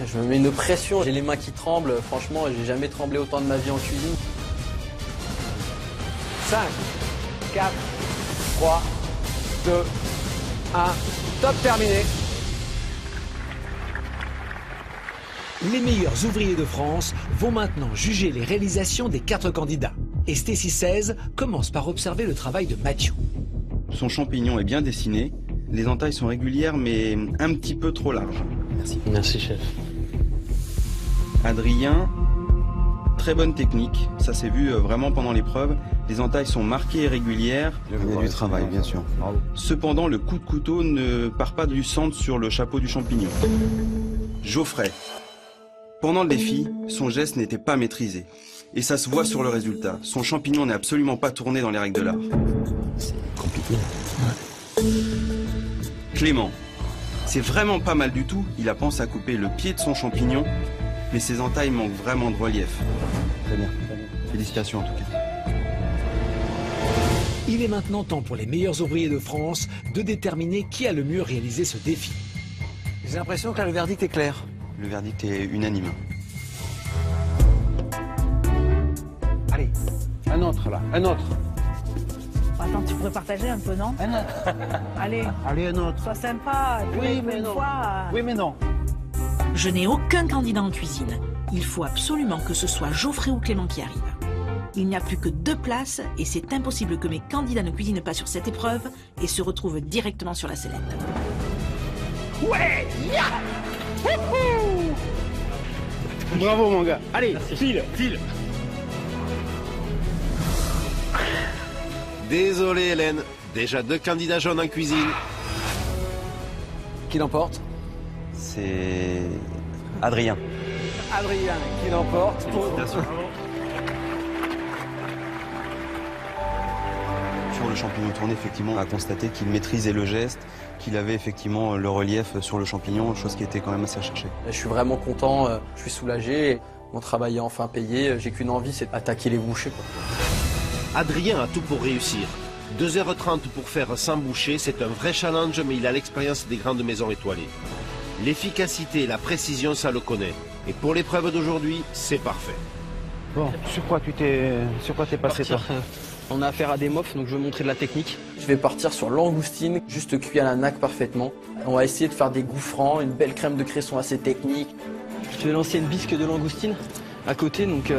Speaker 7: Je me mets une pression, j'ai les mains qui tremblent. Franchement, j'ai jamais tremblé autant de ma vie en cuisine.
Speaker 9: 5, 4, 3, 2, 1, top terminé. Les meilleurs ouvriers de France vont maintenant juger les réalisations des 4 candidats. Et Stécie 16 commence par observer le travail de Mathieu.
Speaker 21: Son champignon est bien dessiné. Les entailles sont régulières, mais un petit peu trop larges.
Speaker 1: Merci. Merci, chef.
Speaker 21: Adrien, très bonne technique. Ça s'est vu vraiment pendant l'épreuve. Les entailles sont marquées et régulières. Il y a du travail, bien sûr. Cependant, le coup de couteau ne part pas du centre sur le chapeau du champignon. Geoffrey. Pendant le défi, son geste n'était pas maîtrisé. Et ça se voit sur le résultat. Son champignon n'est absolument pas tourné dans les règles de l'art.
Speaker 1: C'est compliqué. Ouais.
Speaker 21: Clément. C'est vraiment pas mal du tout. Il a pensé à couper le pied de son champignon, mais ses entailles manquent vraiment de relief. Très bien. Félicitations en tout cas.
Speaker 5: Il est maintenant temps pour les meilleurs ouvriers de France de déterminer qui a le mieux réalisé ce défi.
Speaker 9: J'ai l'impression que là, le verdict est clair.
Speaker 21: Le verdict est unanime.
Speaker 6: Allez, un autre là, un autre.
Speaker 2: Attends, tu pourrais partager un peu, non?
Speaker 6: Un autre.
Speaker 2: Allez.
Speaker 6: Allez, un autre.
Speaker 2: Sois sympa.
Speaker 6: Oui, mais non. Oui, mais non.
Speaker 16: Je n'ai aucun candidat en cuisine. Il faut absolument que ce soit Geoffrey ou Clément qui arrive. Il n'y a plus que 2 places et c'est impossible que mes candidats ne cuisinent pas sur cette épreuve et se retrouvent directement sur la sellette.
Speaker 6: Ouais, yeah. Bravo mon gars. Allez, file.
Speaker 14: Désolé Hélène, déjà 2 candidats jaunes en cuisine.
Speaker 9: Qui l'emporte?
Speaker 21: C'est Adrien.
Speaker 9: Adrien qui l'emporte.
Speaker 21: Félicitations. Sur le champignon tourné, effectivement, on a constaté qu'il maîtrisait le geste, qu'il avait effectivement le relief sur le champignon, chose qui était quand même assez recherchée.
Speaker 7: Je suis vraiment content, je suis soulagé. Mon travail est enfin payé. J'ai qu'une envie, c'est d'attaquer les bouchers, quoi.
Speaker 14: Adrien a tout pour réussir. 2h30 pour faire 100 bouchées, c'est un vrai challenge, mais il a l'expérience des grandes maisons étoilées. L'efficacité et la précision, ça le connaît. Et pour l'épreuve d'aujourd'hui, c'est parfait.
Speaker 6: Bon, sur quoi t'es passé toi?
Speaker 7: On a affaire à des mofs, donc je vais montrer de la technique. Je vais partir sur langoustine, juste cuit à la naque parfaitement. On va essayer de faire des goûts francs, une belle crème de cresson assez technique. Je vais lancer une bisque de langoustine à côté, donc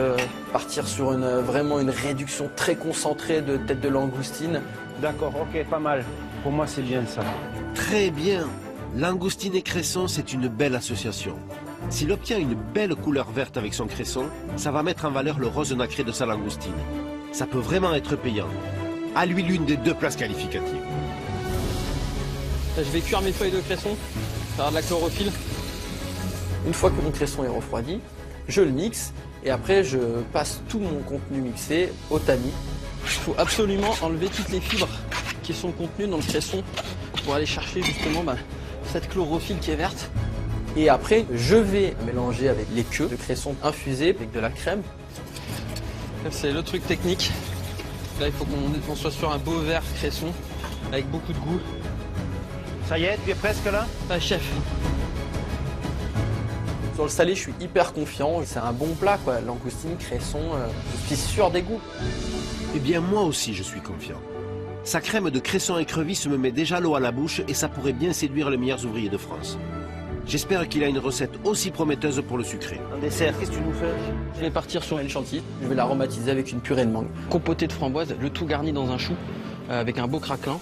Speaker 7: partir sur vraiment une réduction très concentrée de tête de langoustine.
Speaker 6: D'accord, ok, pas mal. Pour moi, c'est bien ça.
Speaker 14: Très bien. Langoustine et cresson, c'est une belle association. S'il obtient une belle couleur verte avec son cresson, ça va mettre en valeur le rose nacré de sa langoustine. Ça peut vraiment être payant. À lui l'une des 2 places qualificatives.
Speaker 7: Là, je vais cuire mes feuilles de cresson, faire de la chlorophylle. Une fois que mon cresson est refroidi, je le mixe et après je passe tout mon contenu mixé au tamis. Il faut absolument enlever toutes les fibres qui sont contenues dans le cresson pour aller chercher justement cette chlorophylle qui est verte. Et après, je vais mélanger avec les queues de cresson infusées avec de la crème. C'est le truc technique. Là, il faut qu'on soit sur un beau vert cresson, avec beaucoup de goût.
Speaker 6: Ça y est, tu es presque là?
Speaker 7: Ah, chef. Sur le salé, je suis hyper confiant. C'est un bon plat, quoi. Langoustine, cresson, je suis sûr des goûts.
Speaker 14: Eh bien, moi aussi, je suis confiant. Sa crème de cresson écrevisse me met déjà l'eau à la bouche et ça pourrait bien séduire les meilleurs ouvriers de France. J'espère qu'il a une recette aussi prometteuse pour le sucré.
Speaker 6: Un dessert, qu'est-ce que tu nous fais?
Speaker 7: Je vais partir sur une chantilly. Je vais l'aromatiser avec une purée de mangue. Compotée de framboise, le tout garni dans un chou, avec un beau craquelin.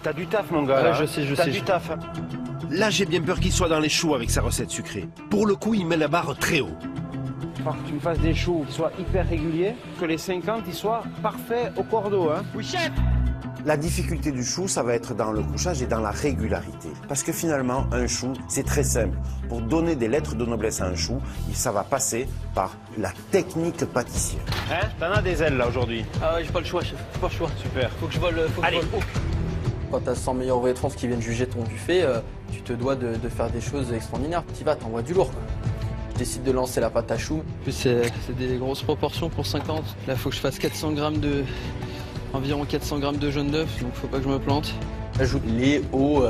Speaker 6: T'as du taf, mon gars.
Speaker 7: Ouais, je sais.
Speaker 6: T'as du taf.
Speaker 14: Là, j'ai bien peur qu'il soit dans les choux avec sa recette sucrée. Pour le coup, il met la barre très haut.
Speaker 6: Il faut que tu me fasses des choux qui soient hyper réguliers, que les 50 ils soient parfaits au cordeau. Hein.
Speaker 7: Oui, chef.
Speaker 18: La difficulté du chou, ça va être dans le couchage et dans la régularité. Parce que finalement, un chou, c'est très simple. Pour donner des lettres de noblesse à un chou, ça va passer par la technique pâtissière.
Speaker 6: Hein? T'en as des ailes là aujourd'hui?
Speaker 7: Ah ouais, j'ai pas le choix, chef. J'ai pas le choix.
Speaker 6: Super.
Speaker 7: Faut que je vole.
Speaker 6: Allez.
Speaker 7: Quand t'as 100 meilleurs ouvriers de France qui viennent juger ton buffet, tu te dois de faire des choses extraordinaires. Tu vas, t'envoies du lourd, quoi. Je décide de lancer la pâte à choux. En plus, c'est des grosses proportions pour 50. Là, faut que je fasse 400 grammes environ 400 grammes de jaune d'œuf, donc faut pas que je me plante. J'ajoute lait, eau,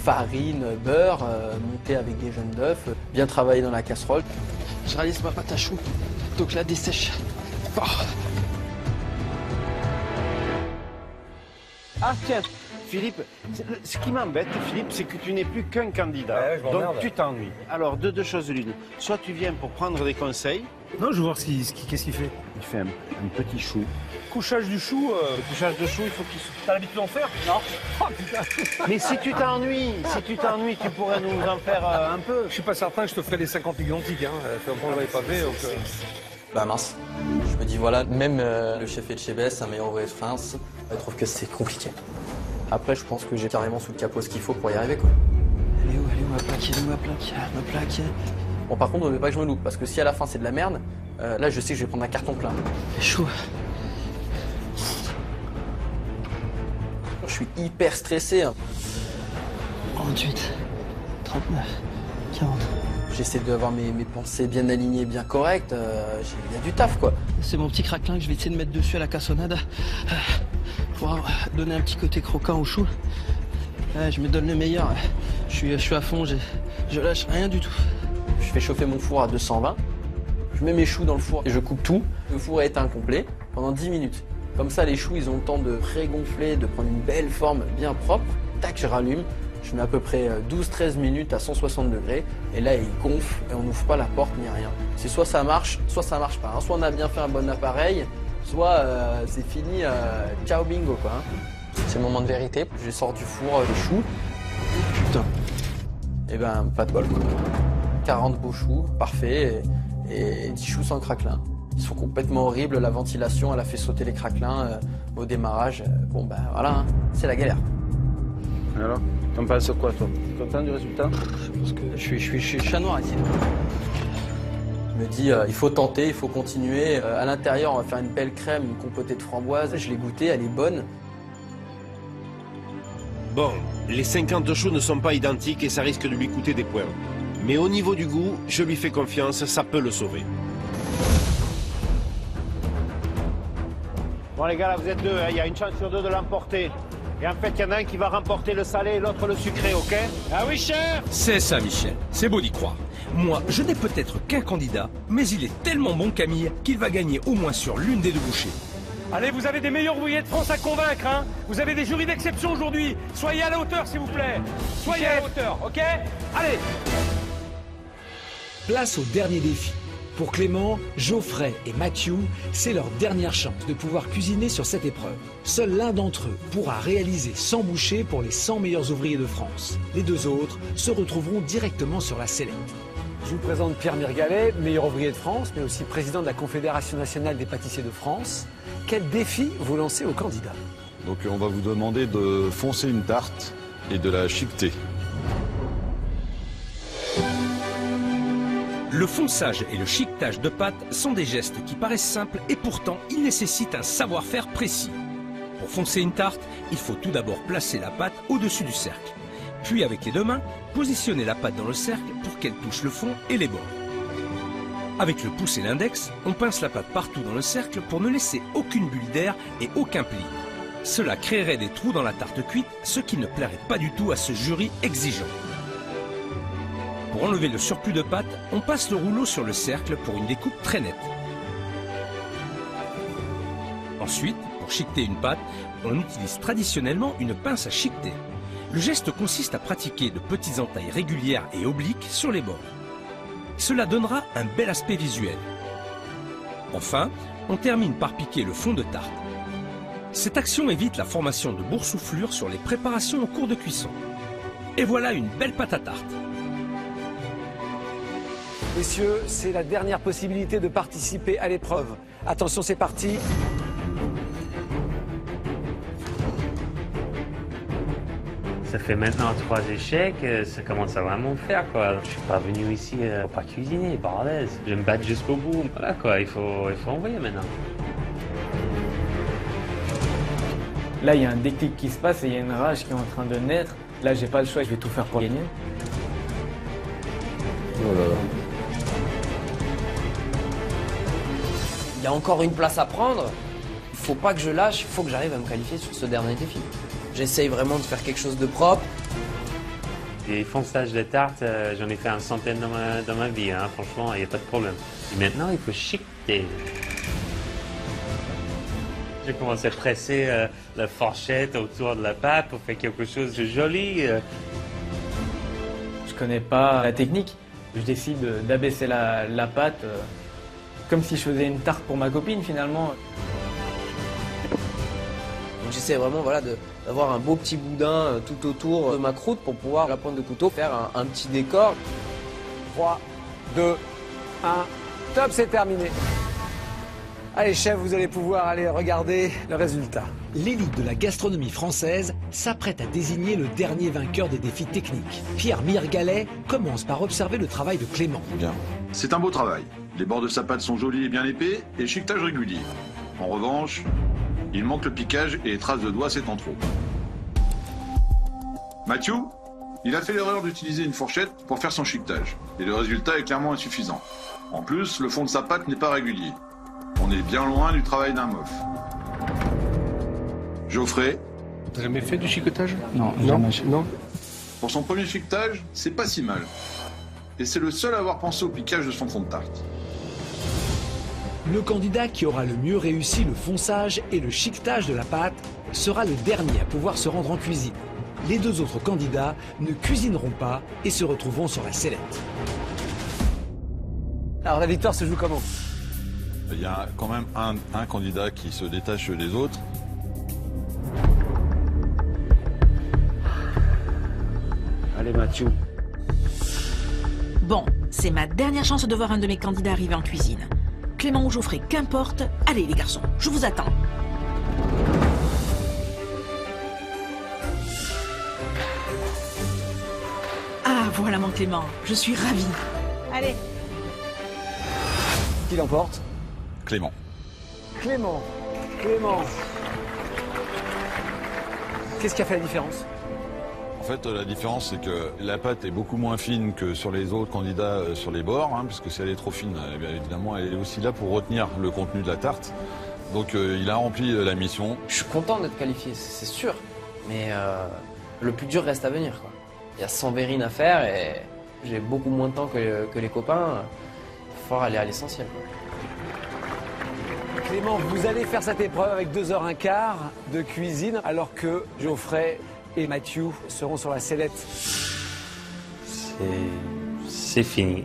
Speaker 7: farine, beurre, monté avec des jaunes d'œuf, bien travaillé dans la casserole. Je réalise ma pâte à choux, donc là, dessèche. Oh.
Speaker 6: Ah tiens, Philippe, ce qui m'embête, Philippe, c'est que tu n'es plus qu'un candidat.
Speaker 15: Ouais,
Speaker 6: donc tu t'ennuies. Alors, deux choses l'une. Soit tu viens pour prendre des conseils.
Speaker 15: Non, je veux voir qu'est-ce qu'il fait.
Speaker 6: Il fait un petit chou.
Speaker 15: Couchage du chou.
Speaker 6: Le couchage de chou, il faut qu'il...
Speaker 15: T'as l'habitude d'en faire? Non. Oh putain.
Speaker 6: Mais si tu t'ennuies, tu pourrais nous en faire un peu.
Speaker 15: Je suis pas certain que je te ferai les 50 identiques. Hein. Fait un les pavés. Donc,
Speaker 7: Bah mince. Je me dis voilà, même le chef Etchebest, un meilleur ouvrier de France, il trouve que c'est compliqué. Après, je pense que j'ai carrément sous le capot ce qu'il faut pour y arriver, quoi. Elle est où ma plaque? Bon, par contre, on ne veut pas que je me loupe, parce que si à la fin c'est de la merde, là je sais que je vais prendre un carton plein. C'est chaud. Je suis hyper stressé. 38, 39, 40. J'essaie d'avoir mes pensées bien alignées, bien correctes. Il y a du taf, quoi. C'est mon petit craquelin que je vais essayer de mettre dessus à la cassonade pour donner un petit côté croquant au chou. Je me donne le meilleur. Je suis à fond, je lâche rien du tout. Je fais chauffer mon four à 220. Je mets mes choux dans le four et je coupe tout. Le four est éteint complet pendant 10 minutes. Comme ça, les choux, ils ont le temps de pré-gonfler, de prendre une belle forme bien propre. Tac, je rallume. Je mets à peu près 12-13 minutes à 160 degrés. Et là, il gonfle et on n'ouvre pas la porte ni rien. C'est soit ça marche pas. Hein. Soit on a bien fait un bon appareil, soit c'est fini. Ciao bingo, quoi. Hein. C'est le moment de vérité. Je sors du four les choux. Putain. Et ben, pas de bol, quoi. 40 beaux choux, parfait. Et 10 choux sans craquelin. Ils sont complètement horribles. La ventilation, elle a fait sauter les craquelins au démarrage. Bon, ben voilà, hein. C'est la galère.
Speaker 6: Alors, t'en penses quoi, toi? Tu es content du résultat?
Speaker 7: Je pense que je suis chat noir ici. Je me dis, il faut tenter, il faut continuer. À l'intérieur, on va faire une belle crème, une compotée de framboise. Je l'ai goûtée, elle est bonne.
Speaker 14: Bon, les 50 choux ne sont pas identiques et ça risque de lui coûter des points. Mais au niveau du goût, je lui fais confiance, ça peut le sauver.
Speaker 6: Bon les gars, là vous êtes deux, il y a une chance sur deux de l'emporter. Et en fait, il y en a un qui va remporter le salé et l'autre le sucré, ok?
Speaker 20: Ah oui, chef! C'est ça, Michel. C'est beau d'y croire. Moi, je n'ai peut-être qu'un candidat, mais il est tellement bon, Camille, qu'il va gagner au moins sur l'une des deux bouchées.
Speaker 15: Allez, vous avez des meilleurs ouvriers de France à convaincre, hein? Vous avez des jurys d'exception aujourd'hui. Soyez à la hauteur, s'il vous plaît. Soyez à la hauteur, ok? Allez!
Speaker 5: Place au dernier défi. Pour Clément, Geoffrey et Mathieu, c'est leur dernière chance de pouvoir cuisiner sur cette épreuve. Seul l'un d'entre eux pourra réaliser 100 bouchées pour les 100 meilleurs ouvriers de France. Les deux autres se retrouveront directement sur la sellette.
Speaker 9: Je vous présente Pierre Mirgalet, meilleur ouvrier de France, mais aussi président de la Confédération nationale des pâtissiers de France. Quel défi vous lancez aux candidats?
Speaker 3: Donc on va vous demander de foncer une tarte et de la chiqueter.
Speaker 20: Le fonçage et le chiquetage de pâte sont des gestes qui paraissent simples et pourtant ils nécessitent un savoir-faire précis. Pour foncer une tarte, il faut tout d'abord placer la pâte au-dessus du cercle. Puis avec les deux mains, positionner la pâte dans le cercle pour qu'elle touche le fond et les bords. Avec le pouce et l'index, on pince la pâte partout dans le cercle pour ne laisser aucune bulle d'air et aucun pli. Cela créerait des trous dans la tarte cuite, ce qui ne plairait pas du tout à ce jury exigeant. Pour enlever le surplus de pâte, on passe le rouleau sur le cercle pour une découpe très nette. Ensuite, pour chiqueter une pâte, on utilise traditionnellement une pince à chiqueter. Le geste consiste à pratiquer de petites entailles régulières et obliques sur les bords. Cela donnera un bel aspect visuel. Enfin, on termine par piquer le fond de tarte. Cette action évite la formation de boursouflures sur les préparations en cours de cuisson. Et voilà une belle pâte à tarte.
Speaker 9: Messieurs, c'est la dernière possibilité de participer à l'épreuve. Attention, c'est parti.
Speaker 1: Ça fait maintenant 3 échecs, ça commence à vraiment faire quoi. Je suis pas venu ici pour pas cuisiner, bordel. Je vais me battre jusqu'au bout. Voilà quoi, il faut envoyer maintenant.
Speaker 19: Là, il y a un déclic qui se passe et il y a une rage qui est en train de naître. Là, j'ai pas le choix, je vais tout faire pour gagner.
Speaker 7: Oh là là. Il y a encore une place à prendre. Il faut pas que je lâche, il faut que j'arrive à me qualifier sur ce dernier défi. J'essaye vraiment de faire quelque chose de propre.
Speaker 1: Des fonçages de tarte, j'en ai fait une centaine dans ma vie, hein. Franchement, il n'y a pas de problème. Et maintenant, il faut chiqueter. J'ai commencé à presser la fourchette autour de la pâte pour faire quelque chose de joli.
Speaker 19: Je connais pas la technique. Je décide d'abaisser la pâte comme si je faisais une tarte pour ma copine finalement.
Speaker 7: Donc j'essaie vraiment d'avoir un beau petit boudin tout autour de ma croûte pour pouvoir, à la pointe de couteau, faire un petit décor.
Speaker 9: 3, 2, 1, top, c'est terminé. Allez chef, vous allez pouvoir aller regarder le résultat. L'élite de la gastronomie française s'apprête à désigner le dernier vainqueur des défis techniques. Pierre Mirgalet commence par observer le travail de Clément.
Speaker 3: Bien. C'est un beau travail. Les bords de sa pâte sont jolis et bien épais et le chiquetage régulier. En revanche, il manque le piquage et les traces de doigts, c'est en trop. Mathieu, il a fait l'erreur d'utiliser une fourchette pour faire son chiquetage. Et le résultat est clairement insuffisant. En plus, le fond de sa pâte n'est pas régulier. On est bien loin du travail d'un mof. Geoffrey.
Speaker 15: T'as jamais fait du chiquetage?
Speaker 3: Non,
Speaker 15: non.
Speaker 3: Pour son premier chiquetage, c'est pas si mal. Et c'est le seul à avoir pensé au piquage de son fond de tarte.
Speaker 5: Le candidat qui aura le mieux réussi le fonçage et le chiquetage de la pâte sera le dernier à pouvoir se rendre en cuisine. Les deux autres candidats ne cuisineront pas et se retrouveront sur la sellette.
Speaker 9: Alors la victoire se joue comment?
Speaker 3: Il y a quand même un candidat qui se détache des autres.
Speaker 6: Allez Mathieu.
Speaker 16: Bon, c'est ma dernière chance de voir un de mes candidats arriver en cuisine. Clément ou Geoffrey, qu'importe. Allez les garçons, je vous attends. Ah, voilà mon Clément, je suis ravie.
Speaker 2: Allez.
Speaker 9: Qui l'emporte?
Speaker 3: Clément.
Speaker 9: Clément. Qu'est-ce qui a fait la différence?
Speaker 3: En fait, la différence, c'est que la pâte est beaucoup moins fine que sur les autres candidats sur les bords, hein, parce que si elle est trop fine, eh bien, évidemment, elle est aussi là pour retenir le contenu de la tarte. Donc, il a rempli la mission.
Speaker 7: Je suis content d'être qualifié, c'est sûr. Mais le plus dur reste à venir, quoi. Il y a 100 verrines à faire et j'ai beaucoup moins de temps que les copains. Il va falloir aller à l'essentiel, quoi.
Speaker 9: Clément, vous allez faire cette épreuve avec 2h15 de cuisine, alors que Geoffrey et Mathieu seront sur la sellette.
Speaker 1: C'est fini.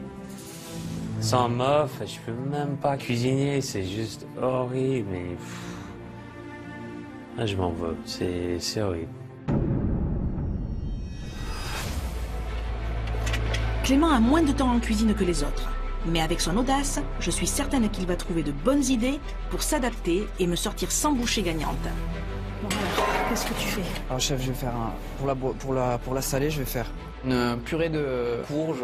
Speaker 1: Sans mof, je peux même pas cuisiner, c'est juste horrible. Mais je m'en veux, c'est horrible.
Speaker 16: Clément a moins de temps en cuisine que les autres. Mais avec son audace, je suis certaine qu'il va trouver de bonnes idées pour s'adapter et me sortir sans bouchée gagnante.
Speaker 2: Bon alors, qu'est-ce que tu fais?
Speaker 7: Alors chef, je vais faire pour la salée, je vais faire une purée de courges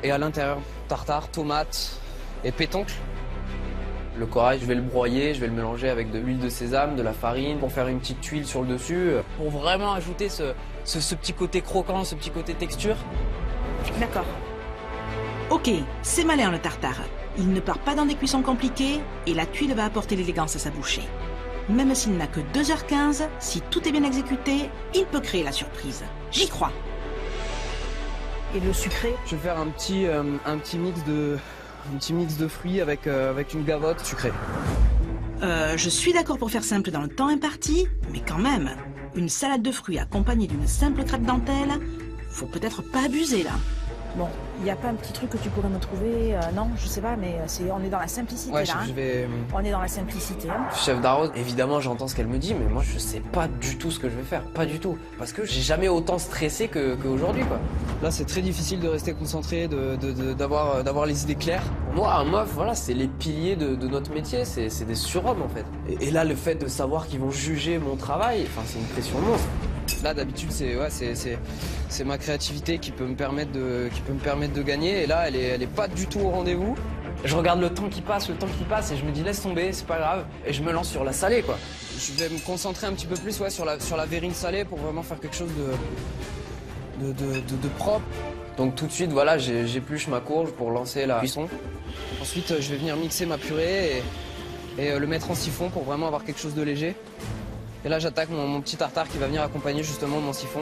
Speaker 7: et à l'intérieur tartare, tomates et pétoncle. Le corail, je vais le broyer, je vais le mélanger avec de l'huile de sésame, de la farine pour faire une petite tuile sur le dessus pour vraiment ajouter ce petit côté croquant, ce petit côté texture.
Speaker 16: D'accord. Ok, c'est malin le tartare. Il ne part pas dans des cuissons compliquées et la tuile va apporter l'élégance à sa bouchée. Même s'il n'a que 2h15, si tout est bien exécuté, il peut créer la surprise. J'y crois.
Speaker 2: Et le sucré?
Speaker 7: Je vais faire un petit mix de fruits avec une gavotte sucrée.
Speaker 16: Je suis d'accord pour faire simple dans le temps imparti, mais quand même, une salade de fruits accompagnée d'une simple crêpe dentelle, faut peut-être pas abuser là.
Speaker 2: Bon, il n'y a pas un petit truc que tu pourrais me trouver? Non, je sais pas, mais on est dans la simplicité
Speaker 7: Ouais,
Speaker 2: là.
Speaker 7: je vais...
Speaker 2: On est dans la simplicité. Hein.
Speaker 7: Chef d'arrose, évidemment j'entends ce qu'elle me dit, mais moi je sais pas du tout ce que je vais faire, pas du tout. Parce que j'ai jamais autant stressé qu'aujourd'hui quoi. Là c'est très difficile de rester concentré, d'avoir les idées claires. Pour moi, un MOF, voilà, c'est les piliers de notre métier, c'est des surhommes en fait. Et là le fait de savoir qu'ils vont juger mon travail, enfin c'est une pression monstre. Là d'habitude c'est ma créativité qui peut me permettre de gagner, et là elle est pas du tout au rendez-vous. Je regarde le temps qui passe et je me dis laisse tomber, c'est pas grave, et je me lance sur la salée quoi. Je vais me concentrer un petit peu plus sur la verrine salée pour vraiment faire quelque chose de propre. Donc tout de suite voilà, j'épluche ma courge pour lancer la cuisson. Ensuite je vais venir mixer ma purée et le mettre en siphon pour vraiment avoir quelque chose de léger. Et là j'attaque mon petit tartare qui va venir accompagner justement mon siphon.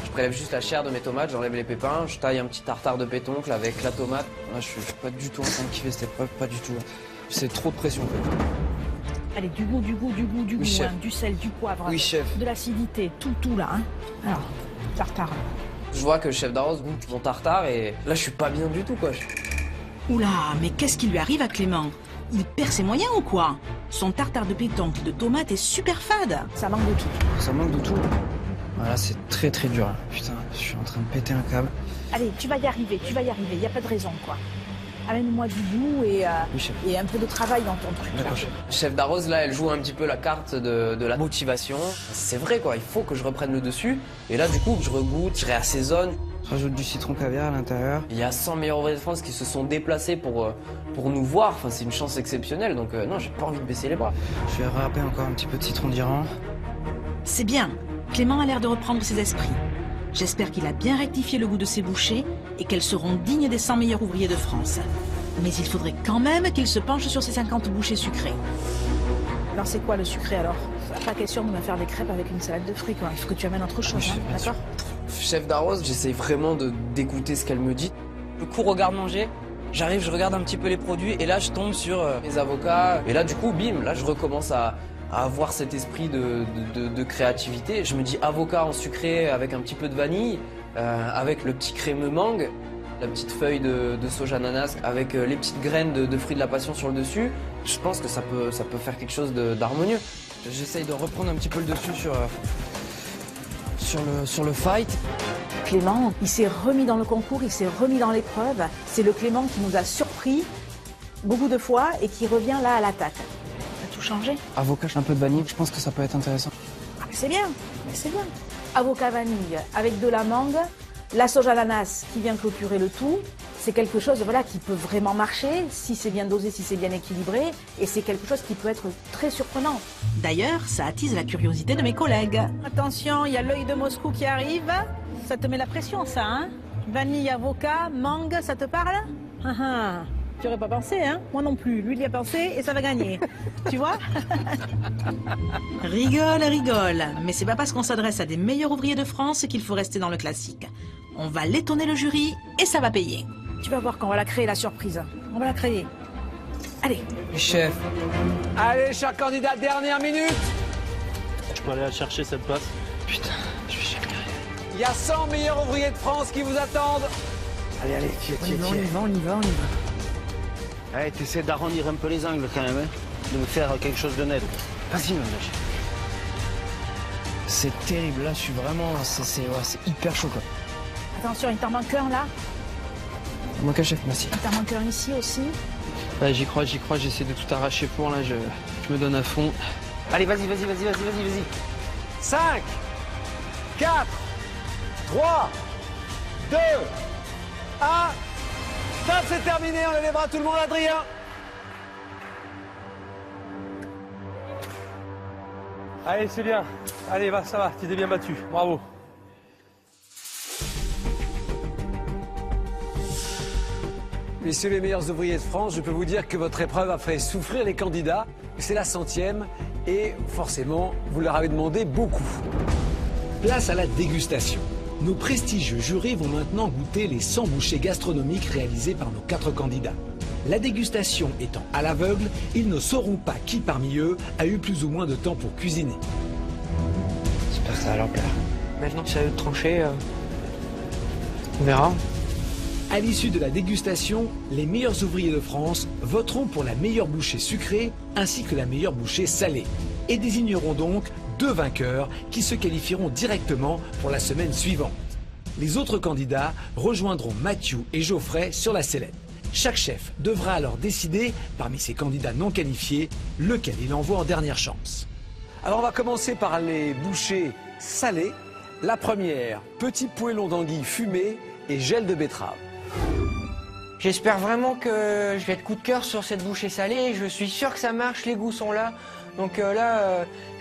Speaker 7: Je prélève juste la chair de mes tomates, j'enlève les pépins, je taille un petit tartare de pétoncle avec la tomate. Là je suis pas du tout en train de kiffer cette épreuve, pas du tout. C'est trop de pression en fait.
Speaker 2: Allez, du goût,
Speaker 7: oui,
Speaker 2: hein, du sel, du poivre,
Speaker 7: oui, chef.
Speaker 2: De l'acidité, tout là. Hein. Alors, tartare.
Speaker 7: Je vois que le chef d'arrose goûte mon tartare et là je suis pas bien du tout quoi.
Speaker 16: Oula, mais qu'est-ce qui lui arrive à Clément? Il perd ses moyens ou quoi? Son tartare de pétoncle de tomates est super fade.
Speaker 2: Ça manque de tout.
Speaker 7: Ça manque de tout. Voilà, c'est très très dur. Putain, je suis en train de péter un câble.
Speaker 2: Allez, tu vas y arriver, il n'y a pas de raison quoi. Amène-moi du goût et un peu de travail dans ton truc.
Speaker 7: D'accord. Chef d'arrose, là, elle joue un petit peu la carte de la motivation. C'est vrai quoi, il faut que je reprenne le dessus. Et là, du coup, je regoute, je réassaisonne. Je rajoute du citron caviar à l'intérieur. Il y a 100 meilleurs ouvriers de France qui se sont déplacés pour nous voir. Enfin, c'est une chance exceptionnelle. Donc non, j'ai pas envie de baisser les bras. Je vais râper encore un petit peu de citron d'Iran.
Speaker 16: C'est bien. Clément a l'air de reprendre ses esprits. J'espère qu'il a bien rectifié le goût de ses bouchées et qu'elles seront dignes des 100 meilleurs ouvriers de France. Mais il faudrait quand même qu'il se penche sur ses 50 bouchées sucrées.
Speaker 2: Alors c'est quoi le sucré alors? Pas question de me faire des crêpes avec une salade de fruits quoi. Il faut que tu amènes autre chose, hein, d'accord?
Speaker 7: Chef d'arrose, j'essaye vraiment d'écouter ce qu'elle me dit. Le coup regarde-manger, j'arrive, je regarde un petit peu les produits et là je tombe sur les avocats. Et là du coup, bim, là je recommence à avoir cet esprit de créativité. Je me dis avocat en sucré avec un petit peu de vanille, avec le petit crémeux mangue, la petite feuille de soja ananas avec les petites graines de fruits de la passion sur le dessus. Je pense que ça peut faire quelque chose d'harmonieux. J'essaye de reprendre un petit peu le dessus sur le fight.
Speaker 2: Clément, il s'est remis dans le concours, il s'est remis dans l'épreuve. C'est le Clément qui nous a surpris beaucoup de fois et qui revient là à l'attaque. Ça a tout changé.
Speaker 7: Avocat, un peu de vanille, je pense que ça peut être intéressant.
Speaker 2: Ah, c'est bien, c'est bien. Avocat vanille avec de la mangue, la sauge ananas qui vient clôturer le tout. C'est quelque chose voilà, qui peut vraiment marcher si c'est bien dosé, si c'est bien équilibré. Et c'est quelque chose qui peut être très surprenant.
Speaker 16: D'ailleurs, ça attise la curiosité de mes collègues.
Speaker 2: Attention, il y a l'œil de Moscou qui arrive. Ça te met la pression, ça, hein? Vanille, avocat, mangue, ça te parle? Tu aurais pas pensé, hein? Moi non plus. Lui, il y a pensé et ça va gagner. Tu vois?
Speaker 16: Rigole. Mais c'est pas parce qu'on s'adresse à des meilleurs ouvriers de France qu'il faut rester dans le classique. On va l'étonner le jury et ça va payer.
Speaker 2: Tu vas voir qu'on va la créer, la surprise. On va la créer. Allez.
Speaker 7: Chef.
Speaker 9: Allez, cher candidat, dernière minute.
Speaker 11: Je peux aller la chercher cette place.
Speaker 7: Putain, je suis jamais arrivé.
Speaker 9: Il y a 100 meilleurs ouvriers de France qui vous attendent.
Speaker 6: Allez,
Speaker 2: On y va.
Speaker 6: Allez, t'essaies d'arrondir un peu les angles quand même, hein, de me faire quelque chose de net. Vas-y, mon gars.
Speaker 7: C'est terrible, là, je suis vraiment... C'est hyper chaud, quoi.
Speaker 2: Attention, il t'en manque un, là.
Speaker 7: Moi, chef, merci.
Speaker 2: Il t'en manque un ici aussi.
Speaker 7: Ouais, j'y crois, j'essaie de tout arracher pour, là, je me donne à fond.
Speaker 6: Allez, vas-y.
Speaker 9: 5, 4, 3, 2, 1. Stop, c'est terminé, on lève les bras, tout le monde, Adrien. Allez, c'est bien. Allez, va, ça va, tu t'es bien battu. Bravo. Messieurs les meilleurs ouvriers de France, je peux vous dire que votre épreuve a fait souffrir les candidats. C'est la 100e et forcément, vous leur avez demandé beaucoup.
Speaker 5: Place à la dégustation. Nos prestigieux jurés vont maintenant goûter les 100 bouchées gastronomiques réalisées par nos 4 candidats. La dégustation étant à l'aveugle, ils ne sauront pas qui parmi eux a eu plus ou moins de temps pour cuisiner.
Speaker 23: J'espère que ça va leur plaire. Maintenant que c'est à eux de trancher, on verra.
Speaker 5: À l'issue de la dégustation, les meilleurs ouvriers de France voteront pour la meilleure bouchée sucrée ainsi que la meilleure bouchée salée et désigneront donc 2 vainqueurs qui se qualifieront directement pour la semaine suivante. Les autres candidats rejoindront Mathieu et Geoffrey sur la sellette. Chaque chef devra alors décider, parmi ces candidats non qualifiés, lequel il envoie en dernière chance.
Speaker 9: Alors on va commencer par les bouchées salées. La première, petit poêlon d'anguille fumé et gel de betterave.
Speaker 23: J'espère vraiment que je vais être coup de cœur sur cette bouchée salée. Je suis sûr que ça marche, les goûts sont là. Donc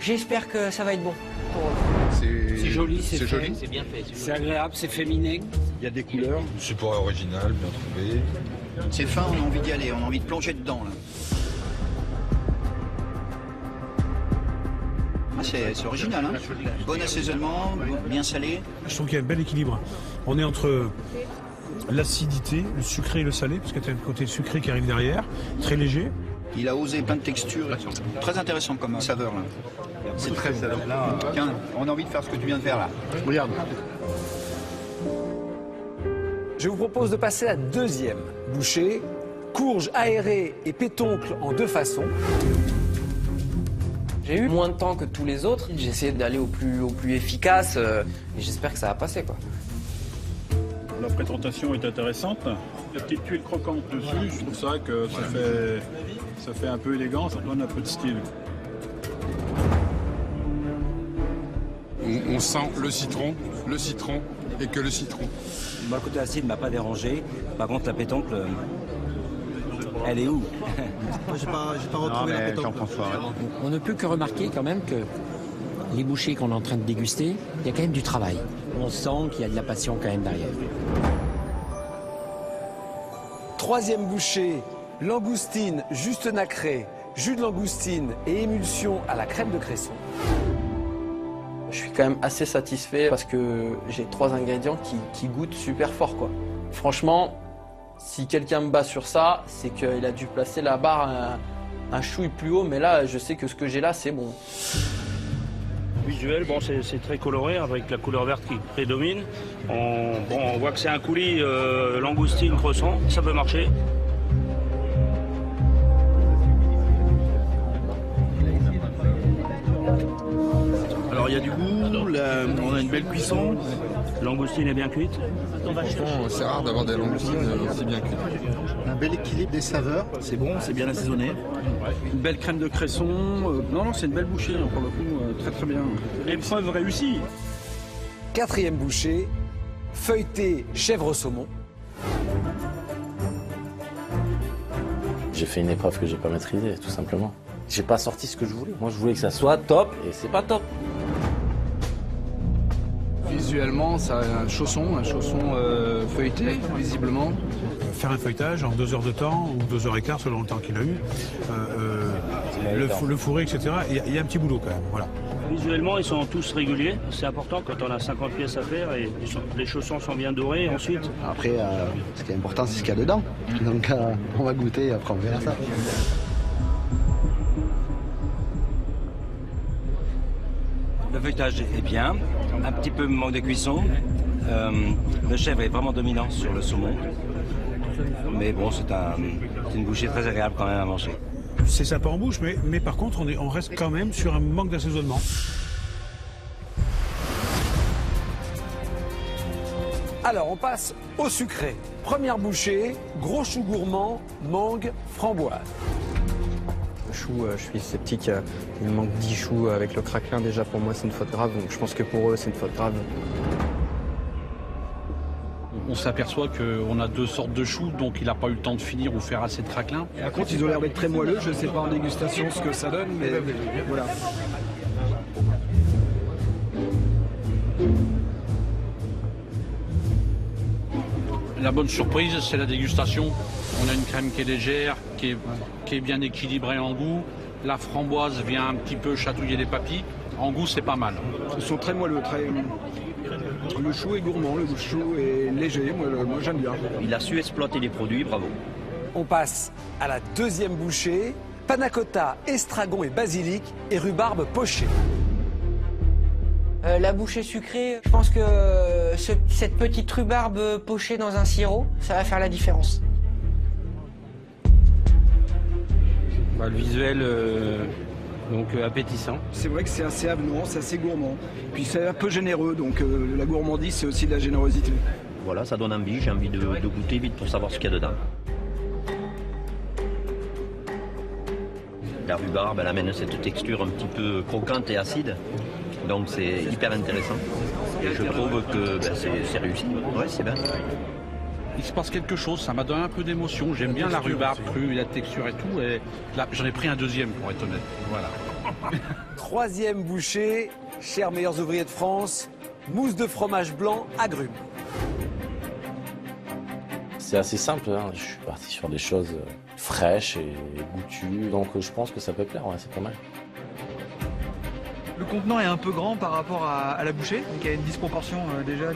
Speaker 23: j'espère que ça va être bon.
Speaker 10: C'est joli, c'est
Speaker 23: joli.
Speaker 10: C'est bien fait. C'est agréable, c'est féminin.
Speaker 3: Il y a des couleurs. Support original, bien trouvé.
Speaker 10: C'est fin, on a envie d'y aller, on a envie de plonger dedans. Là. Ah, c'est original, hein. Bon assaisonnement, bien salé.
Speaker 13: Je trouve qu'il y a un bel équilibre. On est entre l'acidité, le sucré et le salé, parce que tu as un côté sucré qui arrive derrière, très léger.
Speaker 10: Il a osé plein de textures, très intéressant comme saveur. Là. C'est très là. Tiens, on a envie de faire ce que tu viens de faire là. Regarde.
Speaker 9: Je vous propose de passer à la deuxième bouchée, courge aérée et pétoncle en 2 façons.
Speaker 7: J'ai eu moins de temps que tous les autres. J'ai essayé d'aller au plus efficace et j'espère que ça va passer, quoi.
Speaker 22: La présentation est intéressante. La petite tuile croquante dessus, je trouve ça que ça fait un peu élégant, ça donne un peu de style.
Speaker 24: On sent le citron et que le citron.
Speaker 25: Moi, le côté acide ne m'a pas dérangé. Par contre, la pétoncle, elle est où?
Speaker 26: Moi, j'ai pas retrouvé la pétoncle. On ne peut que remarquer quand même que les bouchées qu'on est en train de déguster, il y a quand même du travail. On sent qu'il y a de la passion quand même derrière.
Speaker 9: Troisième bouchée, langoustine juste nacrée, jus de langoustine et émulsion à la crème de cresson.
Speaker 7: Je suis quand même assez satisfait parce que j'ai 3 ingrédients qui goûtent super fort, quoi. Franchement, si quelqu'un me bat sur ça, c'est qu'il a dû placer la barre un chouille plus haut, mais là, je sais que ce que j'ai là, c'est bon.
Speaker 27: Visuel, bon, c'est très coloré avec la couleur verte qui prédomine. On voit que c'est un coulis langoustine cresson, ça peut marcher.
Speaker 22: Alors il y a du goût, on a une belle cuisson.
Speaker 27: Langoustine est bien cuite.
Speaker 24: C'est rare d'avoir des langoustines aussi bien cuites.
Speaker 26: Un bel équilibre des saveurs.
Speaker 22: C'est bon, c'est bien assaisonné. Une belle crème de cresson. Non, c'est une belle bouchée, pour le coup, très très bien.
Speaker 27: Épreuve réussie.
Speaker 9: Quatrième bouchée, feuilleté chèvre saumon.
Speaker 17: J'ai fait une épreuve que j'ai pas maîtrisée, tout simplement. J'ai pas sorti ce que je voulais. Moi, je voulais que ça soit top, et c'est pas top.
Speaker 21: Visuellement, ça a un chausson feuilleté, visiblement.
Speaker 13: Faire un feuilletage en 2 heures de temps, ou 2 heures et quart selon le temps qu'il a eu. Le fourré, etc. Il y a un petit boulot quand même, voilà.
Speaker 27: Visuellement, ils sont tous réguliers. C'est important quand on a 50 pièces à faire et les chaussons sont bien dorés ensuite.
Speaker 26: Après, ce qui est important, c'est ce qu'il y a dedans. Donc, on va goûter et après on verra ça.
Speaker 25: Le feuilletage est bien, un petit peu manque de cuisson. Le chèvre est vraiment dominant sur le saumon. Mais bon, c'est une bouchée très agréable quand même à manger.
Speaker 13: C'est sympa en bouche, mais par contre, on reste quand même sur un manque d'assaisonnement.
Speaker 9: Alors, on passe au sucré. Première bouchée, gros chou gourmand, mangue, framboise.
Speaker 7: Le chou, je suis sceptique. Il me manque 10 choux avec le craquelin. Déjà, pour moi, c'est une faute grave. Donc, je pense que pour eux, c'est une faute grave.
Speaker 22: On s'aperçoit qu'on a 2 sortes de choux, donc il n'a pas eu le temps de finir ou faire assez de craquelin.
Speaker 15: Par contre, ils ont l'air d'être très moelleux. Je ne sais pas en dégustation ce que ça donne, mais voilà.
Speaker 22: La bonne surprise, c'est la dégustation. On a une crème qui est légère, qui est bien équilibrée en goût. La framboise vient un petit peu chatouiller les papilles. En goût, c'est pas mal.
Speaker 4: Ils sont très moelleux, Le chou est gourmand, le chou est léger, moi j'aime bien.
Speaker 8: Il a su exploiter les produits, bravo.
Speaker 9: On passe à la deuxième bouchée. Panna cotta, estragon et basilic et rhubarbe pochée.
Speaker 23: La bouchée sucrée, je pense que cette petite rhubarbe pochée dans un sirop, ça va faire la différence.
Speaker 25: Le visuel, appétissant.
Speaker 4: C'est vrai que c'est assez avenant, c'est assez gourmand. Puis c'est un peu généreux, donc la gourmandise, c'est aussi de la générosité.
Speaker 8: Voilà, ça donne envie, j'ai envie de goûter vite pour savoir ce qu'il y a dedans. La rhubarbe, elle amène cette texture un petit peu croquante et acide, donc c'est hyper intéressant. Et je trouve que c'est réussi, ouais, c'est bien.
Speaker 22: Il se passe quelque chose, ça m'a donné un peu d'émotion. J'aime bien la rhubarbe crue, la texture et tout. Et là, j'en ai pris un deuxième pour être honnête. Voilà.
Speaker 9: Troisième bouchée, chers meilleurs ouvriers de France, mousse de fromage blanc agrumes.
Speaker 17: C'est assez simple, hein. Je suis parti sur des choses fraîches et goûtues, donc je pense que ça peut plaire, ouais, c'est pas mal.
Speaker 12: Le contenant est un peu grand par rapport à la bouchée, donc il y a une disproportion déjà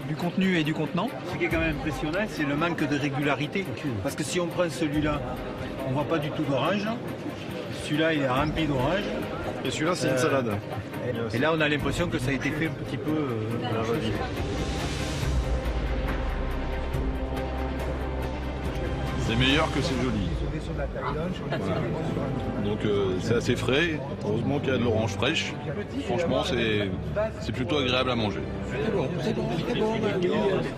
Speaker 12: du contenu et du contenant.
Speaker 14: Ce qui est quand même impressionnant, c'est le manque de régularité. Parce que si on prend celui-là, on ne voit pas du tout d'orange. Celui-là, il est rempli d'orange.
Speaker 3: Et celui-là, c'est une salade.
Speaker 14: Et là, on a l'impression que ça a été fait un petit peu à la va-vite.
Speaker 3: C'est meilleur que c'est joli. Voilà. Donc c'est assez frais. Heureusement qu'il y a de l'orange fraîche. Franchement, c'est plutôt agréable à manger.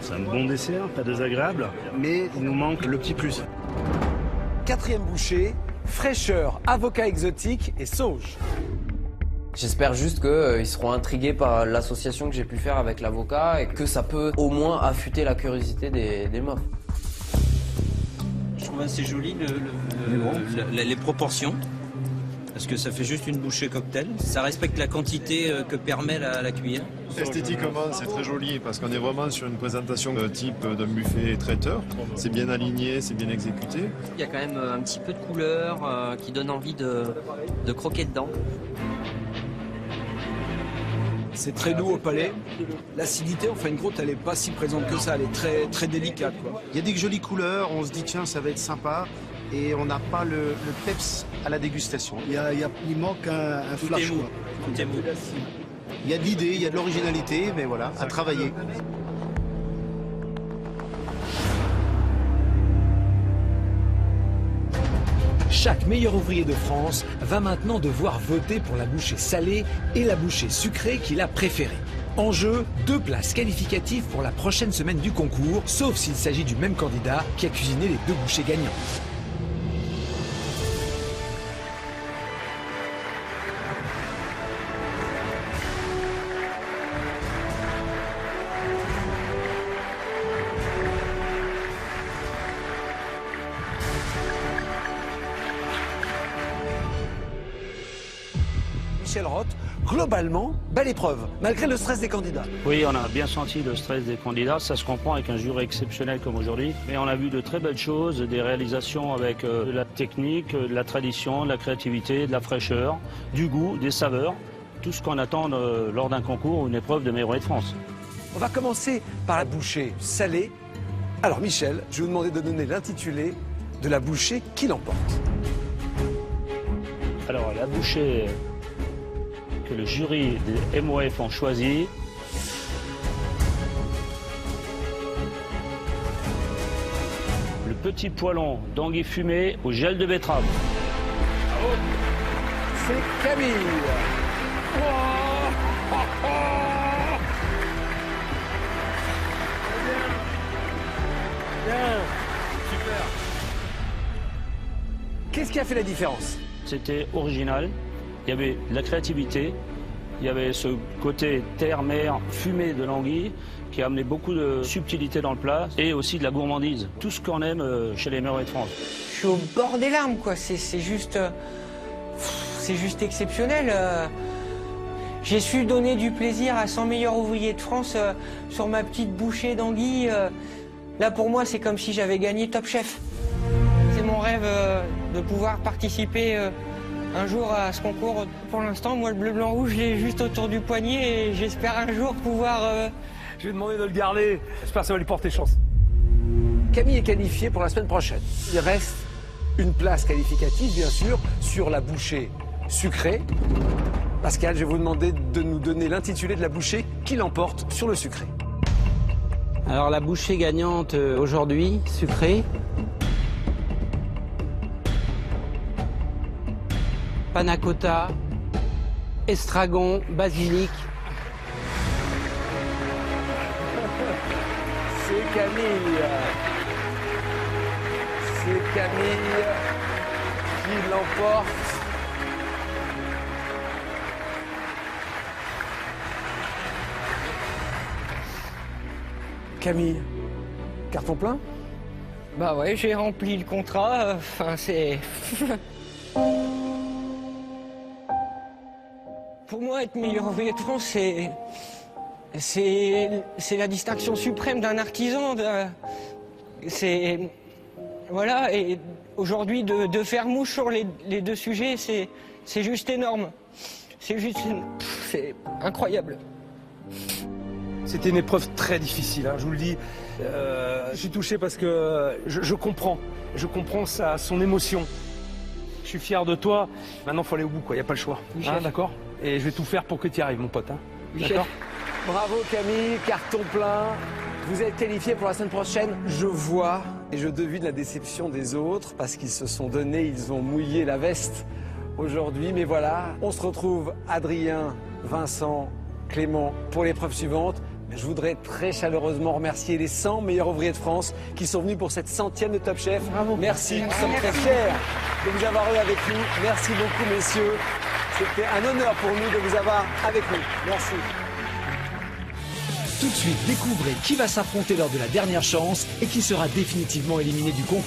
Speaker 14: C'est un bon dessert, pas désagréable, mais il nous manque le petit plus.
Speaker 9: Quatrième bouchée, fraîcheur, avocat exotique et sauge.
Speaker 7: J'espère juste qu'ils seront intrigués par l'association que j'ai pu faire avec l'avocat et que ça peut au moins affûter la curiosité des mofs.
Speaker 8: Je trouve assez joli les proportions, parce que ça fait juste une bouchée cocktail. Ça respecte la quantité que permet la cuillère.
Speaker 3: Esthétiquement, c'est très joli, parce qu'on est vraiment sur une présentation de type d'un buffet traiteur. C'est bien aligné, c'est bien exécuté.
Speaker 23: Il y a quand même un petit peu de couleur qui donne envie de croquer dedans.
Speaker 4: C'est très doux au palais. L'acidité en fin de compte, elle n'est pas si présente que ça, elle est très, très délicate, quoi.
Speaker 18: Il y a des jolies couleurs, on se dit tiens, ça va être sympa. Et on n'a pas le peps à la dégustation. Il manque un flash. Quoi. Il y a de l'idée, il y a de l'originalité, mais voilà, à travailler.
Speaker 5: Chaque meilleur ouvrier de France va maintenant devoir voter pour la bouchée salée et la bouchée sucrée qu'il a préférée. En jeu, 2 places qualificatives pour la prochaine semaine du concours, sauf s'il s'agit du même candidat qui a cuisiné les 2 bouchées gagnantes.
Speaker 9: Michel Roth, globalement, belle épreuve, malgré le stress des candidats.
Speaker 27: Oui, on a bien senti le stress des candidats, ça se comprend avec un jury exceptionnel comme aujourd'hui. Mais on a vu de très belles choses, des réalisations avec de la technique, de la tradition, de la créativité, de la fraîcheur, du goût, des saveurs. Tout ce qu'on attend lors d'un concours ou une épreuve de meilleur ouvrier de France.
Speaker 9: On va commencer par la bouchée salée. Alors Michel, je vais vous demander de donner l'intitulé de la bouchée qui l'emporte.
Speaker 27: Alors la bouchée que le jury des MOF ont choisi. Le petit poêlon d'anguille fumée au gel de betterave.
Speaker 9: C'est Camille.
Speaker 27: Super.
Speaker 9: Qu'est-ce qui a fait la différence?
Speaker 27: C'était original. Il y avait de la créativité, il y avait ce côté terre-mer fumé de l'anguille qui a amené beaucoup de subtilité dans le plat et aussi de la gourmandise. Tout ce qu'on aime chez les meilleurs ouvriers de France.
Speaker 23: Je suis au bord des larmes, quoi. C'est juste exceptionnel. J'ai su donner du plaisir à 100 meilleurs ouvriers de France sur ma petite bouchée d'anguille. Là, pour moi, c'est comme si j'avais gagné Top Chef. C'est mon rêve de pouvoir participer un jour à ce concours. Pour l'instant, moi, le bleu, blanc, rouge, je l'ai juste autour du poignet et j'espère un jour pouvoir...
Speaker 15: Je vais demander de le garder. J'espère que ça va lui porter chance. Camille est qualifiée pour la semaine prochaine. Il reste une place qualificative, bien sûr, sur la bouchée sucrée. Pascal, je vais vous demander de nous donner l'intitulé de la bouchée qui l'emporte sur le sucré.
Speaker 26: Alors la bouchée gagnante aujourd'hui, sucrée. Panna cotta, estragon, basilic.
Speaker 15: C'est Camille. C'est Camille qui l'emporte. Camille, carton plein?
Speaker 23: Bah ouais, j'ai rempli le contrat. Enfin, c'est... Pour moi, être meilleur ouvrier de France, c'est la distinction suprême d'un artisan. C'est... Voilà, et aujourd'hui, de faire mouche sur les deux sujets, c'est juste énorme. C'est juste... C'est incroyable.
Speaker 15: C'était une épreuve très difficile, hein, je vous le dis. Je suis touché parce que je comprends. Je comprends son émotion. Je suis fier de toi. Maintenant, il faut aller au bout, quoi. Il n'y a pas le choix. Hein, d'accord? Et je vais tout faire pour que tu y arrives, mon pote. Hein. D'accord? Bravo Camille, carton plein. Vous êtes qualifié pour la semaine prochaine. Je vois et je devine la déception des autres parce qu'ils se sont donnés, ils ont mouillé la veste aujourd'hui. Mais voilà, on se retrouve Adrien, Vincent, Clément pour l'épreuve suivante. Je voudrais très chaleureusement remercier les 100 meilleurs ouvriers de France qui sont venus pour cette 100e de Top Chef. Bravo. Merci, nous sommes très fiers de vous avoir eu avec nous. Merci beaucoup, messieurs. C'était un honneur pour nous de vous avoir avec nous. Merci.
Speaker 5: Tout de suite, découvrez qui va s'affronter lors de la dernière chance et qui sera définitivement éliminé du concours.